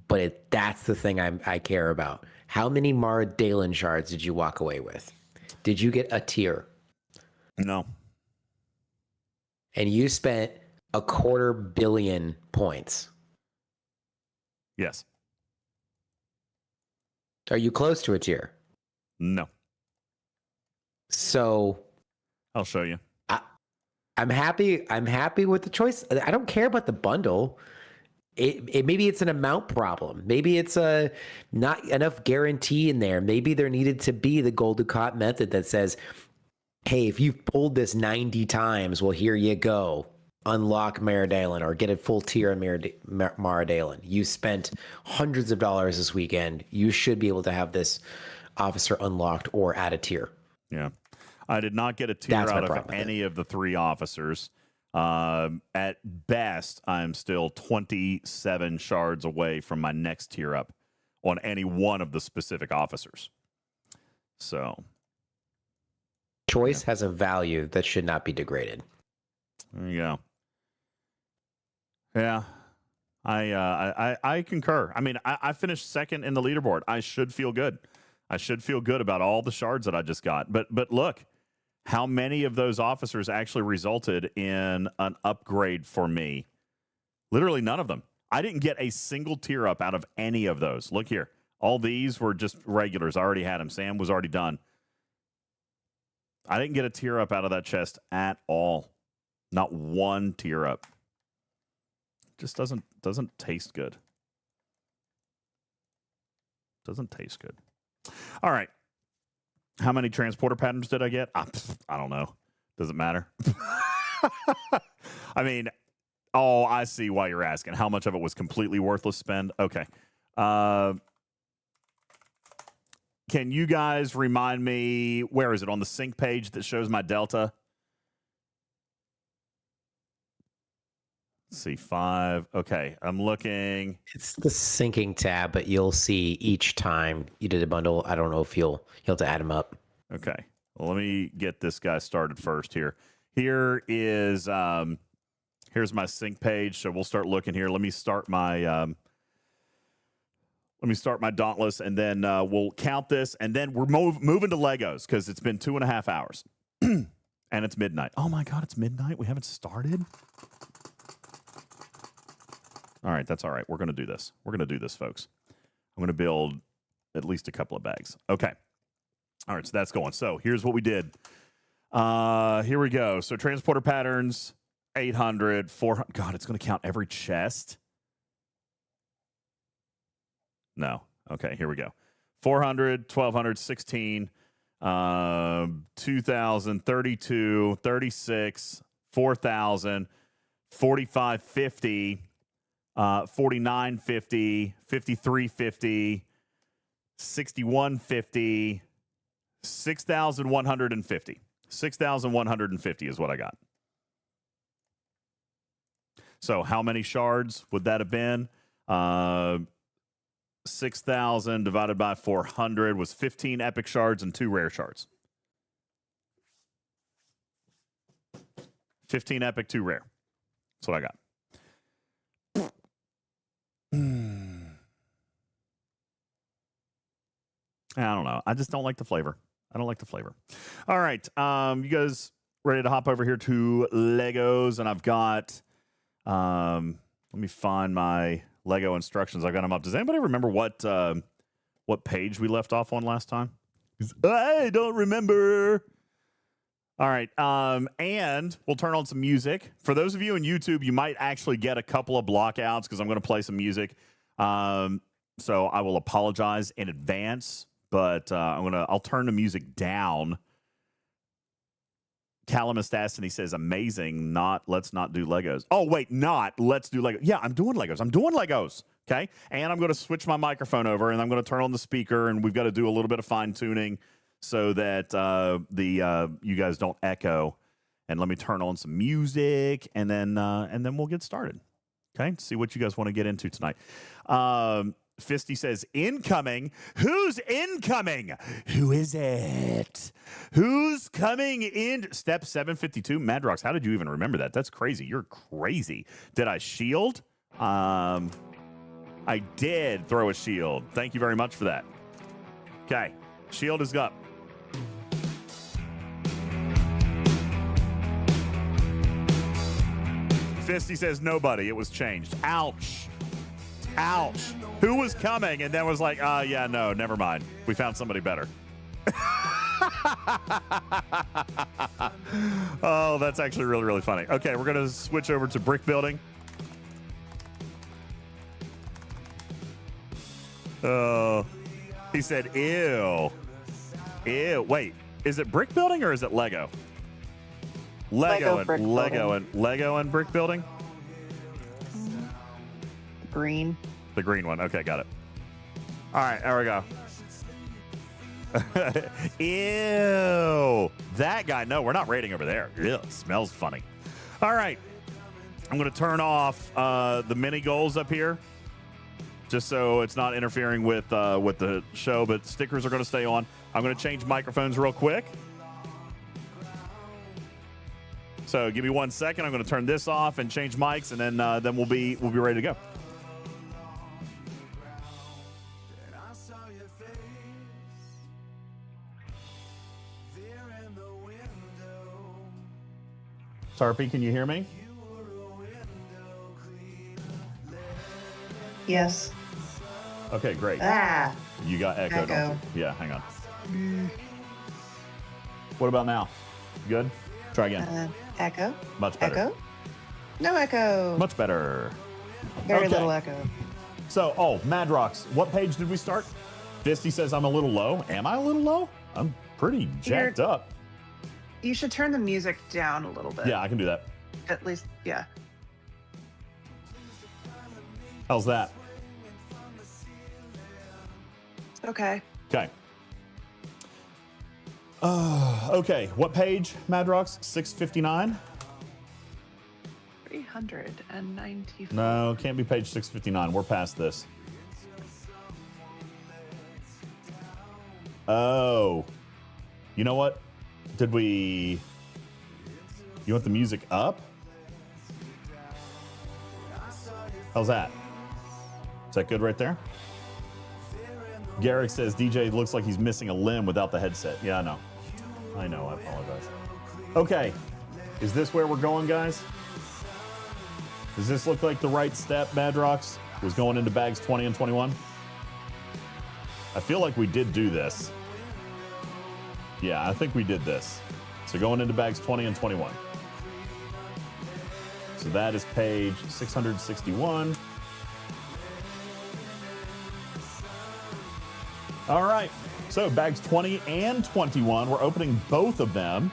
but that's the thing I care about. How many Mara Dalen shards did you walk away with? Did you get a tier? No. And you spent 250 million points. Yes. Are you close to a tier? No. So I'll show you. I'm happy with the choice. I don't care about the bundle. Maybe it's an amount problem. Maybe it's not enough guarantee in there. Maybe there needed to be the Gold Ducat method that says, hey, if you've pulled this 90 times, well, here you go. Unlock Mara Dalen or get a full tier on Mara Dalen. You spent hundreds of dollars this weekend. You should be able to have this officer unlocked or add a tier. Yeah. I did not get a tier out of any of the 3 officers. At best, I'm still 27 shards away from my next tier up on any one of the specific officers. So. Choice has a value that should not be degraded. There you go. Yeah. I concur. I mean, I finished second in the leaderboard. I should feel good. I should feel good about all the shards that I just got. But look, how many of those officers actually resulted in an upgrade for me? Literally none of them. I didn't get a single tier up out of any of those. Look here. All these were just regulars. I already had them. Sam was already done. I didn't get a tier up out of that chest at all. Not one tier up. Just doesn't taste good. Doesn't taste good. All right. How many transporter patterns did I get? I don't know. Doesn't matter. I mean, oh, I see why you're asking. How much of it was completely worthless spend? Okay. Can you guys remind me, where is it, on the sync page that shows my delta? Let's see, 5. Okay, I'm looking. It's the syncing tab, but you'll see each time you did a bundle. I don't know if you'll have to add them up. Okay, well, let me get this guy started first here. Here is here's my sync page. So we'll start looking here. Let me start my Dauntless, and then we'll count this, and then we're moving to Legos because it's been 2.5 hours, and it's midnight. Oh my God, it's midnight. We haven't started. All right, that's all right. We're going to do this. We're going to do this, folks. I'm going to build at least a couple of bags. Okay. All right, so that's going. So here's what we did. Here we go. So transporter patterns, 800, 400. God, it's going to count every chest. No. Okay, here we go. 400, 1200, 16, 2000, 32, 36, 4000, 4550. 49.50, 53.50, 61.50, 6,150. 6,150 is what I got. So how many shards would that have been? 6,000 divided by 400 was 15 epic shards and 2 rare shards. 15 epic, 2 rare. That's what I got. I don't know. I just don't like the flavor. I don't like the flavor. All right. You guys ready to hop over here to Legos? And I've got, let me find my Lego instructions. I've got them up. Does anybody remember what page we left off on last time? I don't remember. All right. And we'll turn on some music. For those of you in YouTube, you might actually get a couple of blockouts because I'm going to play some music. So I will apologize in advance, but I'll turn the music down. Calamist asked, and he says, amazing, let's not do Legos. Oh, wait, let's do Legos. Yeah, I'm doing Legos. Okay. And I'm going to switch my microphone over, and I'm going to turn on the speaker, and we've got to do a little bit of fine tuning so that you guys don't echo. And let me turn on some music, and then we'll get started. Okay, see what you guys want to get into tonight. Fisty says, incoming. Who's incoming? Who is it? Who's coming in? Step 752. Madrox, how did you even remember that? That's crazy. You're crazy. Did I shield? I did throw a shield. Thank you very much for that. Okay, shield is up. Fisty says nobody. It was changed. Ouch. Ouch. Who was coming and then was like, yeah, no, never mind. We found somebody better. Oh, that's actually really, really funny. Okay, we're going to switch over to brick building. Oh, he said, ew. Ew. Wait, is it brick building or is it Lego? Lego and brick building? Green. The green one. Okay, got it. All right, there we go. Ew. That guy. No, we're not raiding over there. Ew, it smells funny. All right. I'm going to turn off the mini goals up here just so it's not interfering with the show, but stickers are going to stay on. I'm going to change microphones real quick. So give me 1 second. I'm going to turn this off and change mics, and then we'll be ready to go. Tarpy, can you hear me? Yes. Okay, great. Ah. You got echo. Don't you? Yeah, hang on. What about now? Good? Try again. Echo. Much better. Echo. No echo. Much better. Very little echo. So, Madrox, what page did we start? Fisty says I'm a little low. Am I a little low? I'm pretty jacked up. You should turn the music down a little bit. Yeah, I can do that. At least, yeah. How's that? Okay. Okay. Okay. What page, Madrox? 659? 394. No, can't be page 659. We're past this. Oh. You know what? Did we... You want the music up? How's that? Is that good right there? Garrick says DJ looks like he's missing a limb without the headset. Yeah, I know. I know. I apologize. Okay. Is this where we're going, guys? Does this look like the right step, Madrox? Was going into bags 20 and 21? I feel like we did do this. Yeah, I think we did this. So going into bags 20 and 21. So that is page 661. All right. So bags 20 and 21. We're opening both of them.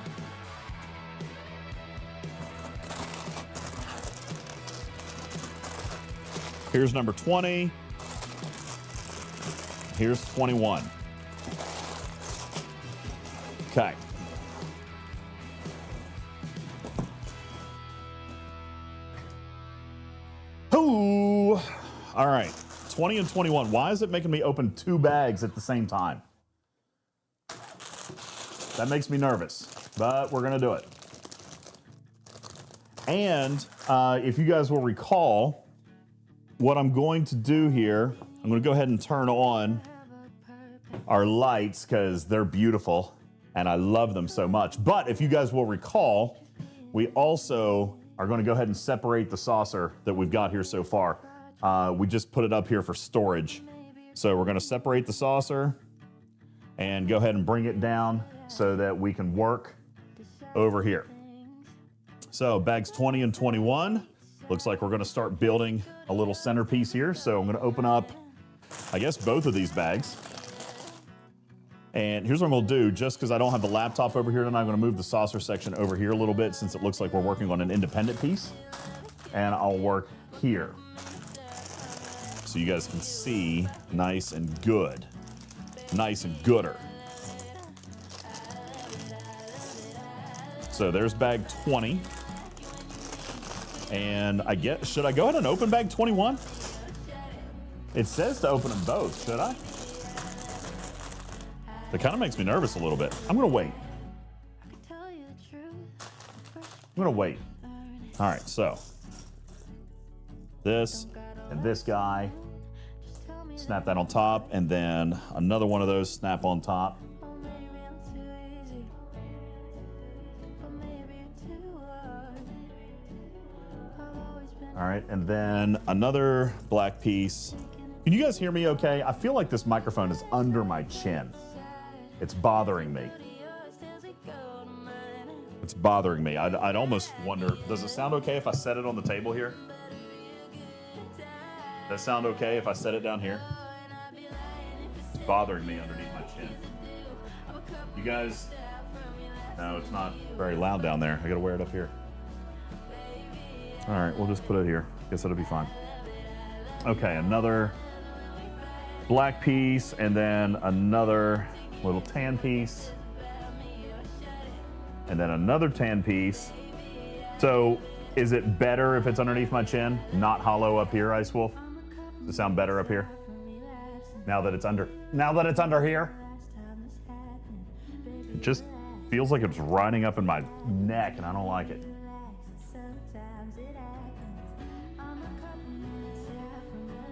Here's number 20. Here's 21. Okay. Ooh. All right. 20 and 21. Why is it making me open two bags at the same time? That makes me nervous, but we're going to do it. And if you guys will recall, what I'm going to do here, I'm going to go ahead and turn on our lights because they're beautiful and I love them so much. But if you guys will recall, we also are going to go ahead and separate the saucer that we've got here so far. We just put it up here for storage. So we're going to separate the saucer and go ahead and bring it down so that we can work over here. So bags 20 and 21. Looks like we're going to start building a little centerpiece here. So I'm going to open up, I guess, both of these bags. And here's what I'm going to do, just because I don't have the laptop over here tonight, I'm going to move the saucer section over here a little bit since it looks like we're working on an independent piece. And I'll work here, so you guys can see nice and good. Nice and gooder. So there's bag 20. And I guess, should I go ahead and open bag 21? It says to open them both, should I? It kind of makes me nervous a little bit. I'm going to wait. I'm going to wait. All right, so this and this guy, snap that on top, and then another one of those snap on top. All right, and then another black piece. Can you guys hear me okay? I feel like this microphone is under my chin. It's bothering me. It's bothering me. I'd almost wonder, does it sound okay if I set it on the table here? Does it sound okay if I set it down here? It's bothering me underneath my chin. You guys, no, it's not very loud down there. I gotta wear it up here. All right, we'll just put it here. Guess it'll be fine. Okay, another black piece, and then another little tan piece, and then another tan piece. So is it better if it's underneath my chin, not hollow up here, Ice Wolf? Does it sound better up here? Now that it's under here? It just feels like it's riding up in my neck and I don't like it.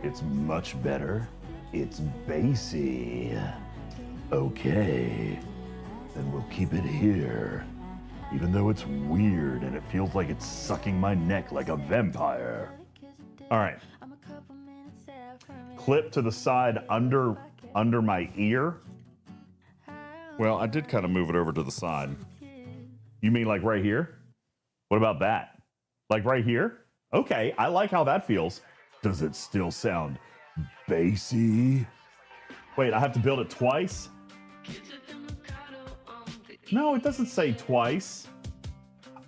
It's much better. It's bassy. Okay, then we'll keep it here. Even though it's weird and it feels like it's sucking my neck like a vampire. All right. Clip to the side under my ear. Well, I did kind of move it over to the side. You mean like right here? What about that? Like right here? Okay, I like how that feels. Does it still sound bassy? Wait, I have to build it twice? No, it doesn't say twice.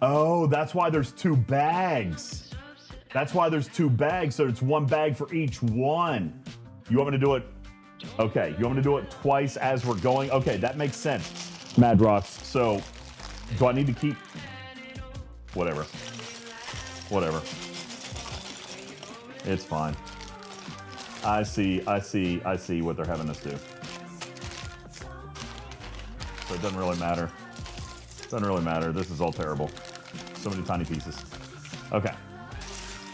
Oh, that's why there's 2 bags. That's why there's 2 bags, so it's 1 bag for each one. You want me to do it? Okay, you want me to do it twice as we're going? Okay, that makes sense, Madrox. So, do I need to keep... Whatever. Whatever. It's fine. I see what they're having us do. So it doesn't really matter. Doesn't really matter. This is all terrible. So many tiny pieces. Okay.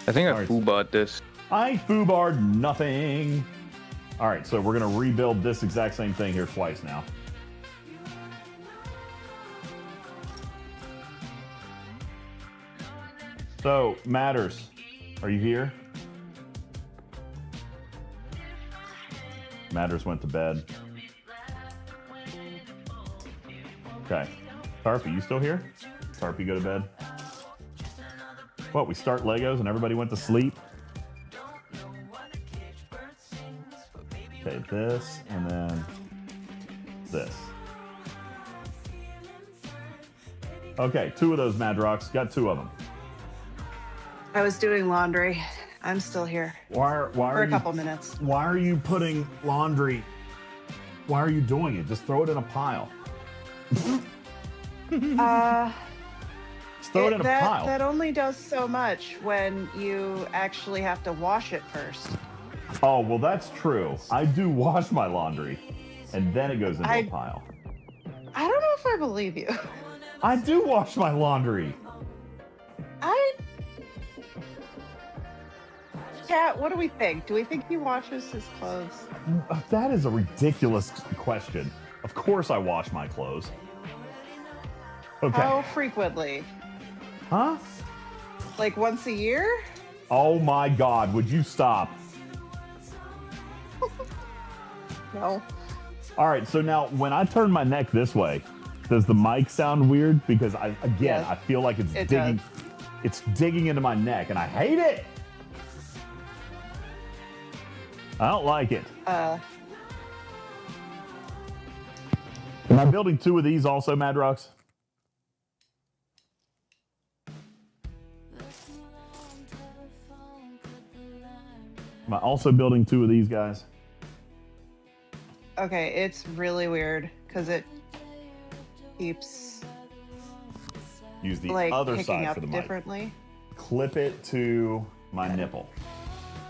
I think I foobarred this. I foobarred nothing. All right, so we're going to rebuild this exact same thing here twice now. So, Matters, are you here? Matters went to bed. Okay. Tarpy, you still here? Tarpy, go to bed. What, we start Legos and everybody went to sleep? Okay, this, and then this. Okay, 2 of those Madrox. Got 2 of them. I was doing laundry. I'm still here. For a couple minutes. Why are you putting laundry? Why are you doing it? Just throw it in a pile. Just throw it in a pile. That only does so much when you actually have to wash it first. Oh, well, that's true. I do wash my laundry, and then it goes into a pile. I don't know if I believe you. I do wash my laundry. Cat, what do we think? Do we think he washes his clothes? That is a ridiculous question. Of course I wash my clothes. Okay. How frequently? Huh? Like once a year? Oh my God, would you stop? No. All right, so now when I turn my neck this way, does the mic sound weird? Because I feel like it's digging. It's digging into my neck, and I hate it. I don't like it. Am I building 2 of these also, Madrox? Am I also building 2 of these guys? Okay, it's really weird because it keeps Use the like other picking side up for the mic. differently. Clip it to my nipple.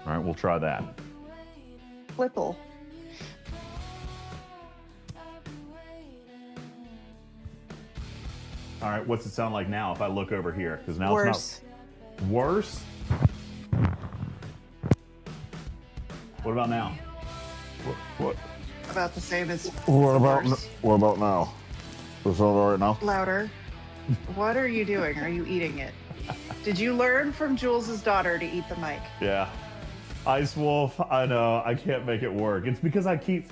All right, we'll try that. Flipple. All right, what's it sound like now if I look over here? Because now Worse. it's not worse. What about now? What? About the same as What about worse. what about now? Is that all right now? Louder. What are you doing? Are you eating it? Did you learn from Jules's daughter to eat the mic? Yeah. Ice Wolf, I know, I can't make it work. It's because I keep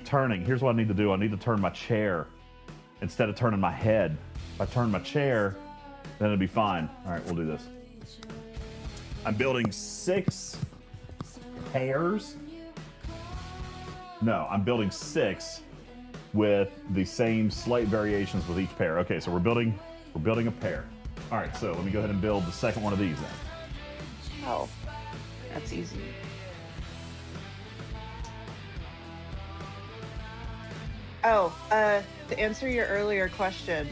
turning. Here's what I need to do. I need to turn my chair instead of turning my head. If I turn my chair, then it'll be fine. All right, we'll do this. I'm building 6 pairs. No, I'm building 6 with the same slight variations with each pair. Okay, so we're building a pair. All right, so let me go ahead and build the second one of these then. Oh, that's easy. Oh, to answer your earlier question,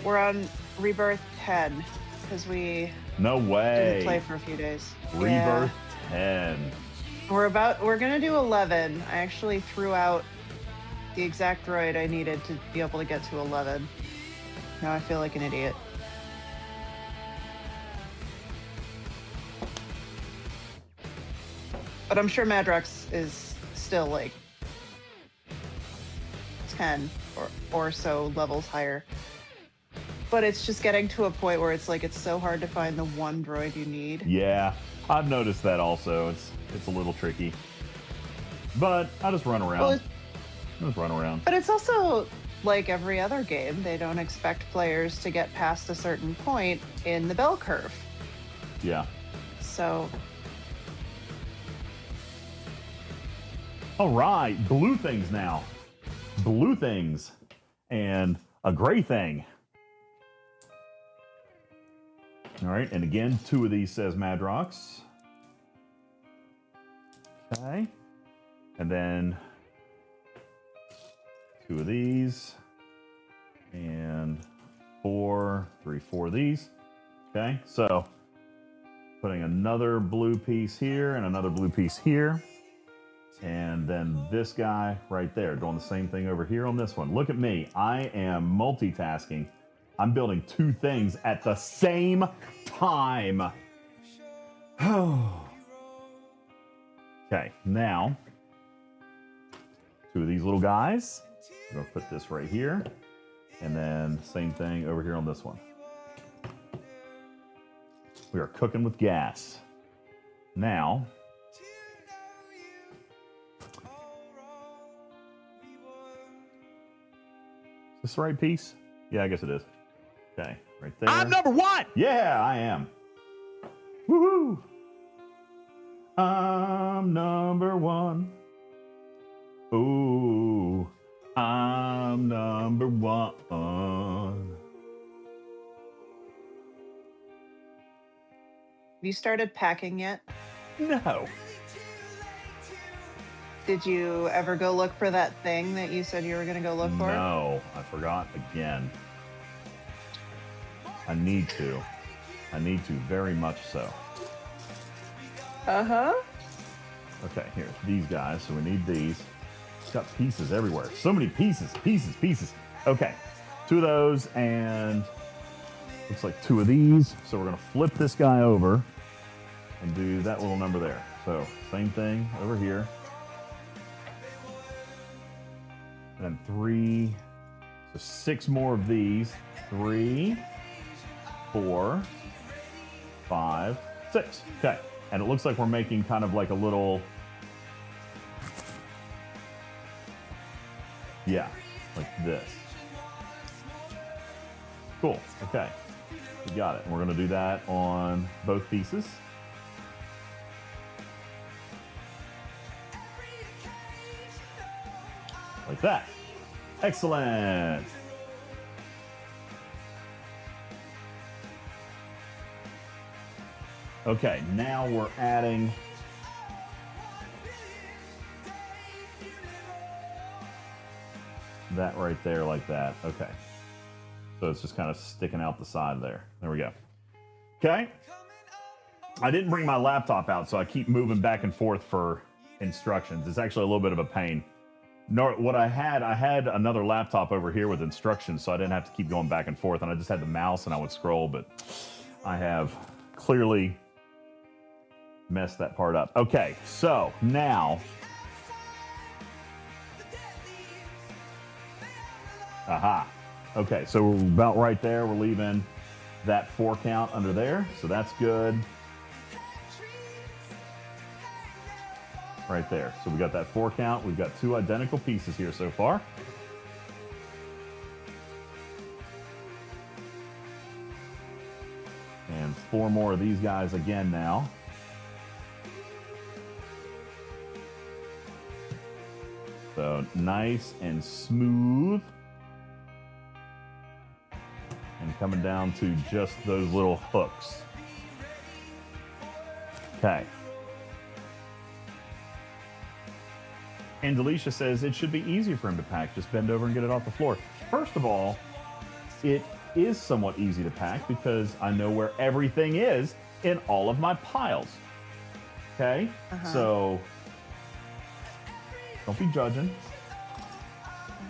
we're on Rebirth 10 because we No way. didn't play for a few days. Rebirth 10. We're gonna do 11. I actually threw out the exact droid I needed to be able to get to 11. Now I feel like an idiot. But I'm sure Madrox is still like 10 or so levels higher. But it's just getting to a point where it's like it's so hard to find the one droid you need. Yeah, I've noticed that also. It's a little tricky. But I just run around. But it's also like every other game. They don't expect players to get past a certain point in the bell curve. Yeah. So... All right, blue things now. Blue things and a gray thing. All right, and again, 2 of these says Madrox. Okay. And then 2 of these. And 4 of these. Okay, so putting another blue piece here and another blue piece here. And then this guy right there, doing the same thing over here on this one. Look at me. I am multitasking. I'm building 2 things at the same time. Okay, now 2 of these little guys. I'm going to put this right here. And then same thing over here on this one. We are cooking with gas. Now, is this the right piece? Yeah, I guess it is. Okay, right there. I'm number 1. Yeah, I am. Woohoo! I'm number 1. Ooh, I'm number 1. Have you started packing yet? No. Did you ever go look for that thing that you said you were going to go look for? No, I forgot again. I need to. I need to, very much so. Uh-huh. Okay, here, these guys. So we need these. It's got pieces everywhere. So many pieces. Okay, 2 of those and looks like 2 of these. So we're going to flip this guy over and do that little number there. So same thing over here. And then 3, so 6 more of these. 3, 4, 5, 6. Okay. And it looks like we're making kind of like a little, yeah, like this. Cool. Okay. We got it. And we're going to do that on both pieces. Like that. Excellent. Okay, now we're adding that right there like that. Okay. So it's just kind of sticking out the side there. There we go. Okay. I didn't bring my laptop out, so I keep moving back and forth for instructions. It's actually a little bit of a pain. What I had another laptop over here with instructions, so I didn't have to keep going back and forth, and I just had the mouse and I would scroll, but I have clearly messed that part up. Okay, so now, aha. Okay, so we're about right there. We're leaving that 4 count under there, so that's good. Right there. So we got that 4 count. We've got 2 identical pieces here so far. And 4 more of these guys again now. So nice and smooth. And coming down to just those little hooks. Okay. And Delisha says it should be easy for him to pack. Just bend over and get it off the floor. First of all, it is somewhat easy to pack because I know where everything is in all of my piles. Okay? So don't be judging.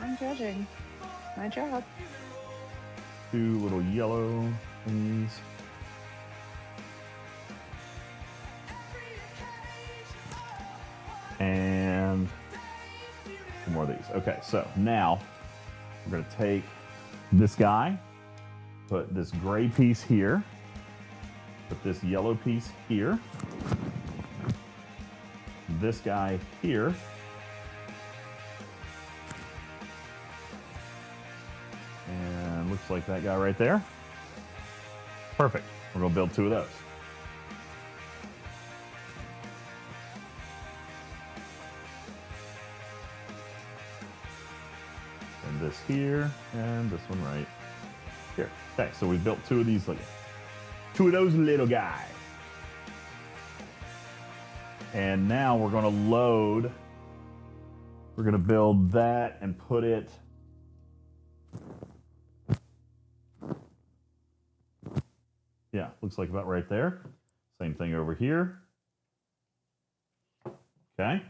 I'm judging. My job. 2 little yellow things. And 2 more of these. Okay, so now we're going to take this guy, put this gray piece here, put this yellow piece here, this guy here, and looks like that guy right there. Perfect. We're going to build 2 of those. And this here, and this one right here. Okay, so we built 2 of these. Look, 2 of those little guys. And now we're going to load. We're going to build that and put it. Yeah, looks like about right there. Same thing over here. Okay.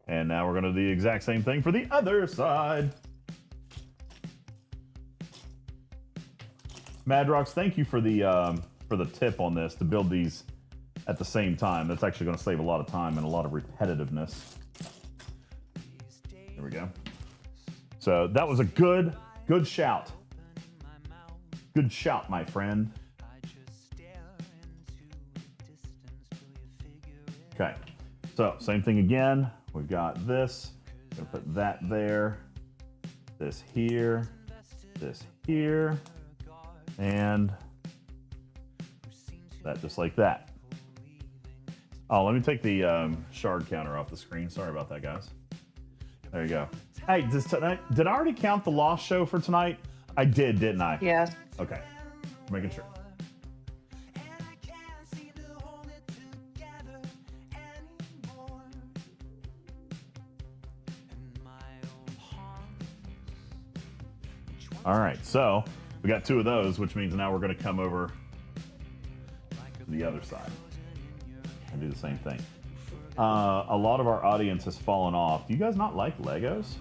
And now we're going to do the exact same thing for the other side. Madrox, thank you for the tip on this to build these at the same time. That's actually going to save a lot of time and a lot of repetitiveness. There we go. So that was a good shout. Good shout, my friend. Okay, so same thing again. We've got this. Gonna put that there. This here. This here. And that just like that. Oh, let me take the shard counter off the screen. Sorry about that, guys. There you go. Hey, did I already count the lost show for tonight? I did, didn't I? Yes. Okay, making sure. All right, so we got 2 of those, which means now we're going to come over to the other side and do the same thing. A lot of our audience has fallen off. Do you guys not like Legos?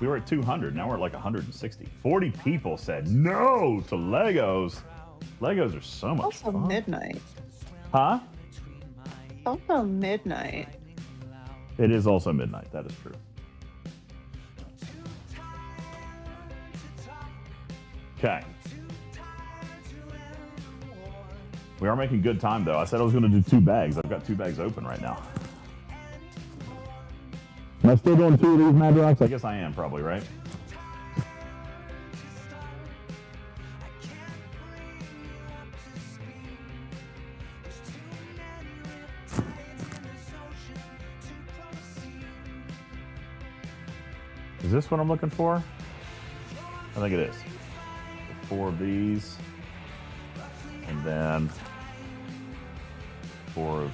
We were at 200. Now we're at like 160. 40 people said no to Legos. Legos are so much also fun. Midnight. Huh? Also midnight. It is also midnight. That is true. Okay. We are making good time, though. I said I was going to do 2 bags. I've got 2 bags open right now. Am I still doing 2 of these Mad Rocks? I guess I am, probably, right? Is this what I'm looking for? I think it is. 4 of these. And then 4 of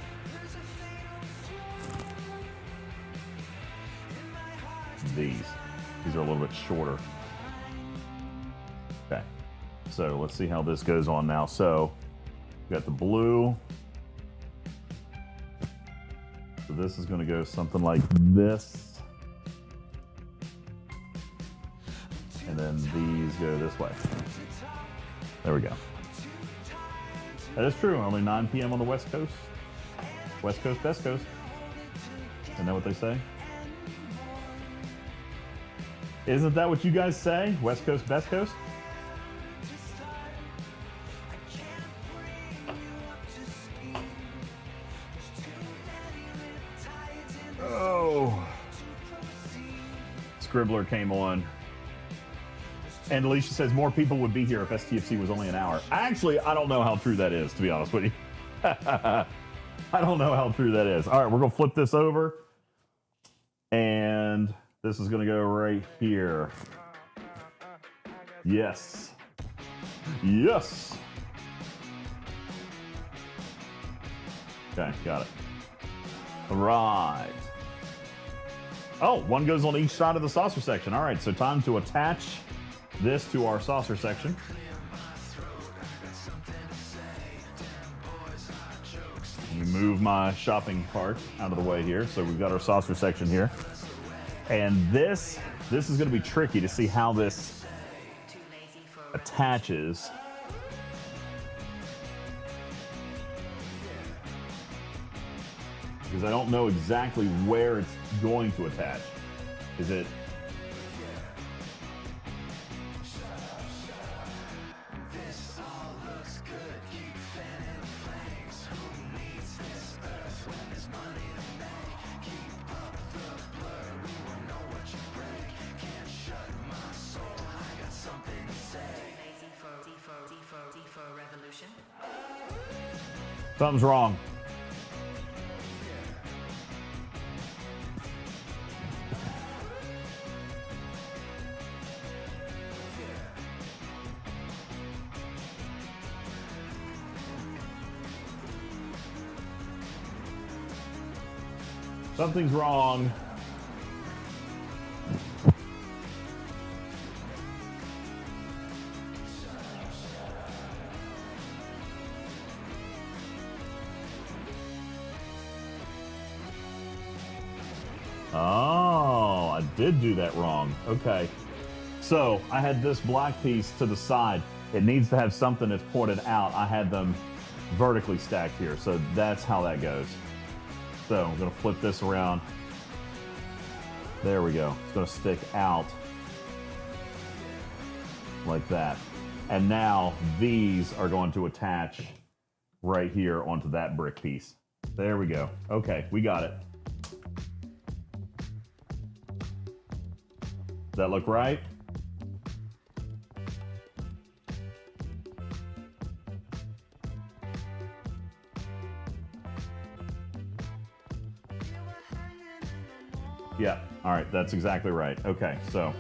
these. These are a little bit shorter. Okay. So let's see how this goes on now. So we got the blue. So this is going to go something like this. And then these go this way. There we go. That is true. Only 9 p.m. on the West Coast. West Coast, best coast. Isn't that what they say? Isn't that what you guys say? West Coast, best coast? Oh. Scribbler came on. And Alicia says more people would be here if STFC was only an hour. Actually, I don't know how true that is, to be honest with you. I don't know how true that is. All right, we're going to flip this over. And this is going to go right here. Yes. Yes. Okay, got it. All right. Oh, one goes on each side of the saucer section. All right, so time to attach this to our saucer section. Let me move my shopping cart out of the way here. So we've got our saucer section here. And this is going to be tricky to see how this attaches. Because I don't know exactly where it's going to attach. Is it... Something's wrong. Something's wrong. Oh, I did do that wrong. Okay. So I had this black piece to the side. It needs to have something that's pointed out. I had them vertically stacked here. So that's how that goes. So I'm going to flip this around. There we go. It's going to stick out like that. And now these are going to attach right here onto that brick piece. There we go. Okay, we got it. Does that look right? Yeah, all right, that's exactly right. Okay, so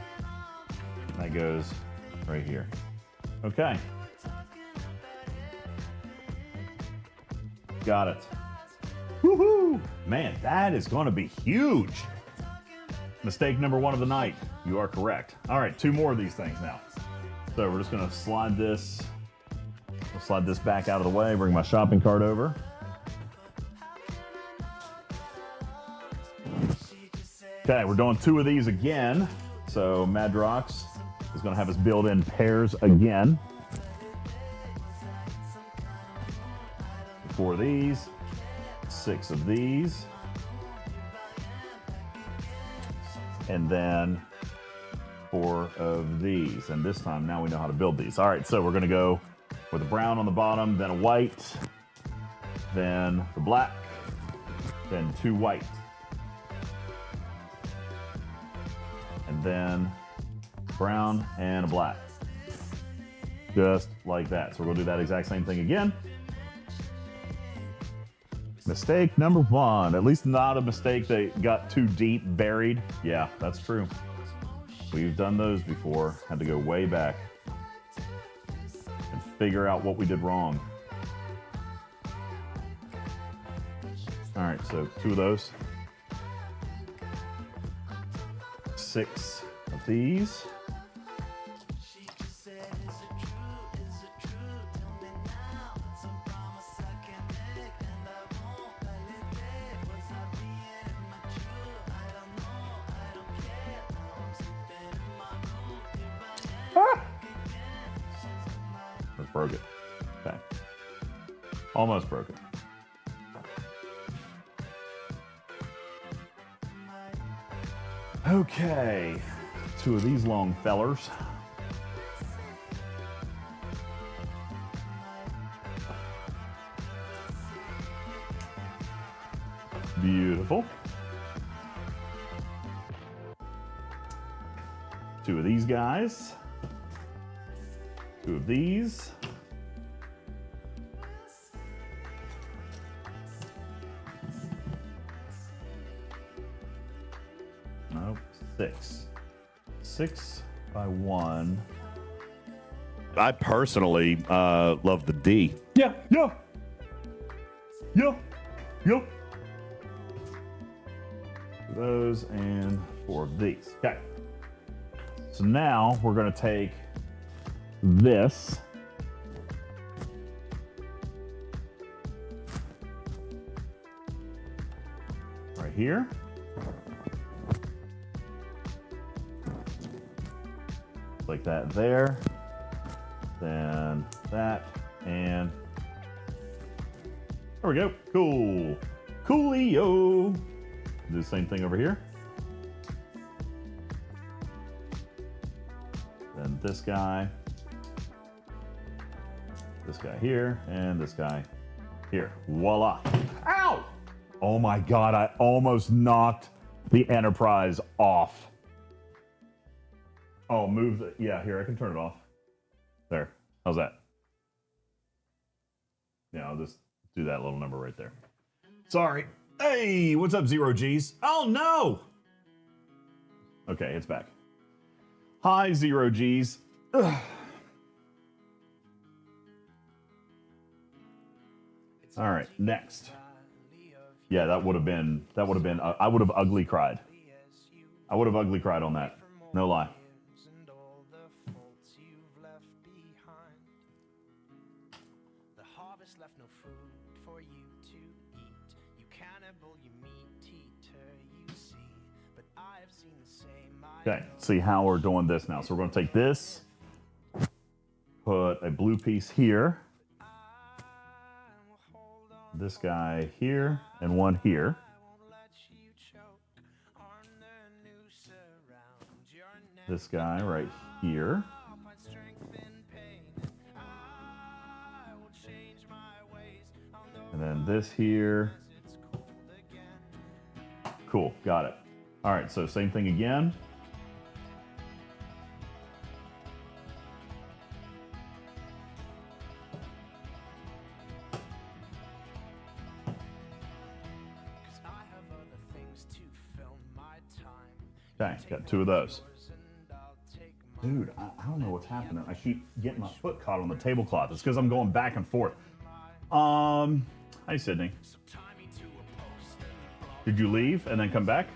that goes right here. Okay. Got it. Woohoo! Man, that is going to be huge. Mistake number 1 of the night. You are correct. All right, 2 more of these things now. So we're just going to slide this back out of the way, bring my shopping cart over. Okay, we're doing 2 of these again. So Madrox is going to have us build in pairs again. 4 of these, 6 of these, and then 4 of these. And this time, now we know how to build these. All right, so we're going to go with a brown on the bottom, then a white, then the black, then 2 white. And then brown and a black. Just like that. So we're going to do that exact same thing again. Mistake number 1. At least not a mistake that got too deep buried. Yeah, that's true. We've done those before. Had to go way back and figure out what we did wrong. All right, so 2 of those. 6 of these. Almost broke it. Okay. Almost broke it. Okay, 2 of these long fellers. Beautiful. 2 of these guys. 2 of these. Nope, 6. 6 by 1. I personally love the D. Yeah. Those and 4 of these. Okay. So now we're going to take this. Right here. Like that there. Then that. And there we go. Cool. Coolio. Do the same thing over here. Then this guy here, and this guy here. Voila. Ow! Oh my God, I almost knocked the Enterprise off. Oh, move the, yeah, here, I can turn it off. There, how's that? Yeah, I'll just do that little number right there. Sorry. Hey, what's up, 0Gs? Oh no! Okay, it's back. Hi, 0Gs. Ugh. All right, next. Yeah, that would have been. I would have ugly cried. I would have ugly cried on that. No lie. Okay, see how we're doing this now. So we're going to take this, put a blue piece here, this guy here, and one here. This guy right here. And then this here. Cool, got it. All right, so same thing again. Okay, got two of those. Dude, I don't know what's happening. I keep getting my foot caught on the tablecloth. It's because I'm going back and forth. Hi, Sydney. Did you leave and then come back?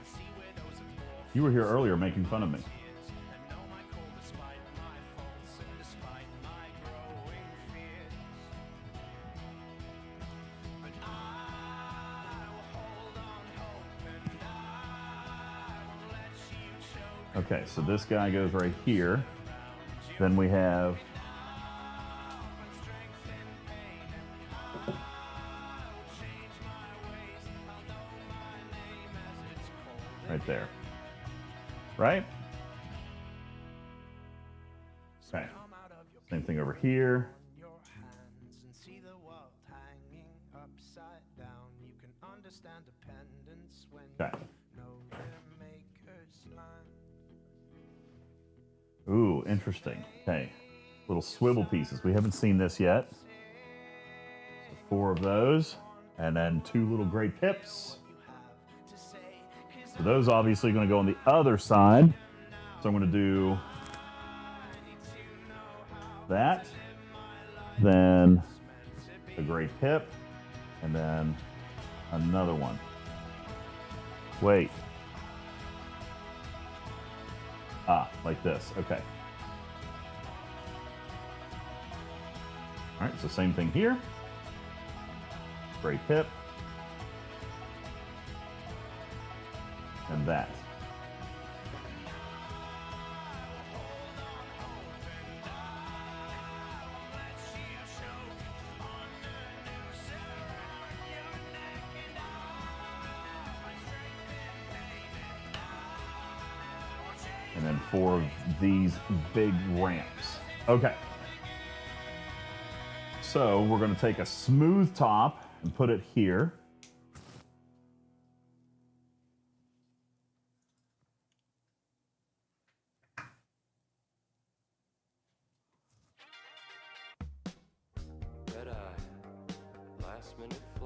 You were here earlier making fun of me. Okay, so this guy goes right here. Then we have right there. Right? Okay. Same thing over here. Okay. Ooh, interesting. Okay. Little swivel pieces. We haven't seen this yet. So 4 of those. And then 2 little gray pips. So those obviously going to go on the other side. So I'm going to do that. Then a gray pip. And then another one. Wait. Ah, like this. Okay. All right, so same thing here. Gray pip. And that. And then 4 of these big ramps. Okay. So we're going to take a smooth top and put it here.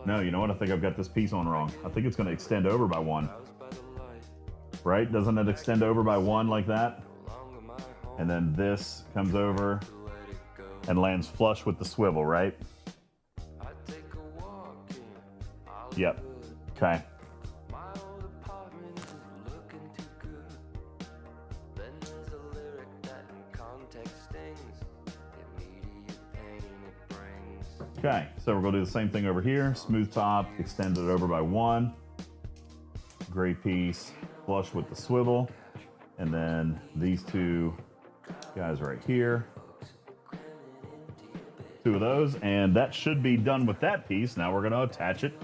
No, you know what? I think I've got this piece on wrong. I think it's going to extend over by 1. Right? Doesn't it extend over by 1 like that? And then this comes over and lands flush with the swivel, right? Yep. Okay. Okay, so we're going to do the same thing over here. Smooth top, extend it over by 1. Gray piece, flush with the swivel. And then these 2 guys right here. 2 of those, and that should be done with that piece. Now we're going to attach it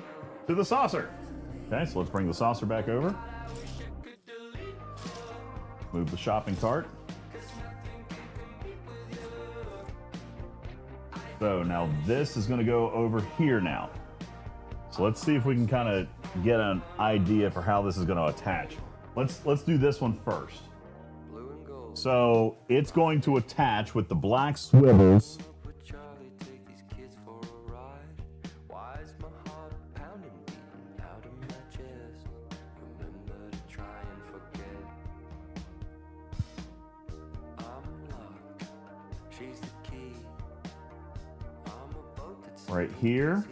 to the saucer. Okay, so let's bring the saucer back over. Move the shopping cart. So now this is going to go over here now. So let's see if we can kind of get an idea for how this is going to attach. Let's do this one first. So it's going to attach with the black swivels. Right here.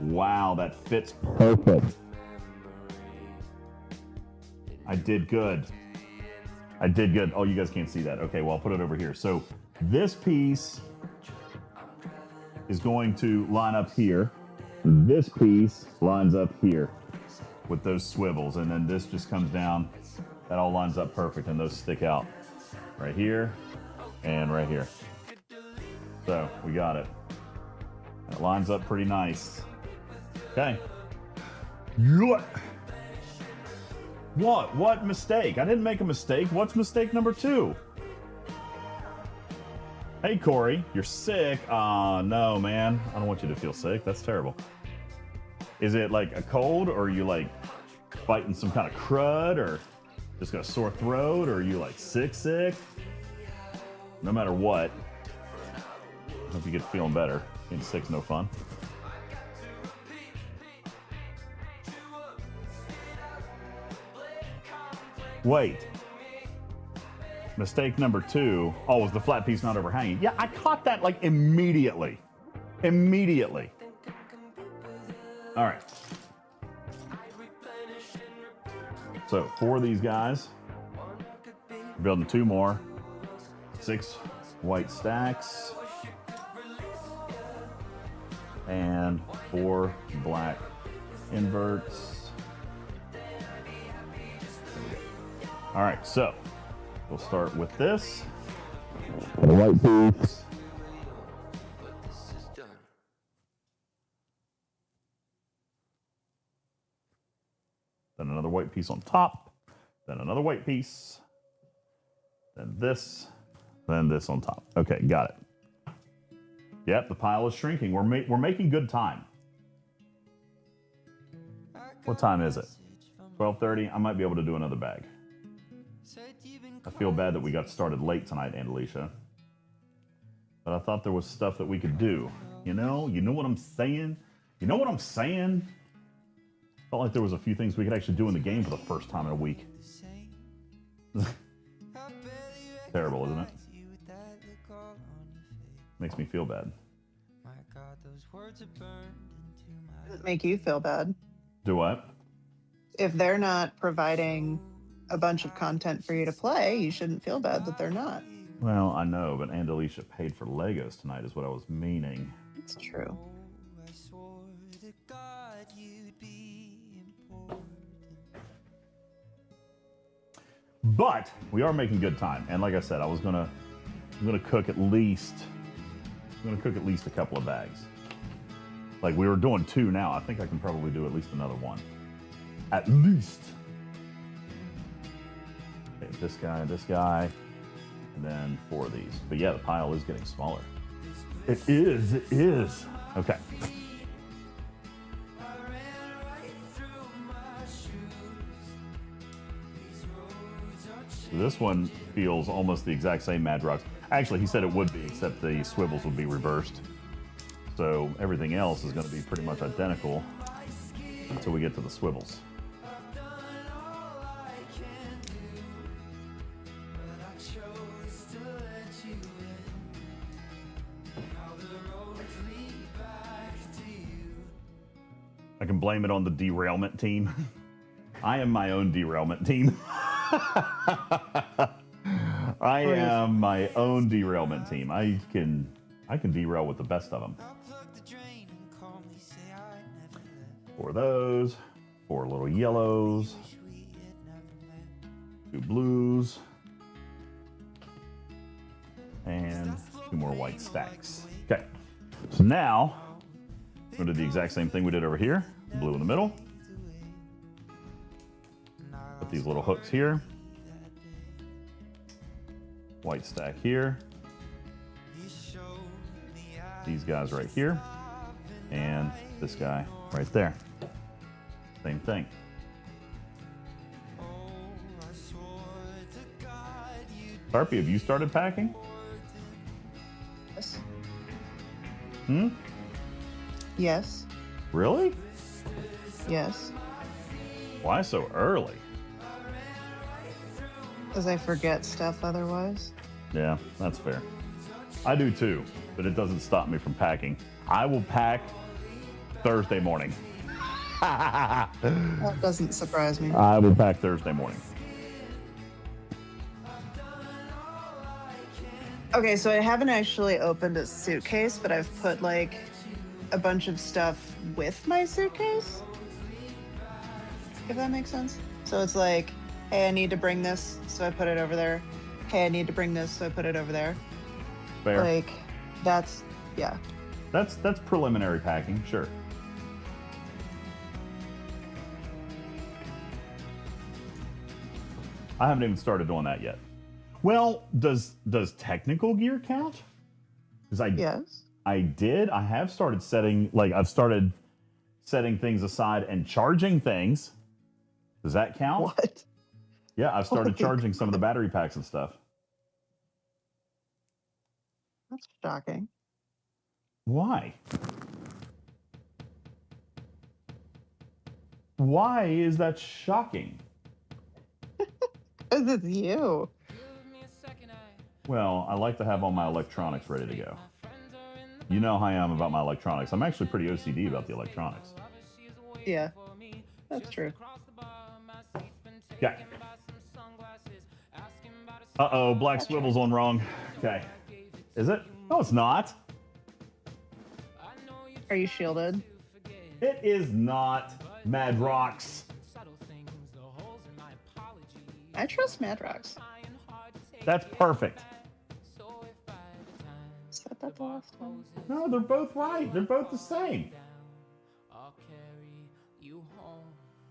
Wow, that fits perfect. I did good. I did good. Oh, you guys can't see that. Okay, well, I'll put it over here. So this piece is going to line up here. This piece lines up here with those swivels. And then this just comes down. That all lines up perfect. And those stick out right here and right here. So we got it. That lines up pretty nice. Okay. What mistake? I didn't make a mistake. What's mistake number 2? Hey, Corey, you're sick. No, man. I don't want you to feel sick. That's terrible. Is it like a cold, or are you like fighting some kind of crud, or just got a sore throat, or are you like sick? No matter what, I hope you get feeling better. Being sick's no fun. Wait. Mistake number 2. Oh, was the flat piece not overhanging? Yeah, I caught that like immediately. Immediately. All right. So 4 of these guys. Building 2 more. 6 white stacks. And 4 black inverts. All right, so we'll start with this. The white piece. Then another white piece on top. Then another white piece. Then this. Then this on top. Okay, got it. Yep, the pile is shrinking. We're making good time. What time is it? 12:30. I might be able to do another bag. I feel bad that we got started late tonight, Andalisha. But I thought there was stuff that we could do. You know what I'm saying? You know what I'm saying? Felt like there was a few things we could actually do in the game for the first time in a week. Terrible, isn't it? Makes me feel bad. Does it make you feel bad? Do what? If they're not providing a bunch of content for you to play, you shouldn't feel bad that they're not. Well, I know, but Andalisha paid for Legos tonight is what I was meaning. It's true. But we are making good time. And like I said, I'm gonna cook at least a couple of bags. Like we were doing 2 now. I think I can probably do at least another 1. At least. Okay, this guy, and then 4 of these. But yeah, the pile is getting smaller. It is. Okay. So this one feels almost the exact same Madrox. Actually, he said it would be, except the swivels would be reversed. So everything else is going to be pretty much identical until we get to the swivels. I can blame it on the derailment team. I am my own derailment team. I am my own derailment team. I can derail with the best of them. 4 of those, 4 little yellows, 2 blues, and 2 more white stacks. Okay, so now we're going to do the exact same thing we did over here. Blue in the middle. Put these little hooks here. White stack here. These guys right here. And this guy right there. Same thing. Tarpy, have you started packing? Yes. Yes. Really? Yes. Why so early? Because I forget stuff otherwise. Yeah, that's fair. I do too, but it doesn't stop me from packing. I will pack Thursday morning. That doesn't surprise me. I will pack Thursday morning. Okay, so I haven't actually opened a suitcase, but I've put like a bunch of stuff with my suitcase. If that makes sense. So it's like, hey, I need to bring this, so I put it over there. Hey, I need to bring this, so I put it over there. Fair. Like, that's, yeah. That's preliminary packing, sure. I haven't even started doing that yet. Well, does technical gear count? Because yes. I did. I have started setting, like, I've started setting things aside and charging things. Does that count? What? Yeah, I've started charging some of the battery packs and stuff. That's shocking. Why? Why is that shocking? Because it's you. Well, I like to have all my electronics ready to go. You know how I am about my electronics. I'm actually pretty OCD about the electronics. Yeah, that's true. Okay. Uh-oh, black swivel's on wrong. Okay. Is it? No, it's not. Are you shielded? It is not, Madrox. I trust Madrox. That's perfect. Said that the last time. No, they're both right. They're both the same.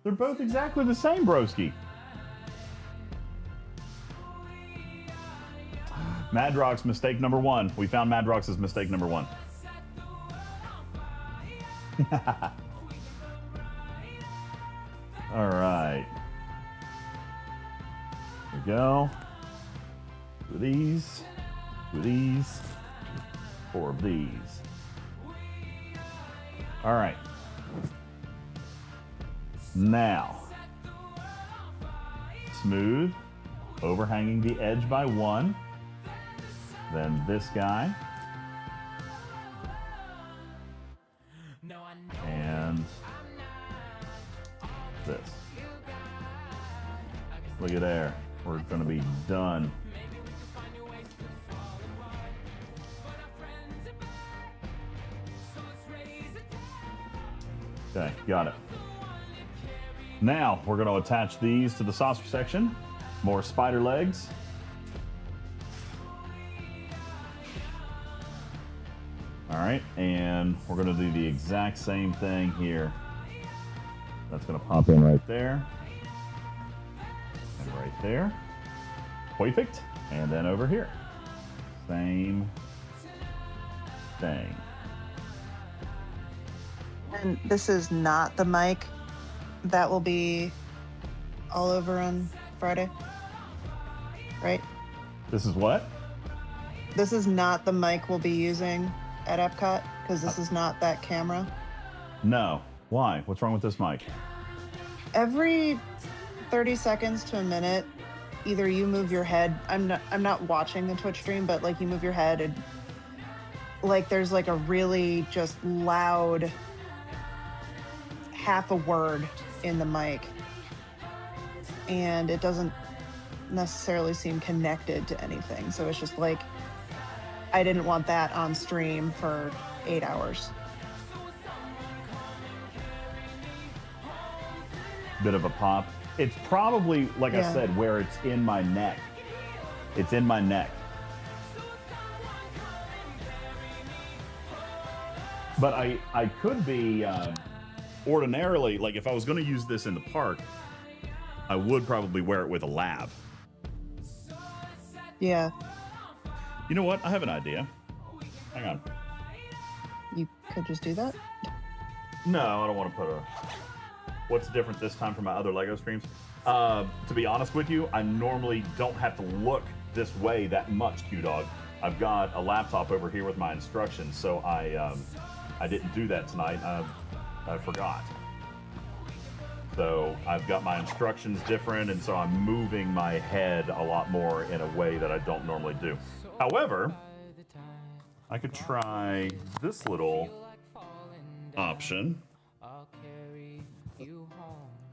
They're both exactly the same, broski. Madrox, mistake number one. We found Madrox's mistake number one. All right. Here we go. 2 of these. 2 of these. 4 of these. All right. Now, smooth, overhanging the edge by 1. Then this guy. And this. Look at there. We're going to be done. Okay, got it. Now, we're going to attach these to the saucer section. More spider legs. All right, and we're going to do the exact same thing here. That's going to pop in right there. And right there. Perfect. And then over here. Same thing. And this is not the mic that will be all over on Friday, right? This is what? This is not the mic we'll be using at Epcot, because this is not that camera. No. Why? What's wrong with this mic? Every 30 seconds to a minute, either you move your head. I'm not watching the Twitch stream, but like you move your head and like there's like a really just loud half a word in the mic, and it doesn't necessarily seem connected to anything. So it's just like, I didn't want that on stream for 8 hours. Bit of a pop. It's probably, like I said, where it's in my neck. It's in my neck. But I could be, ordinarily, like if I was going to use this in the park, I would probably wear it with a lav. Yeah. You know what? I have an idea. Hang on. You could just do that? No, I don't want to put a... What's different this time from my other LEGO streams? To be honest with you, I normally don't have to look this way that much, Q-Dog. I've got a laptop over here with my instructions, so I didn't do that tonight. I forgot. So I've got my instructions different, and so I'm moving my head a lot more in a way that I don't normally do. However, I could try this little option.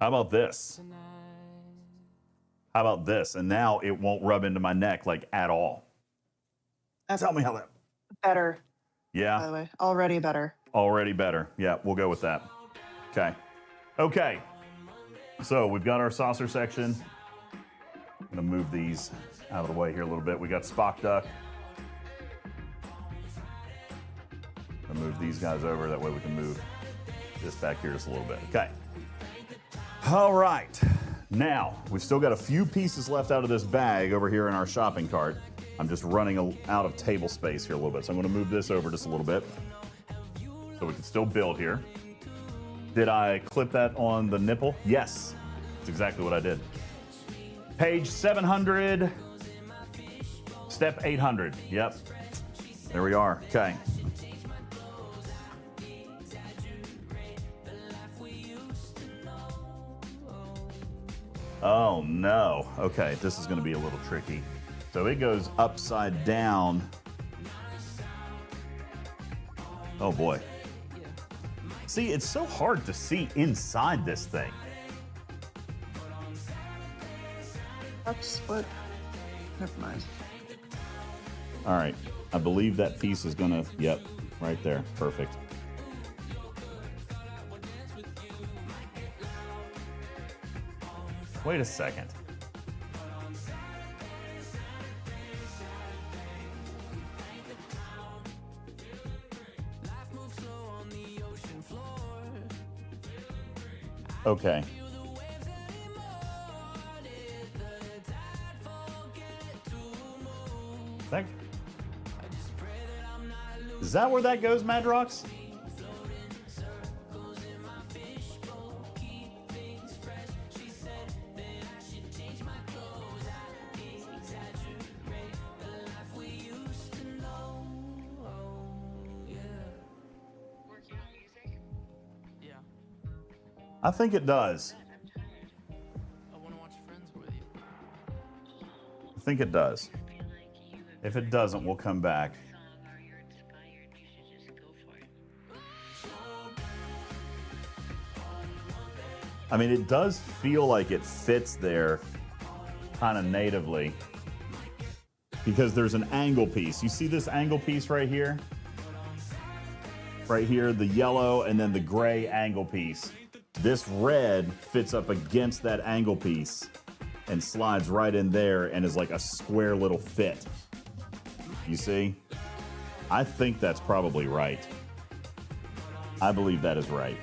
How about this? How about this? And now it won't rub into my neck like at all. Tell me how that. Better. Yeah. By the way, already better. Already better. Yeah, we'll go with that. Okay. Okay. So we've got our saucer section. I'm gonna move these out of the way here a little bit. We got Spock Duck. I'll move these guys over. That way we can move this back here just a little bit. Okay. All right. Now, we've still got a few pieces left out of this bag over here in our shopping cart. I'm just running out of table space here a little bit. So I'm going to move this over just a little bit so we can still build here. Did I clip that on the nipple? Yes. That's exactly what I did. Page 700, step 800. Yep. There we are. Okay. Oh no. Okay, this is going to be a little tricky. So it goes upside down. Oh boy. See, it's so hard to see inside this thing. That's what. Never mind. All right. I believe that piece is going to, yep, right there. Perfect. Wait a second. Okay. Is that where that goes, Madrox? I think it does. I think it does. If it doesn't, we'll come back. I mean, it does feel like it fits there kind of natively because there's an angle piece. You see this angle piece right here? Right here, the yellow and then the gray angle piece. This red fits up against that angle piece and slides right in there and is like a square little fit. You see? I think that's probably right. I believe that is right.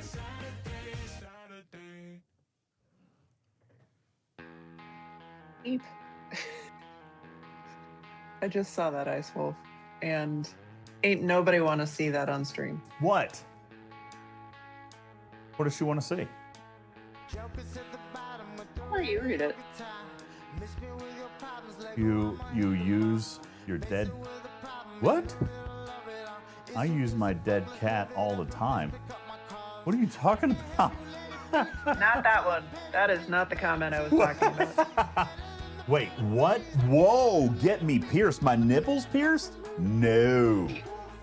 I just saw that, Ice Wolf, and ain't nobody want to see that on stream. What? What does she want to see? Or you read it. You use your dead... What? I use my dead cat all the time. What are you talking about? Not that one. That is not the comment I was talking about. Wait, what? Whoa, get me pierced. My nipples pierced? No.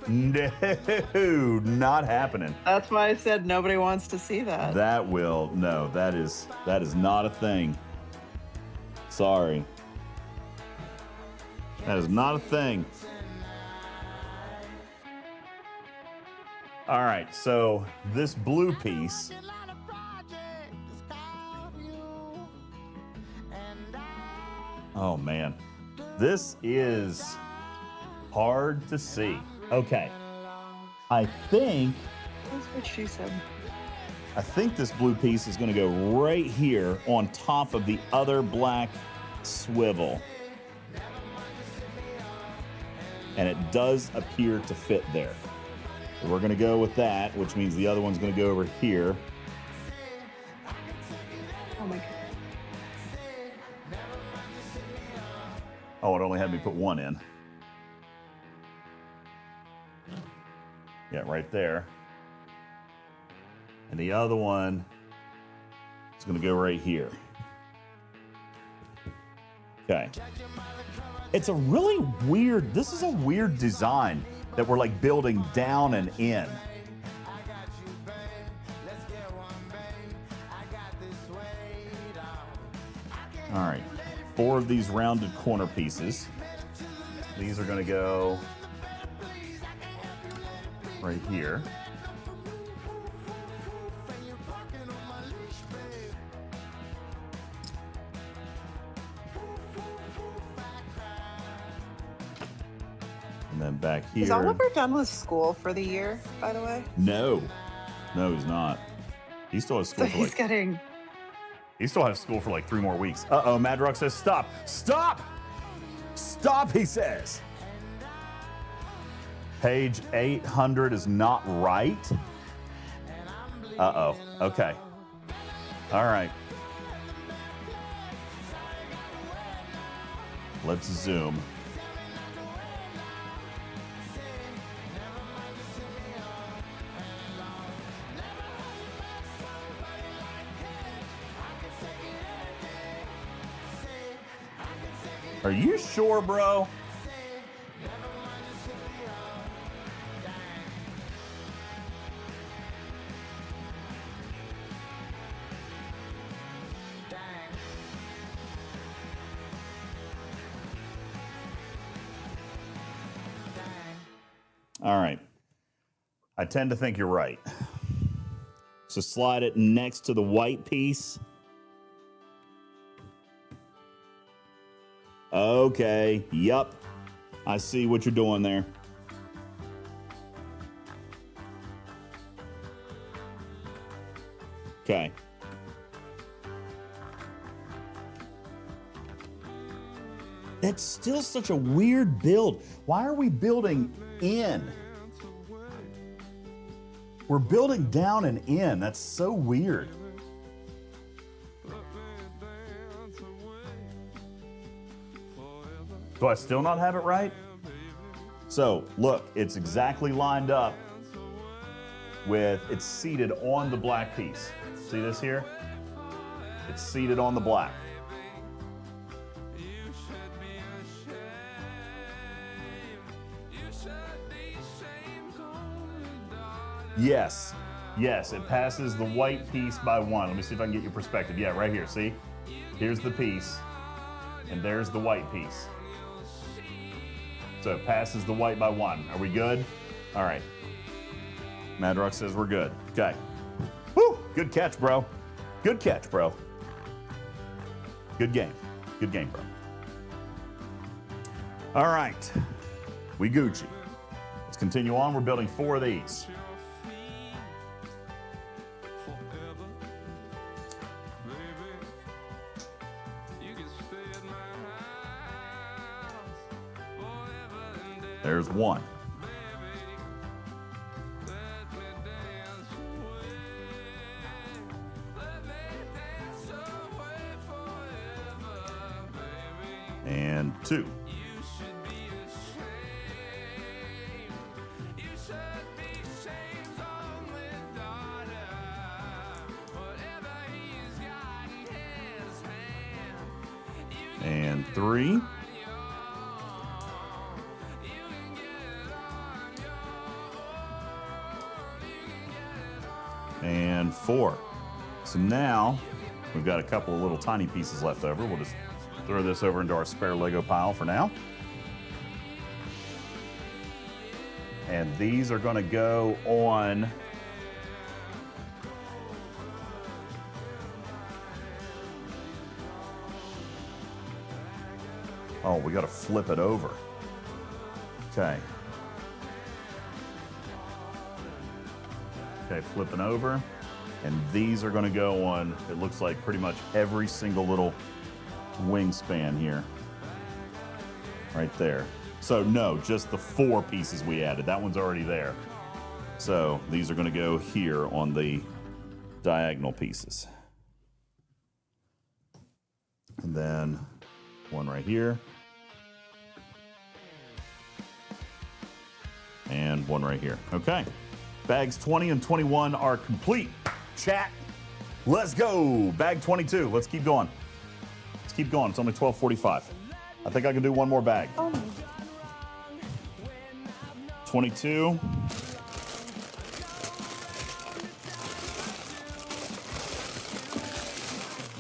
No, not happening. That's why I said nobody wants to see that. That will, no, that is not a thing. Sorry. That is not a thing. All right, so this blue piece. Oh man, this is hard to see. Okay, I think. That's what she said. I think this blue piece is going to go right here on top of the other black swivel. And it does appear to fit there. So we're going to go with that, which means the other one's going to go over here. Oh my God. Oh, it only had me put one in. Yeah, right there. And the other one is going to go right here. Okay. It's a really weird, this is a weird design that we're like building down and in. All right. 4 of these rounded corner pieces. These are going to go right here. And then back here. Is Oliver done with school for the year, by the way? No, he's not. He still has school So for he's like. getting. He still has school for like 3 more weeks. Uh-oh, Madrock says stop. Stop! Stop, he says. Page 800 is not right. Uh-oh. Okay. All right. Let's zoom. Are you sure, bro? All right. I tend to think you're right. So slide it next to the white piece. Okay. Yup. I see what you're doing there. Okay. That's still such a weird build. Why are we building in? We're building down and in. That's so weird. Do I still not have it right? So look, it's exactly lined up with, it's seated on the black piece. See this here? It's seated on the black. Yes, yes, it passes the white piece by 1. Let me see if I can get your perspective. Yeah, right here, see? Here's the piece, and there's the white piece. So it passes the white by 1. Are we good? All right. Madrock says we're good. Okay. Woo! Good catch, bro. Good catch, bro. Good game. Good game, bro. All right. We Gucci. Let's continue on. We're building 4 of these. There's 1. And 2. And 3. And 4. So now we've got a couple of little tiny pieces left over. We'll just throw this over into our spare Lego pile for now. And these are going to go on oh, we got to flip it over. Okay. Okay, flipping over. And these are going to go on, it looks like pretty much every single little wingspan here. Right there. So no, just the 4 pieces we added. That one's already there. So these are going to go here on the diagonal pieces. And then 1 right here. And 1 right here. Okay. Bags 20 and 21 are complete. Chat, let's go. Bag 22. Let's keep going. Let's keep going. It's only 12:45. I think I can do 1 more bag. 22.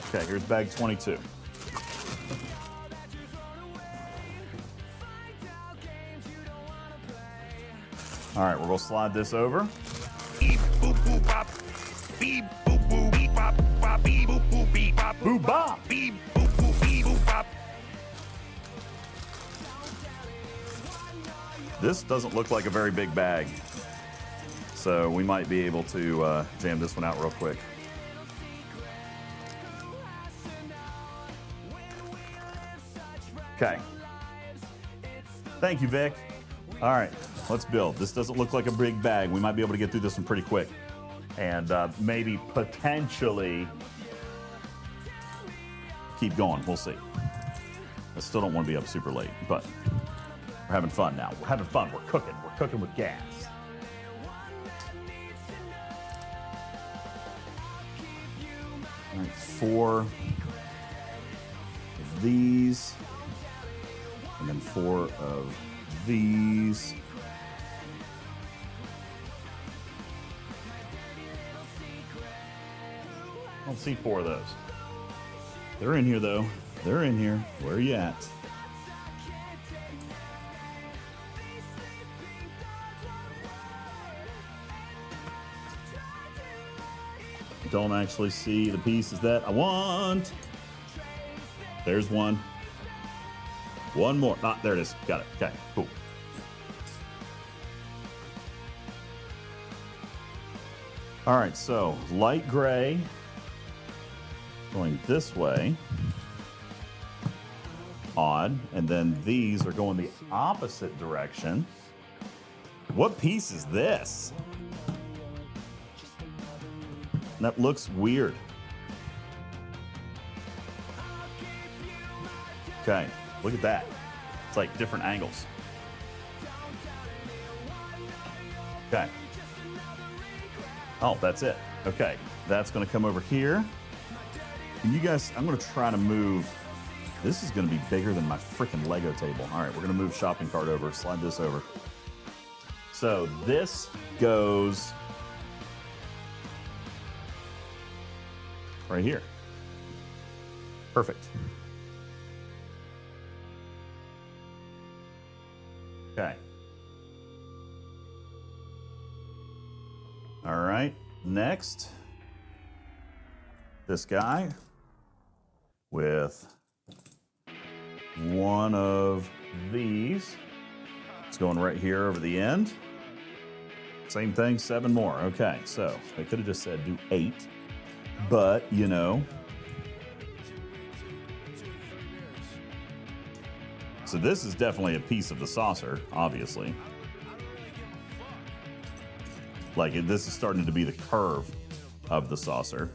Okay, here's bag 22. All right, we're gonna slide this over. Boo bop. This doesn't look like a very big bag, so we might be able to jam this one out real quick. Okay. Thank you, Vic. All right, let's build. This doesn't look like a big bag. We might be able to get through this one pretty quick. And maybe potentially keep going. We'll see. I still don't want to be up super late, but we're having fun now. We're having fun. We're cooking. We're cooking with gas. All right, 4 of these. And then 4 of these. I don't see 4 of those. They're in here, though. They're in here. Where are you at? Don't actually see the pieces that I want. There's one. One more. Ah, there it is. Got it. Okay, cool. All right, so light gray going this way. Odd. And then these are going the opposite direction. What piece is this? That looks weird. Okay, look at that. It's like different angles. Okay. Oh, that's it. Okay, that's gonna come over here. And you guys, I'm gonna try to move. This is gonna be bigger than my freaking Lego table. All right, we're gonna move shopping cart over, slide this over. So this goes right here. Perfect. Okay. All right, next, this guy with one of these. It's going right here over the end. Same thing, 7 more. Okay, so they could have just said do 8, but you know. So this is definitely a piece of the saucer, obviously. Like this is starting to be the curve of the saucer.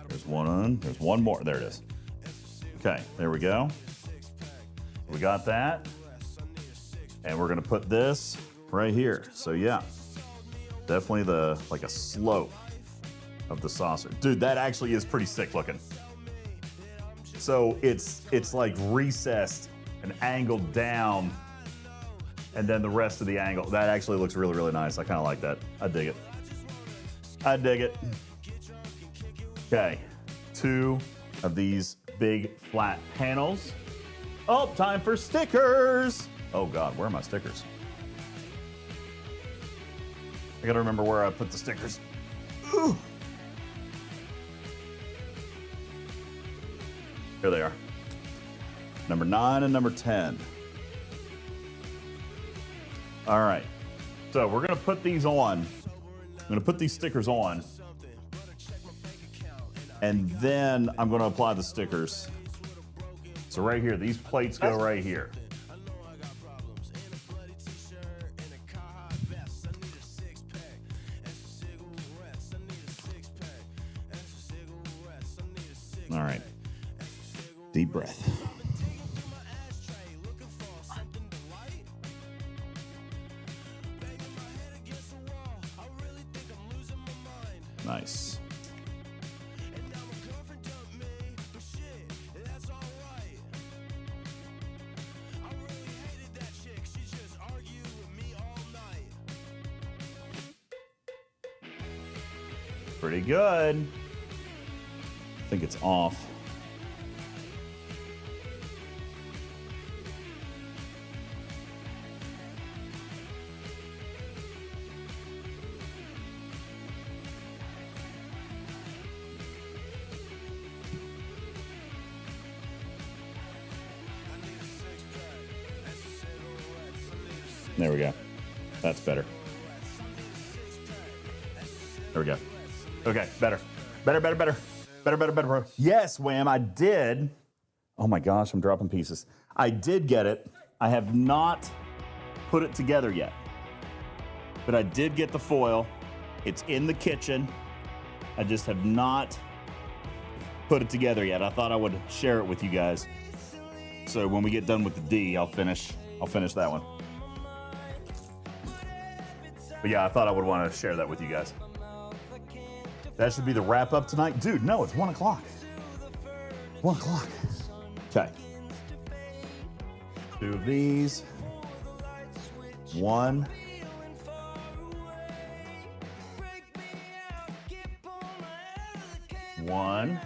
There's one. There's one more. There it is. Okay, there we go. We got that. And we're gonna put this right here. So yeah, definitely like a slope of the saucer. Dude, that actually is pretty sick looking. So it's like recessed and angled down, and then the rest of the angle. That actually looks really, really nice. I kind of like that. I dig it. I dig it. Okay, 2 of these big flat panels. Oh, time for stickers. Oh God, where are my stickers? I gotta remember where I put the stickers. Ooh. Here they are. Number 9 and number 10. All right. So we're gonna put these on. I'm gonna put these stickers on. And then I'm gonna apply the stickers. So right here, these plates go right here. All right. Deep breath. Nice. Pretty good. think it's off. There we go. That's better. There we go. Okay, better. Better. Yes, Wham, I did. Oh my gosh, I'm dropping pieces. I did get it. I have not put it together yet. But I did get the foil. It's in the kitchen. I just have not put it together yet. I thought I would share it with you guys. So when we get done with the D, I'll finish that one. But yeah, I thought I would want to share that with you guys. That should be the wrap up tonight. Dude, no, it's 1 o'clock. 1 o'clock. Okay. 2 of these. 1. One.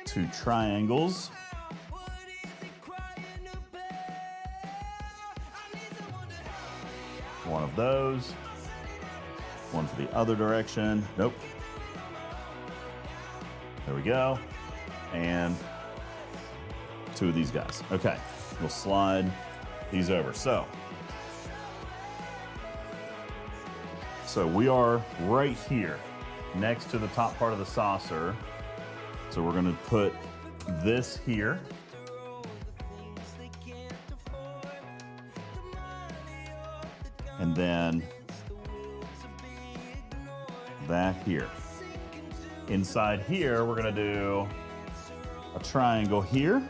2 triangles. One of those. One for the other direction. Nope. There we go. And 2 of these guys. Okay. We'll slide these over. So we are right here next to the top part of the saucer. So we're going to put this here. And then that here. Inside here, we're gonna do a triangle here.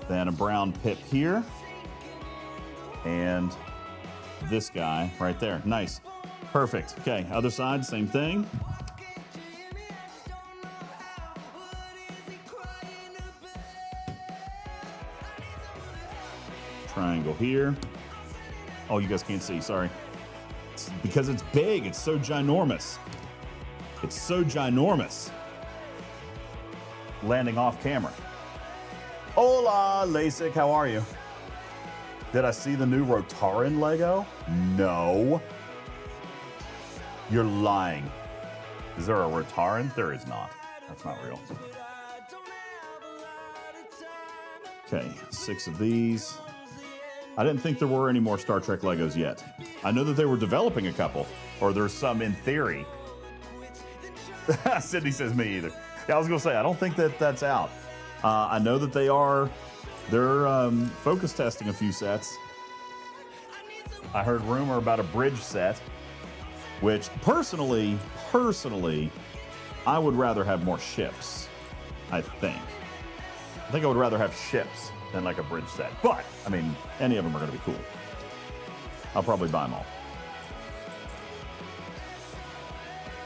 Then a brown pip here. And this guy right there. Nice. Perfect. Okay, other side, same thing. Triangle here. Oh, you guys can't see, sorry. It's because it's big, it's so ginormous. It's so ginormous. Landing off camera. Hola, LASIK, how are you? Did I see the new Rotaran Lego? No. You're lying. Is there a Rotaran? There is not. That's not real. Okay, 6 of these. I didn't think there were any more Star Trek Legos yet. I know that they were developing a couple, or there's some in theory. Sydney says me either. Yeah, I was gonna say, I don't think that that's out. I know that they're focus testing a few sets. I heard rumor about a bridge set, which personally, I would rather have more ships, I think. I think I would rather have ships than like a bridge set. But, I mean, any of them are going to be cool. I'll probably buy them all.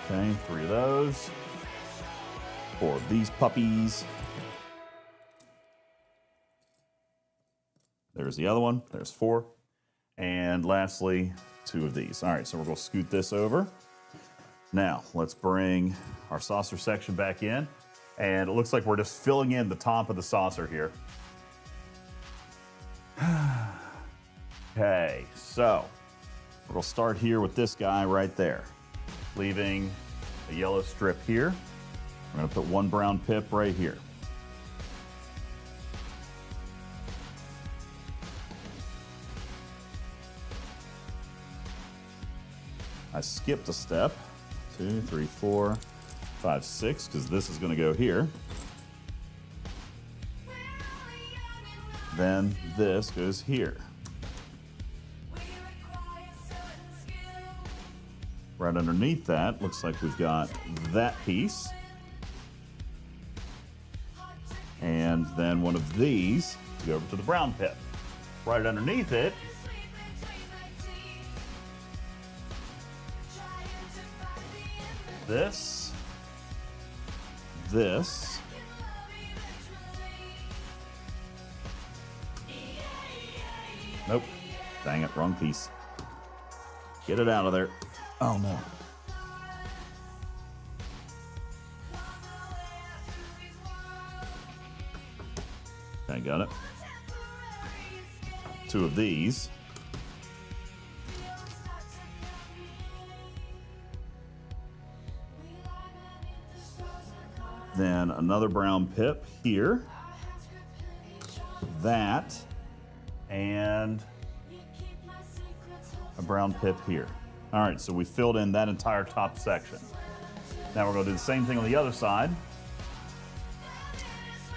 Okay, 3 of those. 4 of these puppies. There's the other one. There's 4. And lastly, 2 of these. All right, so we're going to scoot this over. Now, let's bring our saucer section back in. And it looks like we're just filling in the top of the saucer here. Okay, so we'll start here with this guy right there, leaving a yellow strip here. We're going to put 1 brown pip right here. I skipped a step. 2, 3, 4, 5, 6, because this is going to go here. Then this goes here. Right underneath that, looks like we've got that piece. And then one of these to go over to the brown pip. Right underneath it, this, nope, dang it, wrong piece. Get it out of there. Oh no. Okay, got it. 2 of these. Then another brown pip here. That. And a brown pip here. All right, so we filled in that entire top section. Now we're going to do the same thing on the other side.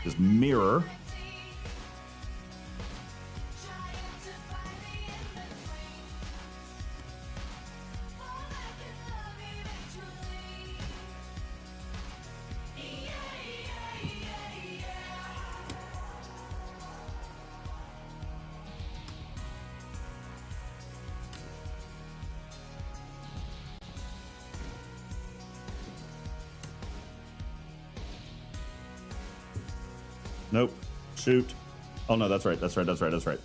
Just mirror. Nope. Shoot. Oh, no, that's right. That's right. That's right. That's right.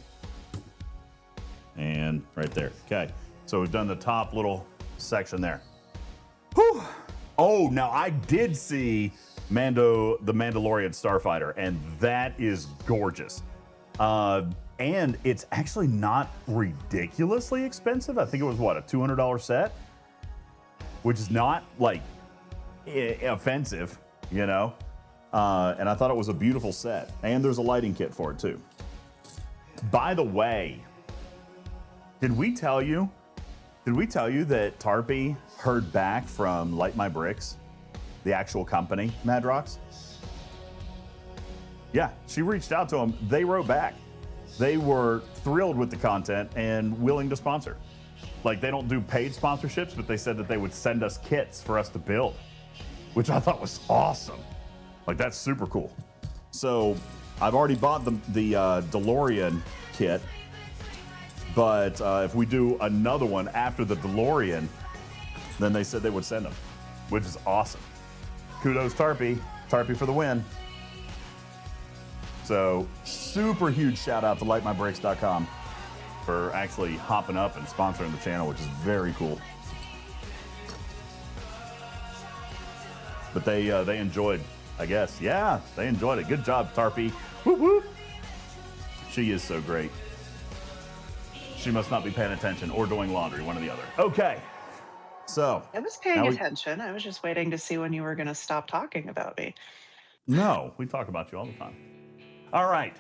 And right there. Okay. So we've done the top little section there. Whew. Oh, now I did see the Mandalorian Starfighter, and that is gorgeous. And it's actually not ridiculously expensive. I think it was, what, a $200 set? Which is not, like, offensive, you know? And I thought it was a beautiful set. And there's a lighting kit for it, too. By the way, did we tell you that Tarpy heard back from Light My Bricks, the actual company, Madrox? Yeah, she reached out to them. They wrote back. They were thrilled with the content and willing to sponsor. Like, they don't do paid sponsorships, but they said that they would send us kits for us to build, which I thought was awesome. Like, that's super cool. So I've already bought the DeLorean kit, but if we do another one after the DeLorean, then they said they would send them, which is awesome. Kudos, Tarpy. Tarpy for the win. So super huge shout out to lightmybricks.com for actually hopping up and sponsoring the channel, which is very cool. But they enjoyed, I guess. Yeah, they enjoyed it. Good job, Tarpy. Whoop, whoop. She is so great. She must not be paying attention or doing laundry, one or the other. Okay. So. I was paying attention. I was just waiting to see when you were going to stop talking about me. No, we talk about you all the time. All right.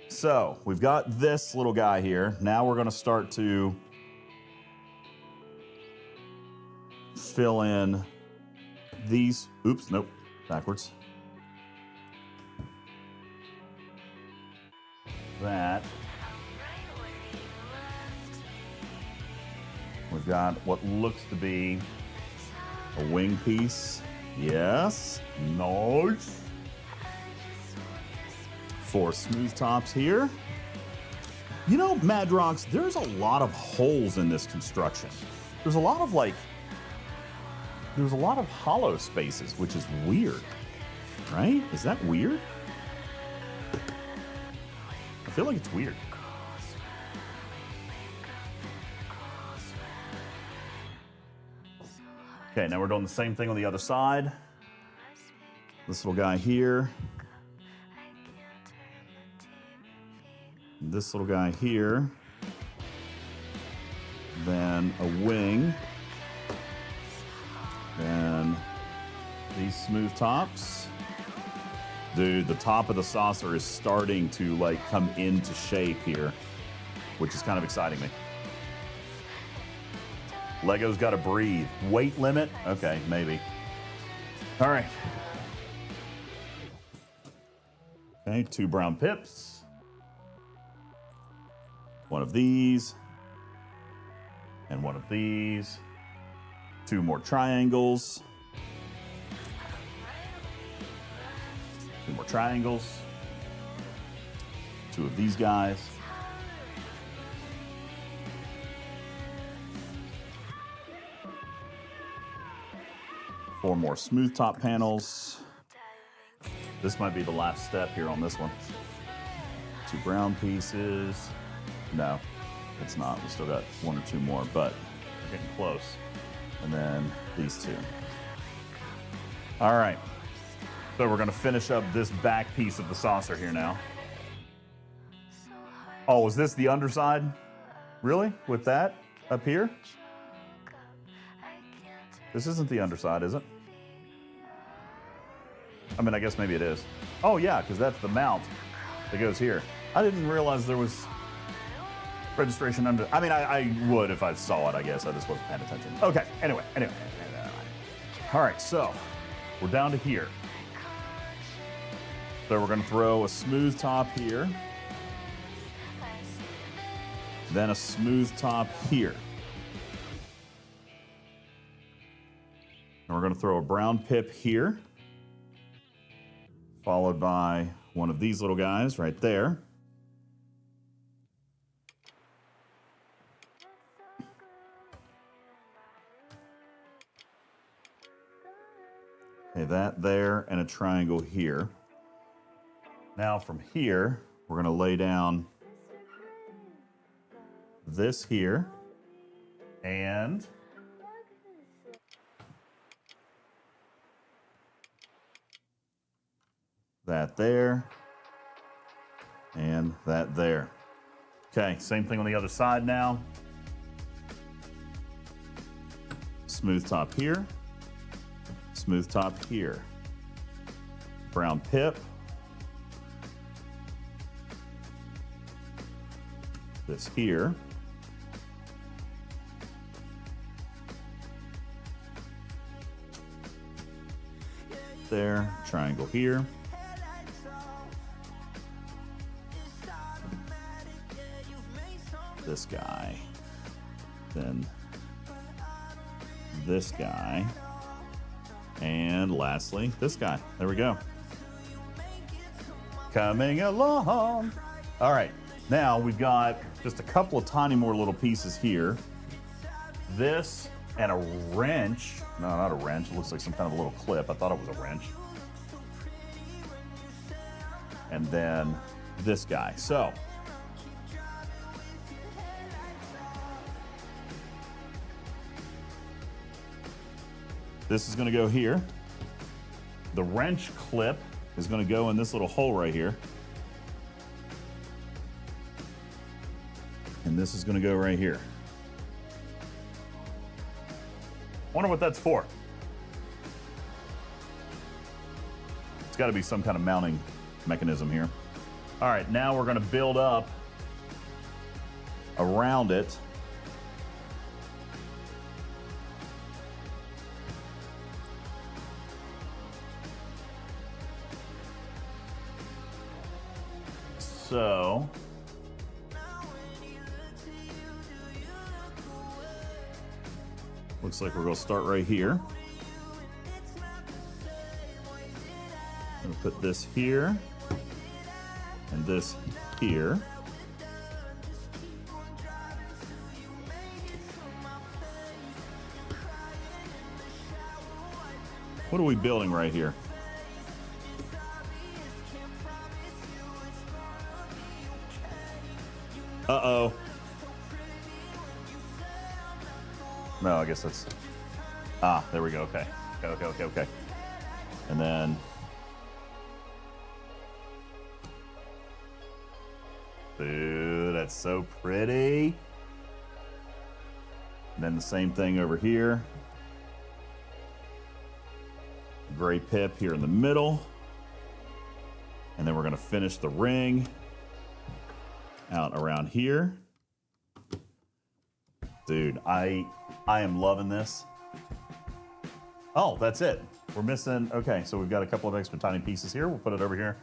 So we've got this little guy here. Now we're going to start to fill in these. Oops, nope, backwards. That. We've got what looks to be a wing piece. Yes, nice. 4 smooth tops here. You know, Madrox, there's a lot of holes in this construction. There's a lot of hollow spaces, which is weird, right? Is that weird? I feel like it's weird. Okay, now we're doing the same thing on the other side. This little guy here. This little guy here. Then a wing. Then these smooth tops. Dude, the top of the saucer is starting to like come into shape here, which is kind of exciting me. Lego's got to breathe. Weight limit? Okay, maybe. All right. Okay, 2 brown pips. 1 of these. And 1 of these. 2 more triangles. 2 more triangles. 2 of these guys. 4 more smooth top panels. This might be the last step here on this one. 2 brown pieces. No, it's not. We still got 1 or 2 more, but we're getting close. And then these 2. All right. So we're going to finish up this back piece of the saucer here now. Oh, is this the underside? Really? With that up here? This isn't the underside, is it? I mean, I guess maybe it is. Oh, yeah, because that's the mount that goes here. I didn't realize there was registration under. I mean, I would if I saw it, I guess. I just wasn't paying attention. Okay, anyway. All right, so we're down to here. So we're going to throw a smooth top here. Then a smooth top here. And we're going to throw a brown pip here. Followed by one of these little guys right there. Okay, that there and a triangle here. Now from here, we're going to lay down this here and that there and that there. Okay, same thing on the other side now. Smooth top here, smooth top here. Brown pip. This here. There, triangle here. This guy. Then this guy. And lastly, this guy. There we go. Coming along. All right, now we've got just a couple of tiny more little pieces here. This and a wrench. No, not a wrench. It looks like some kind of a little clip. I thought it was a wrench. And then this guy. So this is going to go here. The wrench clip is going to go in this little hole right here. And this is going to go right here. Wonder what that's for. It's got to be some kind of mounting mechanism here. All right, now we're going to build up around it. So looks like we're going to start right here. I'm going to put this here and this here. What are we building right here? Uh-oh. No, I guess that's... Ah, there we go. Okay. Okay. And then... Dude, that's so pretty. And then the same thing over here. Gray pip here in the middle. And then we're going to finish the ring out around here. Dude, I am loving this. Oh, that's it. We're missing, okay, so we've got a couple of extra tiny pieces here. We'll put it over here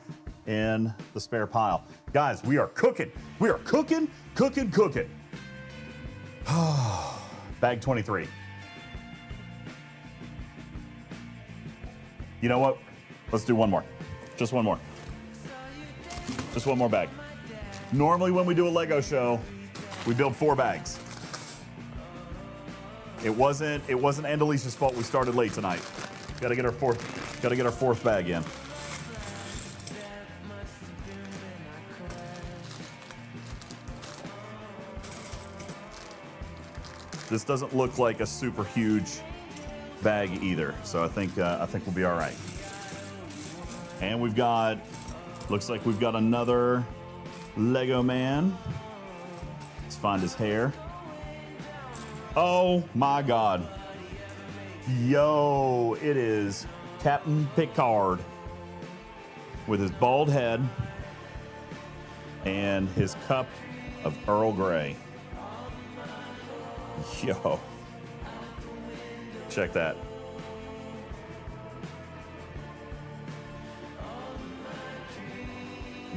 in the spare pile. Guys, we are cooking. We are cooking. Bag 23. You know what? Let's do one more. Just one more. Just one more bag. Normally when we do a Lego show, we build 4 bags. It wasn't Andalicia's fault we started late tonight. Gotta get our fourth bag in. This doesn't look like a super huge bag either, so I think we'll be all right. And we've got, looks like we've got another Lego man. Let's find his hair. Oh my God. Yo, it is Captain Picard with his bald head and his cup of Earl Grey. Yo. Check that.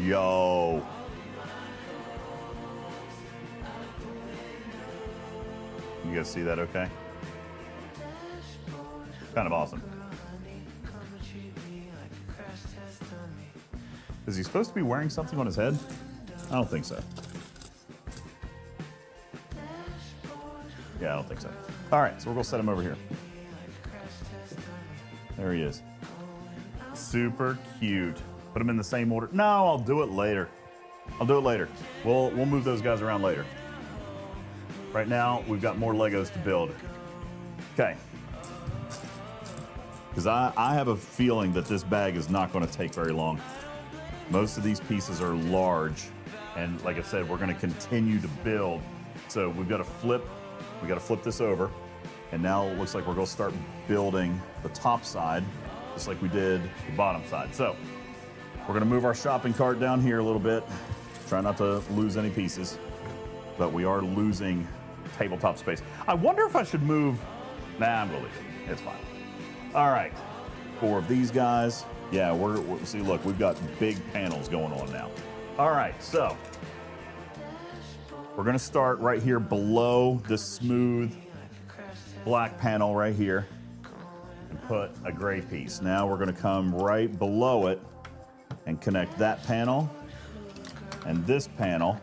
Yo. You guys see that okay? Kind of awesome. Is he supposed to be wearing something on his head? I don't think so. Yeah, I don't think so. All right, so we're gonna set him over here. There he is. Super cute. Put them in the same order. No, I'll do it later. I'll do it later. We'll move those guys around later. Right now, we've got more Legos to build. Okay. Because I have a feeling that this bag is not going to take very long. Most of these pieces are large. And like I said, we're going to continue to build. So we've got to flip. We got to flip this over. And now it looks like we're going to start building the top side, just like we did the bottom side. So we're going to move our shopping cart down here a little bit. Try not to lose any pieces, but we are losing tabletop space. I wonder if I should move. Nah, I'm going to leave it. It's fine. All right. 4 of these guys. Yeah, we're see, look, we've got big panels going on now. All right, so we're going to start right here below the smooth black panel right here and put a gray piece. Now we're going to come right below it and connect that panel and this panel,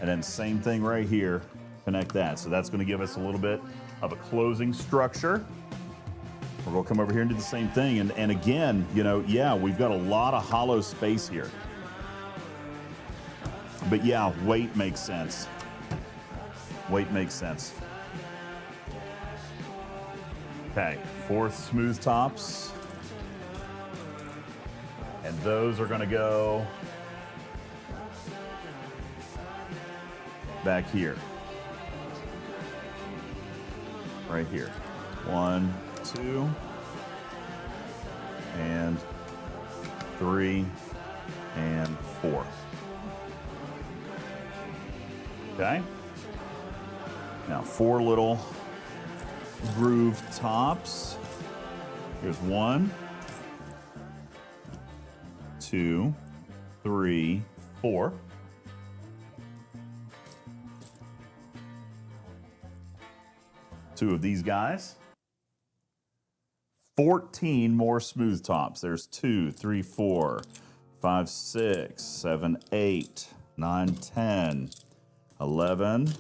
and then same thing right here, connect that. So that's going to give us a little bit of a closing structure. We're going to come over here and do the same thing. And again, you know, yeah, we've got a lot of hollow space here. But yeah, weight makes sense. Weight makes sense. Okay, 4 smooth tops. And those are going to go back here. Right here. 1, 2, and 3, and 4. Okay. Now 4 little grooved tops. Here's 1, 2, 3, 4. Two of these guys. 14 more smooth tops. There's 2, 3, 4, 5, 6, 7, 8, 9, 10, 11,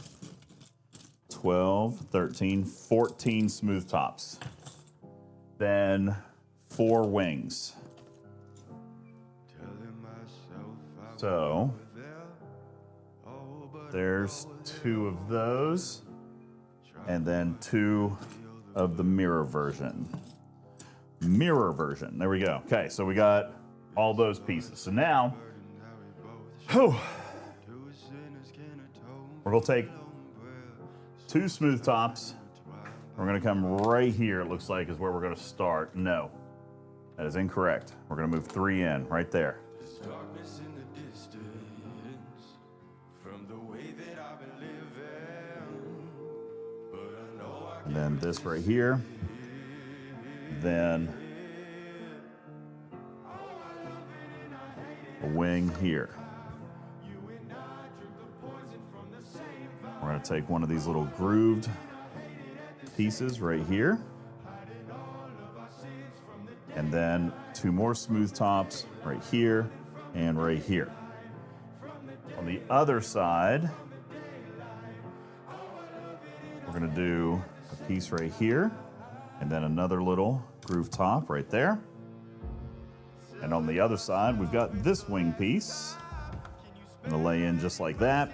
12, 13, 14 smooth tops. Then 4 wings. So there's 2 of those, and then 2 of the mirror version. Mirror version. There we go. Okay, so we got all those pieces. So now, we're going to take 2 smooth tops. We're going to come right here, it looks like, is where we're going to start. No, that is incorrect. We're going to move 3 in, right there. And then this right here. Then a wing here. We're going to take one of these little grooved pieces right here. And then 2 more smooth tops right here and right here. On the other side, we're going to do a piece right here. And then another little groove top right there. And on the other side, we've got this wing piece. I'm gonna lay in just like that.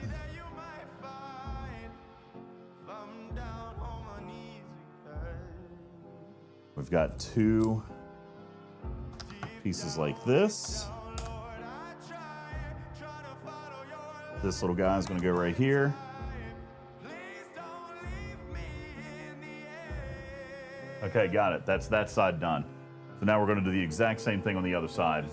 We've got 2 pieces like this. This little guy is going to go right here. Okay, got it. That's that side done. So now we're going to do the exact same thing on the other side.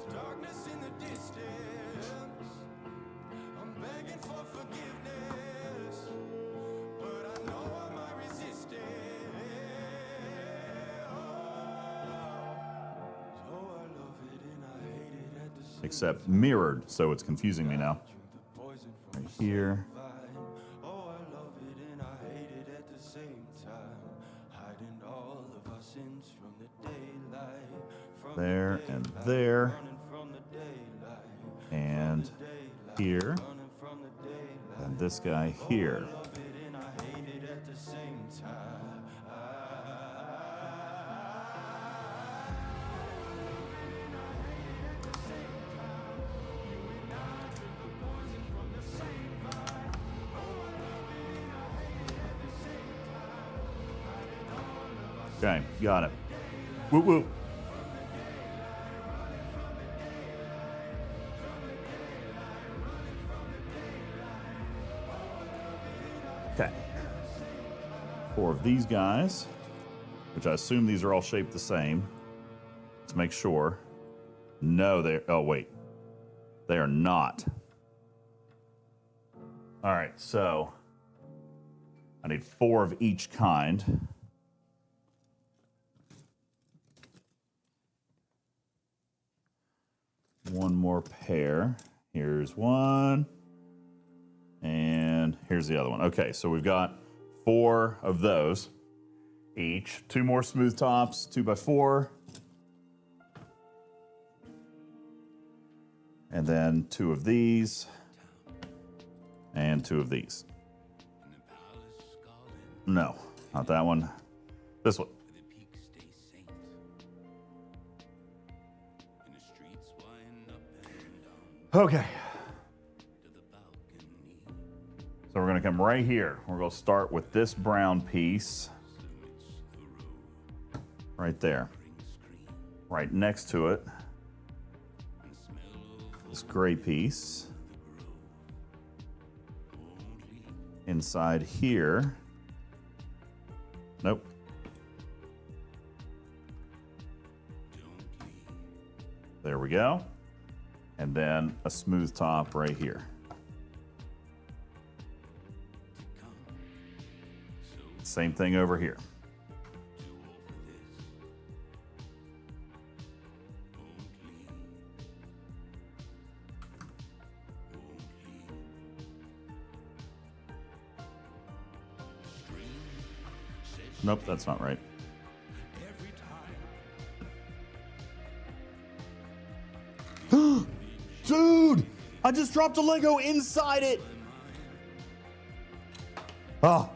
Except mirrored, so it's confusing me now. Right here. There and there. And here. And this guy here. Okay, got it. Woo woo. Okay. 4 of these guys, which I assume these are all shaped the same. Let's make sure. No, they. Oh wait, they are not. All right, so I need 4 of each kind. One more pair. Here's one. And here's the other one. Okay, so we've got 4 of those each. 2 more smooth tops, 2x4. And then 2 of these. And 2 of these. No, not that one. This one. Okay. So we're going to come right here. We're going to start with this brown piece. Right there. Right next to it. This gray piece. Inside here. Nope. There we go. And then a smooth top right here. Same thing over here. Nope, that's not right. Dude, I just dropped a Lego inside it. Oh.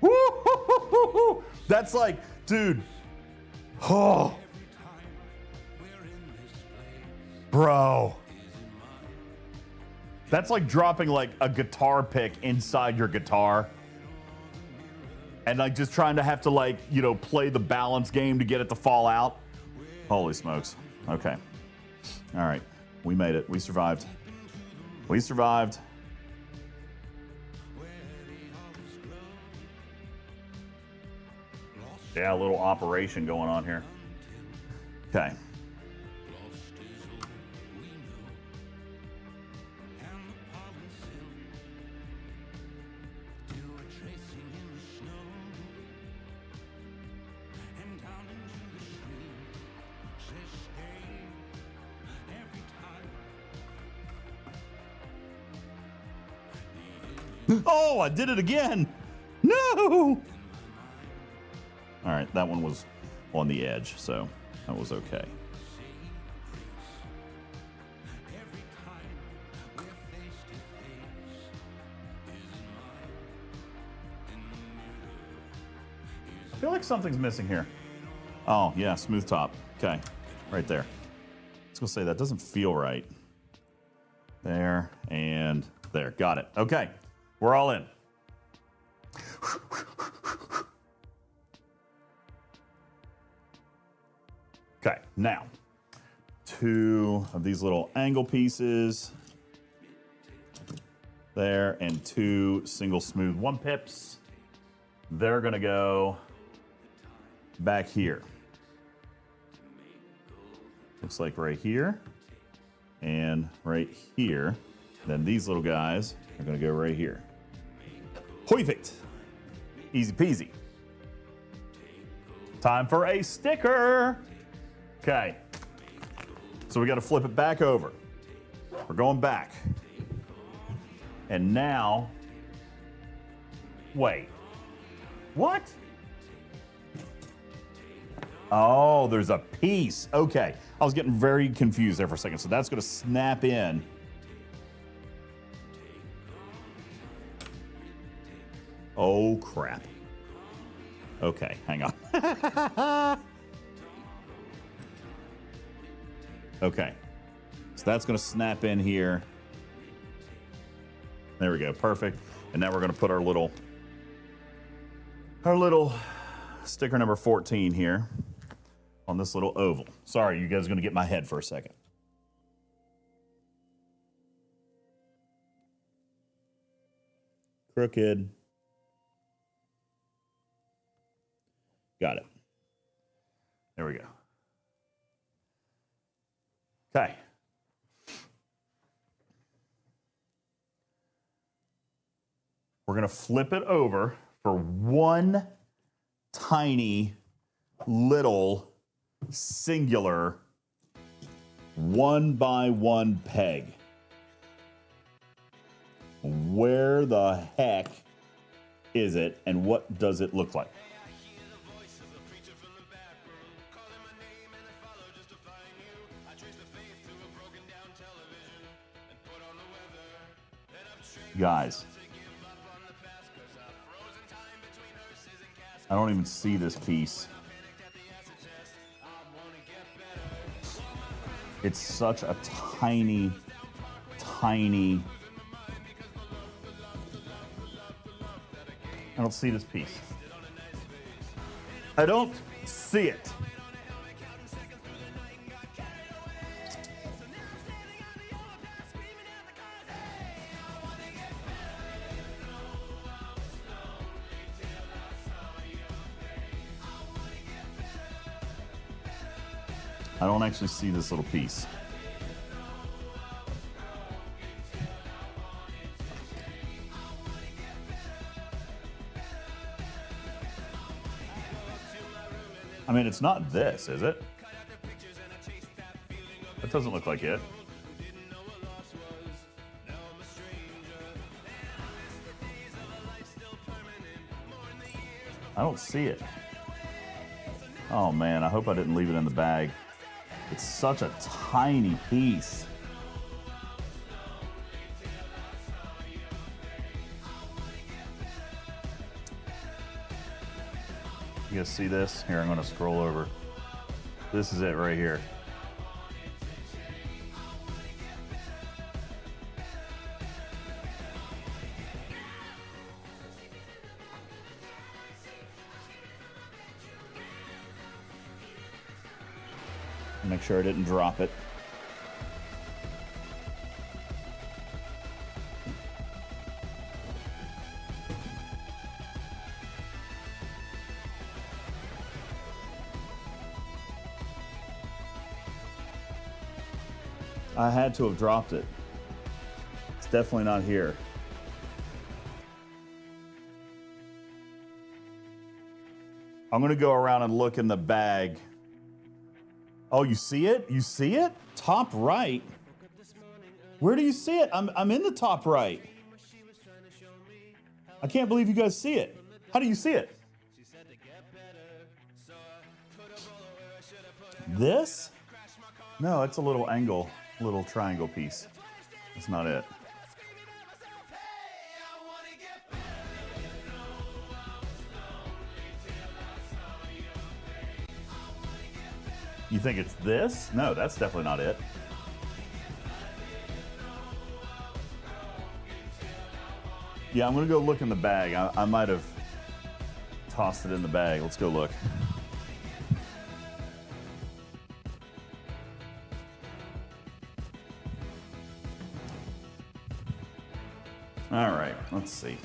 Woo-hoo-hoo-hoo-hoo. That's like, dude. Oh. Bro. That's like dropping like a guitar pick inside your guitar. And like just trying to have to like, you know, play the balance game to get it to fall out. Holy smokes. Okay. All right. We made it. We survived. We survived. Yeah, a little operation going on here. Okay. Oh, I did it again. No. All right, that one was on the edge, so that was okay. I feel like something's missing here. Oh, yeah, smooth top. Okay, right there. I was gonna say that doesn't feel right. There and there. Got it. Okay. We're all in. Okay, now, 2 of these little angle pieces there, and 2 single smooth 1 pips. They're gonna go back here. Looks like right here and right here. Then these little guys are gonna go right here. Perfect. Easy peasy. Time for a sticker. Okay. So we got to flip it back over. We're going back. And now, wait. What? Oh, there's a piece. Okay. I was getting very confused there for a second. So that's going to snap in. Oh, crap. Okay, hang on. Okay. So that's going to snap in here. There we go. Perfect. And now we're going to put our little sticker number 14 here on this little oval. Sorry, you guys are going to get my head for a second. Crooked. Got it. There we go. Okay. We're going to flip it over for one tiny little singular 1x1 peg. Where the heck is it and what does it look like? Guys, I don't even see this piece. It's such a tiny, tiny. I don't see this piece. I don't see it. I don't actually see this little piece. I mean, it's not this, is it? That doesn't look like it. I don't see it. Oh man, I hope I didn't leave it in the bag. It's such a tiny piece. You guys see this? Here, I'm going to scroll over. This is it right here. Make sure I didn't drop it. I had to have dropped it. It's definitely not here. I'm going to go around and look in the bag. Oh, you see it? You see it? Top right. Where do you see it? I'm in the top right. I can't believe you guys see it. How do you see it? This? No, it's a little angle, little triangle piece. That's not it. You think it's this? No, that's definitely not it. Yeah, I'm gonna go look in the bag. I might have tossed it in the bag. Let's go look. All right, let's see.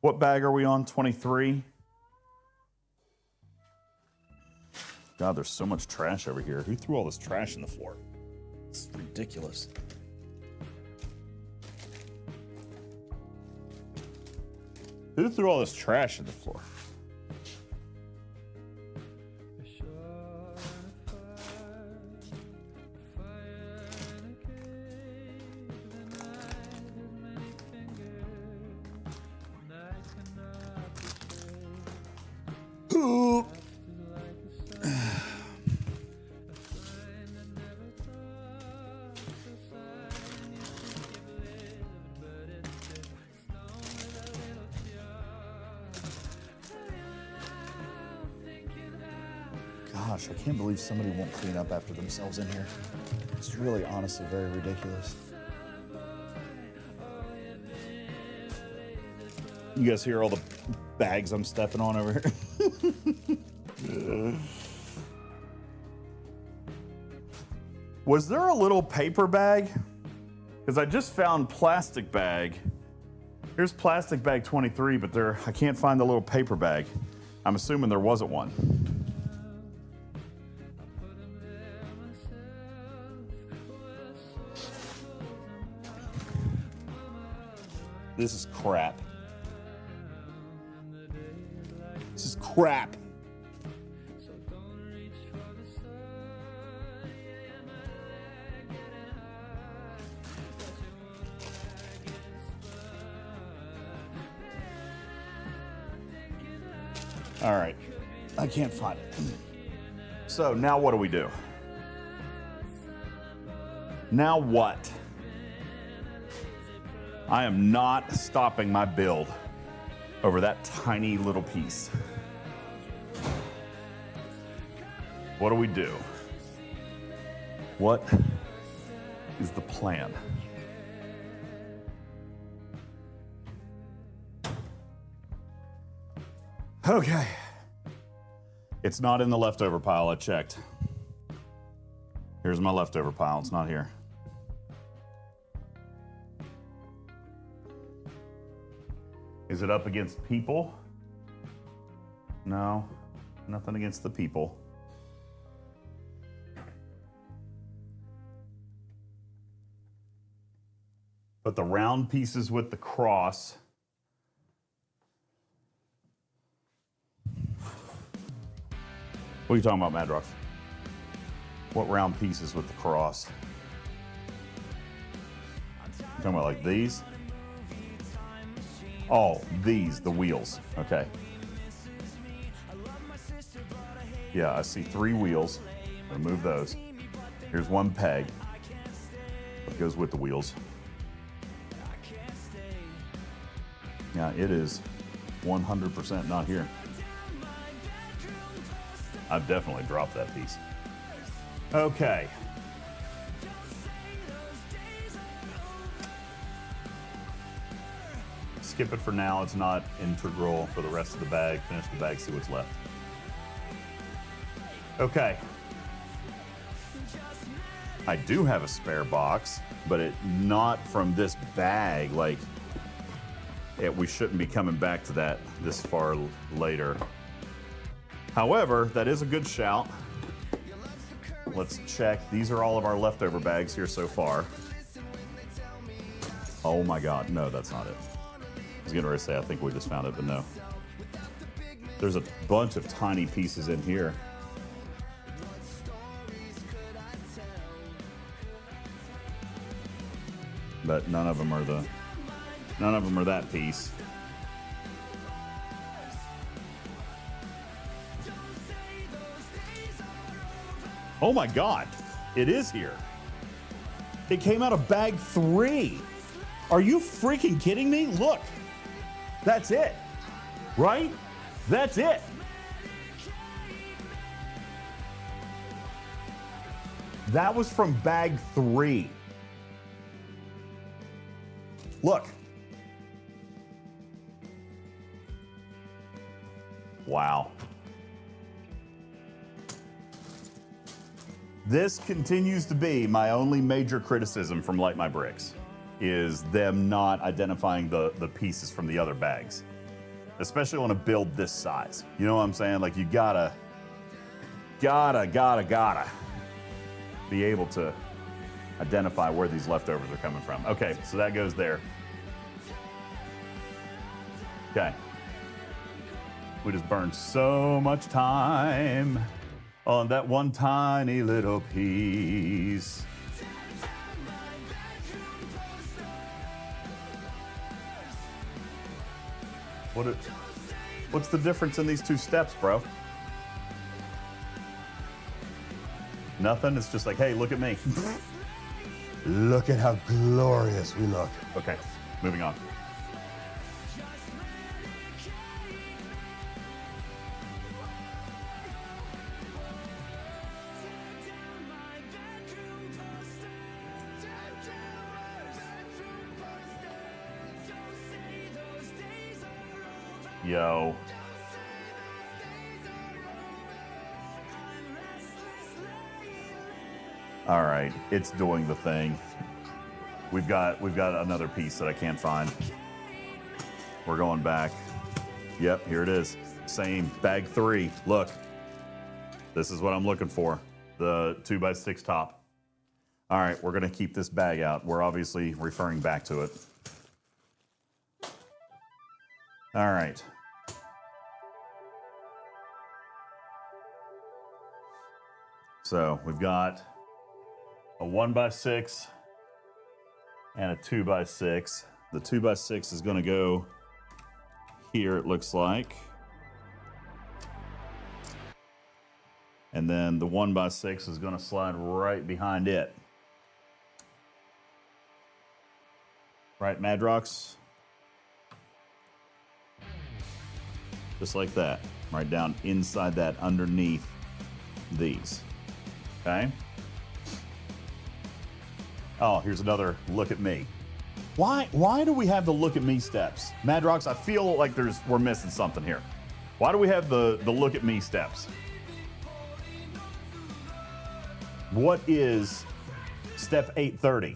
What bag are we on? 23? God, there's so much trash over here. Who threw all this trash in the floor? It's ridiculous. Who threw all this trash in the floor? Gosh, I can't believe somebody won't clean up after themselves in here. It's really, honestly, very ridiculous. You guys hear all the bags I'm stepping on over here? Was there a little paper bag? Because I just found plastic bag. Here's plastic bag 23, but I can't find the little paper bag. I'm assuming there wasn't one. This is crap. This is crap. All right, I can't find it. So now what do we do? Now what? I am not stopping my build over that tiny little piece. What do we do? What is the plan? Okay. It's not in the leftover pile. I checked. Here's my leftover pile. It's not here. Is it up against people? No, nothing against the people. But the round pieces with the cross. What are you talking about, Madrox? What round pieces with the cross? You talking about like these? Oh, these, the wheels. Okay. Yeah, I see 3 wheels. Remove those. Here's one peg. What goes with the wheels? Yeah, it is 100% not here. I've definitely dropped that piece. Okay. Skip it for now. It's not integral for the rest of the bag. Finish the bag, see what's left. Okay. I do have a spare box, but not from this bag. Like, we shouldn't be coming back to that this far later. However, that is a good shout. Let's check. These are all of our leftover bags here so far. Oh my God, no, that's not it. I was getting ready to say, I think we just found it, but no. There's a bunch of tiny pieces in here. But none of them are that piece. Oh my God, it is here. It came out of bag 3. Are you freaking kidding me? Look, that's it, right? That's it. That was from bag 3. Look. Wow. This continues to be my only major criticism from Light My Bricks. is them not identifying the pieces from the other bags, especially on a build this size. You know what I'm saying? Like, you gotta be able to identify where these leftovers are coming from. Okay, so that goes there. Okay. We just burned so much time on that one tiny little piece. What's the difference in these two steps, bro? Nothing? It's just like, hey, look at me. Look at how glorious we look. Okay, moving on. Yo. All right, it's doing the thing. We've got another piece that I can't find. We're going back. Yep, here it is. Same bag 3. Look, this is what I'm looking for. The 2x6 top. All right, we're gonna keep this bag out. We're obviously referring back to it. All right. So we've got a 1x6 and a 2x6. The 2x6 is going to go here, it looks like. And then the 1x6 is going to slide right behind it. Right, Madrox? Just like that. Right down inside that, underneath these. Okay. Oh, here's another look at me. Why do we have the look at me steps? Madrox, I feel like we're missing something here. Why do we have the look at me steps? What is step 830?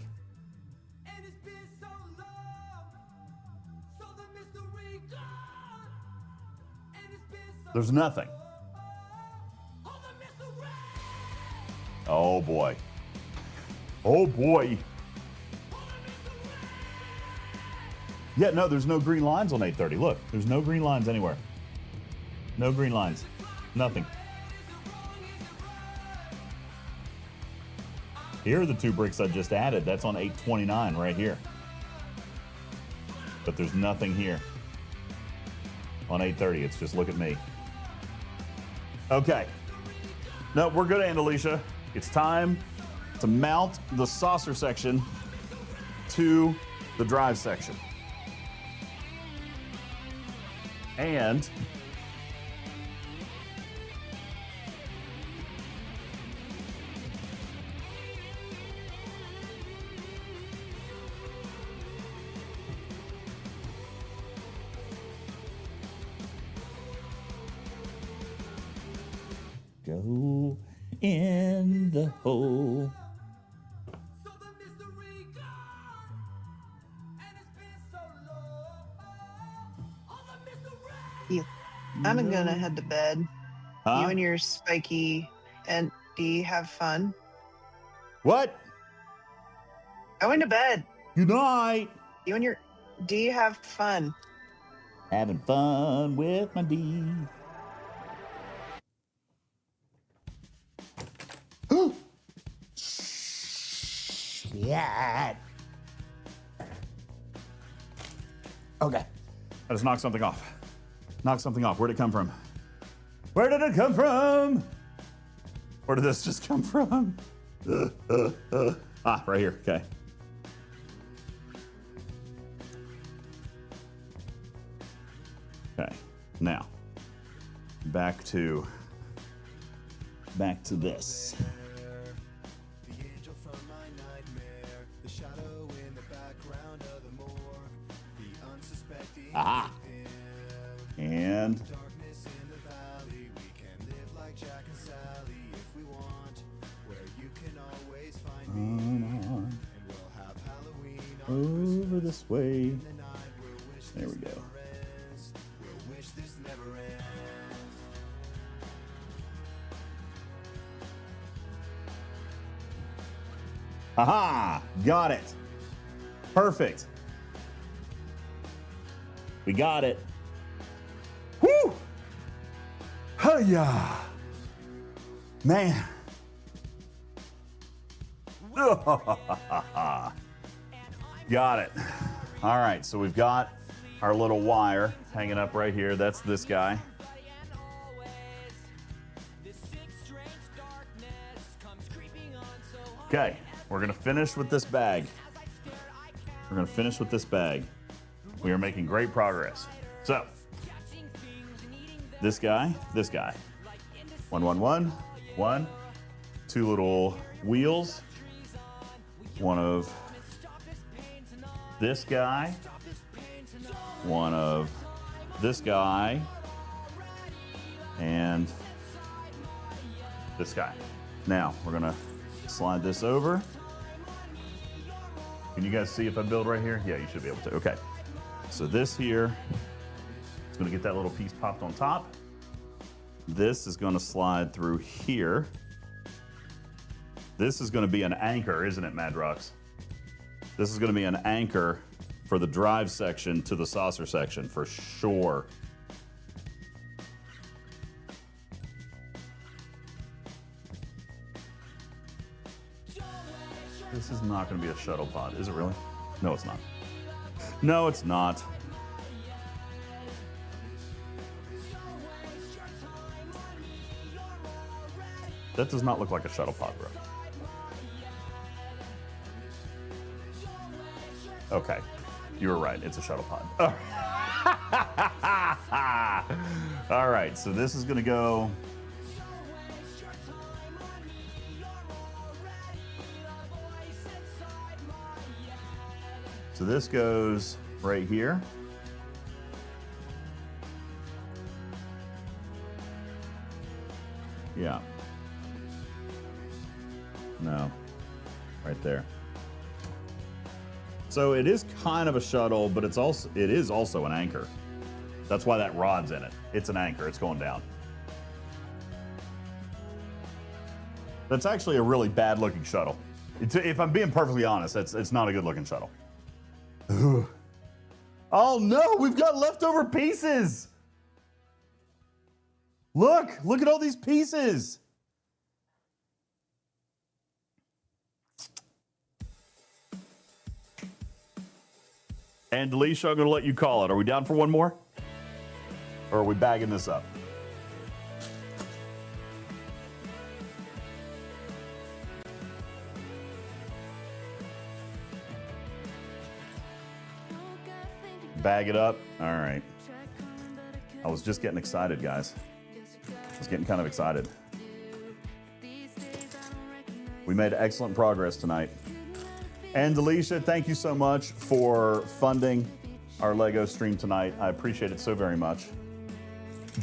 There's nothing. Oh boy. Oh boy. Yeah, no, there's no green lines on 830. Look, there's no green lines anywhere. No green lines. Nothing. Here are the 2 bricks I just added. That's on 829 right here. But there's nothing here on 830. It's just look at me. Okay. No, we're good, Andalicia. It's time to mount the saucer section to the drive section. And go in the hole. I'm gonna head to bed. Huh? You and your spiky and D have fun. What? Going to bed. Good night. You and your D have fun. Having fun with my D. Yeah. Okay. I just knocked something off. Knocked something off. Where'd it come from? Where did it come from? Where did this just come from? Ah, right here. Okay. Okay. Now, back to this. Aha. And Over this way. There we go. Aha! Got it. Perfect. We got it. Woo! Hiya! Man. Got it. All right, so we've got our little wire hanging up right here. That's this guy. Okay, we're gonna finish with this bag. We're gonna finish with this bag. We are making great progress. So, this guy. 1, 1, 1, 1. 2 little wheels. One of this guy. One of this guy. And this guy. Now, we're gonna slide this over. Can you guys see if I build right here? Yeah, you should be able to. Okay. So this here is going to get that little piece popped on top. This is going to slide through here. This is going to be an anchor, isn't it, Madrox? This is going to be an anchor for the drive section to the saucer section for sure. This is not going to be a shuttle pod, is it really? No, it's not. No, it's not. That does not look like a shuttle pod, bro. Okay, you were right. It's a shuttle pod. All right, so this is going to go. So this goes right here. Yeah. No. Right there. So it is kind of a shuttle, but it is also an anchor. That's why that rod's in it. It's an anchor. It's going down. That's actually a really bad looking shuttle. If I'm being perfectly honest, it's not a good looking shuttle. Oh no, we've got leftover pieces. Look at all these pieces. And Delisha, I'm gonna let you call it. Are we down for one more? Or are we bagging this up? Bag it up. All right. I was just getting excited, guys. I was getting kind of excited. We made excellent progress tonight. And Delisha, thank you so much for funding our Lego stream tonight. I appreciate it so very much.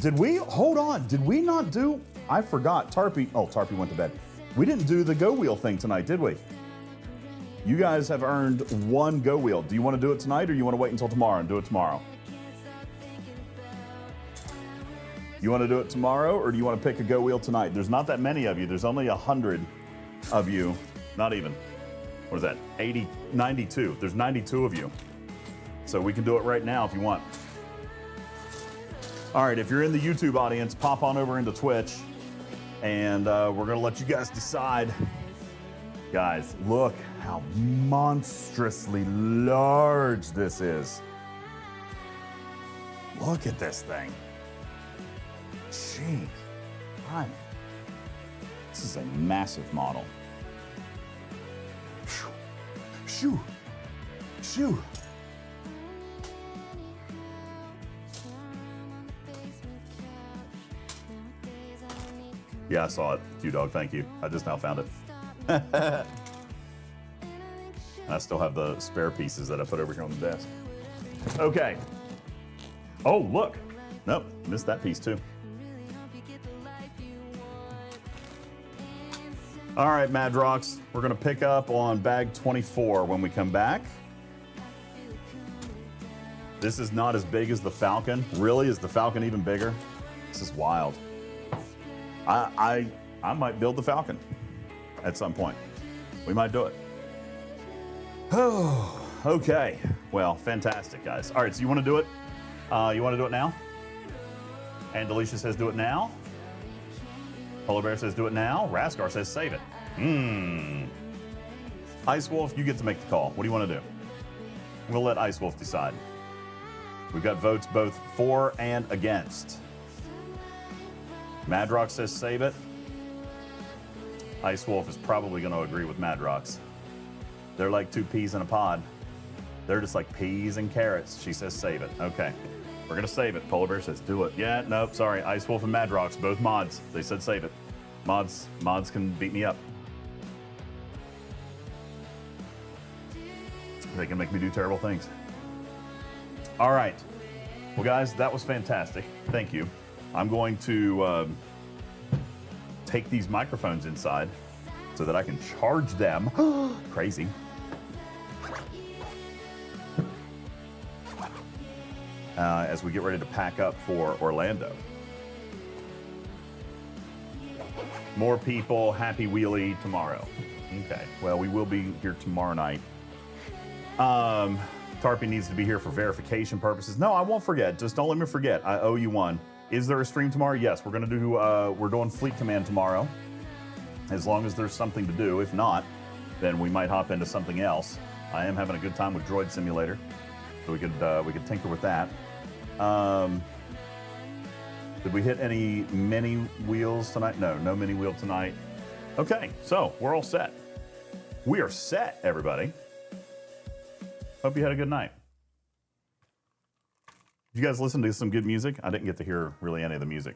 Hold on, did we not do, I forgot, Tarpy went to bed. We didn't do the Go Wheel thing tonight, did we? You guys have earned 1 Go Wheel. Do you want to do it tonight or you want to wait until tomorrow and do it tomorrow? You want to do it tomorrow or do you want to pick a Go Wheel tonight? There's not that many of you. There's only 100 of you. Not even. What is that? 80, 92. There's 92 of you. So we can do it right now if you want. All right, if you're in the YouTube audience, pop on over into Twitch and we're going to let you guys decide. Guys, look how monstrously large this is. Look at this thing. Jeez. This is a massive model. Shoo. Shoo. Yeah, I saw it. Q-Dog, thank you. I just now found it. And I still have the spare pieces that I put over here on the desk. Okay. Oh, look. Nope, missed that piece too. All right, Madrox, we're gonna pick up on bag 24 when we come back. This is not as big as the Falcon. Really? Is the Falcon even bigger? This is wild. I might build the Falcon at some point. We might do it. Oh, okay. Well, fantastic, guys. All right, so you want to do it? You want to do it now? And Delisha says do it now. Polar Bear says do it now. Raskar says save it. Ice Wolf, you get to make the call. What do you want to do? We'll let Ice Wolf decide. We've got votes both for and against. Madrox says save it. Ice Wolf is probably going to agree with Madrox. They're like two peas in a pod. They're just like peas and carrots. She says save it. Okay. We're going to save it. Polar Bear says do it. Yeah, nope, sorry. Ice Wolf and Madrox, both mods. They said save it. Mods can beat me up. They can make me do terrible things. All right. Well, guys, that was fantastic. Thank you. I'm going to take these microphones inside so that I can charge them. Crazy. As we get ready to pack up for Orlando. More people, happy wheelie tomorrow. Okay, well, we will be here tomorrow night. Tarpy needs to be here for verification purposes. No, I won't forget. Just don't let me forget. I owe you one. Is there a stream tomorrow? Yes, we're gonna do. We're doing Fleet Command tomorrow. As long as there's something to do. If not, then we might hop into something else. I am having a good time with Droid Simulator, so we could tinker with that. Did we hit any mini wheels tonight? No, no mini wheel tonight. Okay, so we're all set. We are set, everybody. Hope you had a good night. Did you guys listen to some good music? I didn't get to hear really any of the music.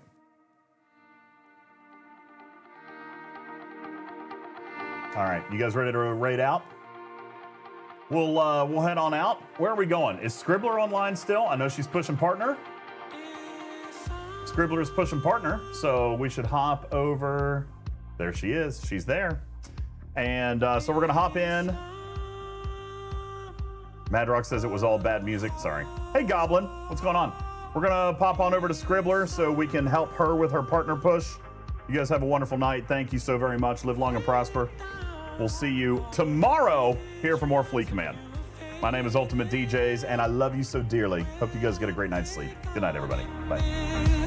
All right, you guys ready to raid out? We'll head on out. Where are we going? Is Scribbler online still? I know she's pushing partner. Scribbler's pushing partner, so we should hop over. There she is. She's there. And so we're going to hop in. Madrox says it was all bad music. Sorry. Hey, Goblin. What's going on? We're going to pop on over to Scribbler so we can help her with her partner push. You guys have a wonderful night. Thank you so very much. Live long and prosper. We'll see you tomorrow here for more Fleet Command. My name is UltimatDJz, and I love you so dearly. Hope you guys get a great night's sleep. Good night, everybody. Bye.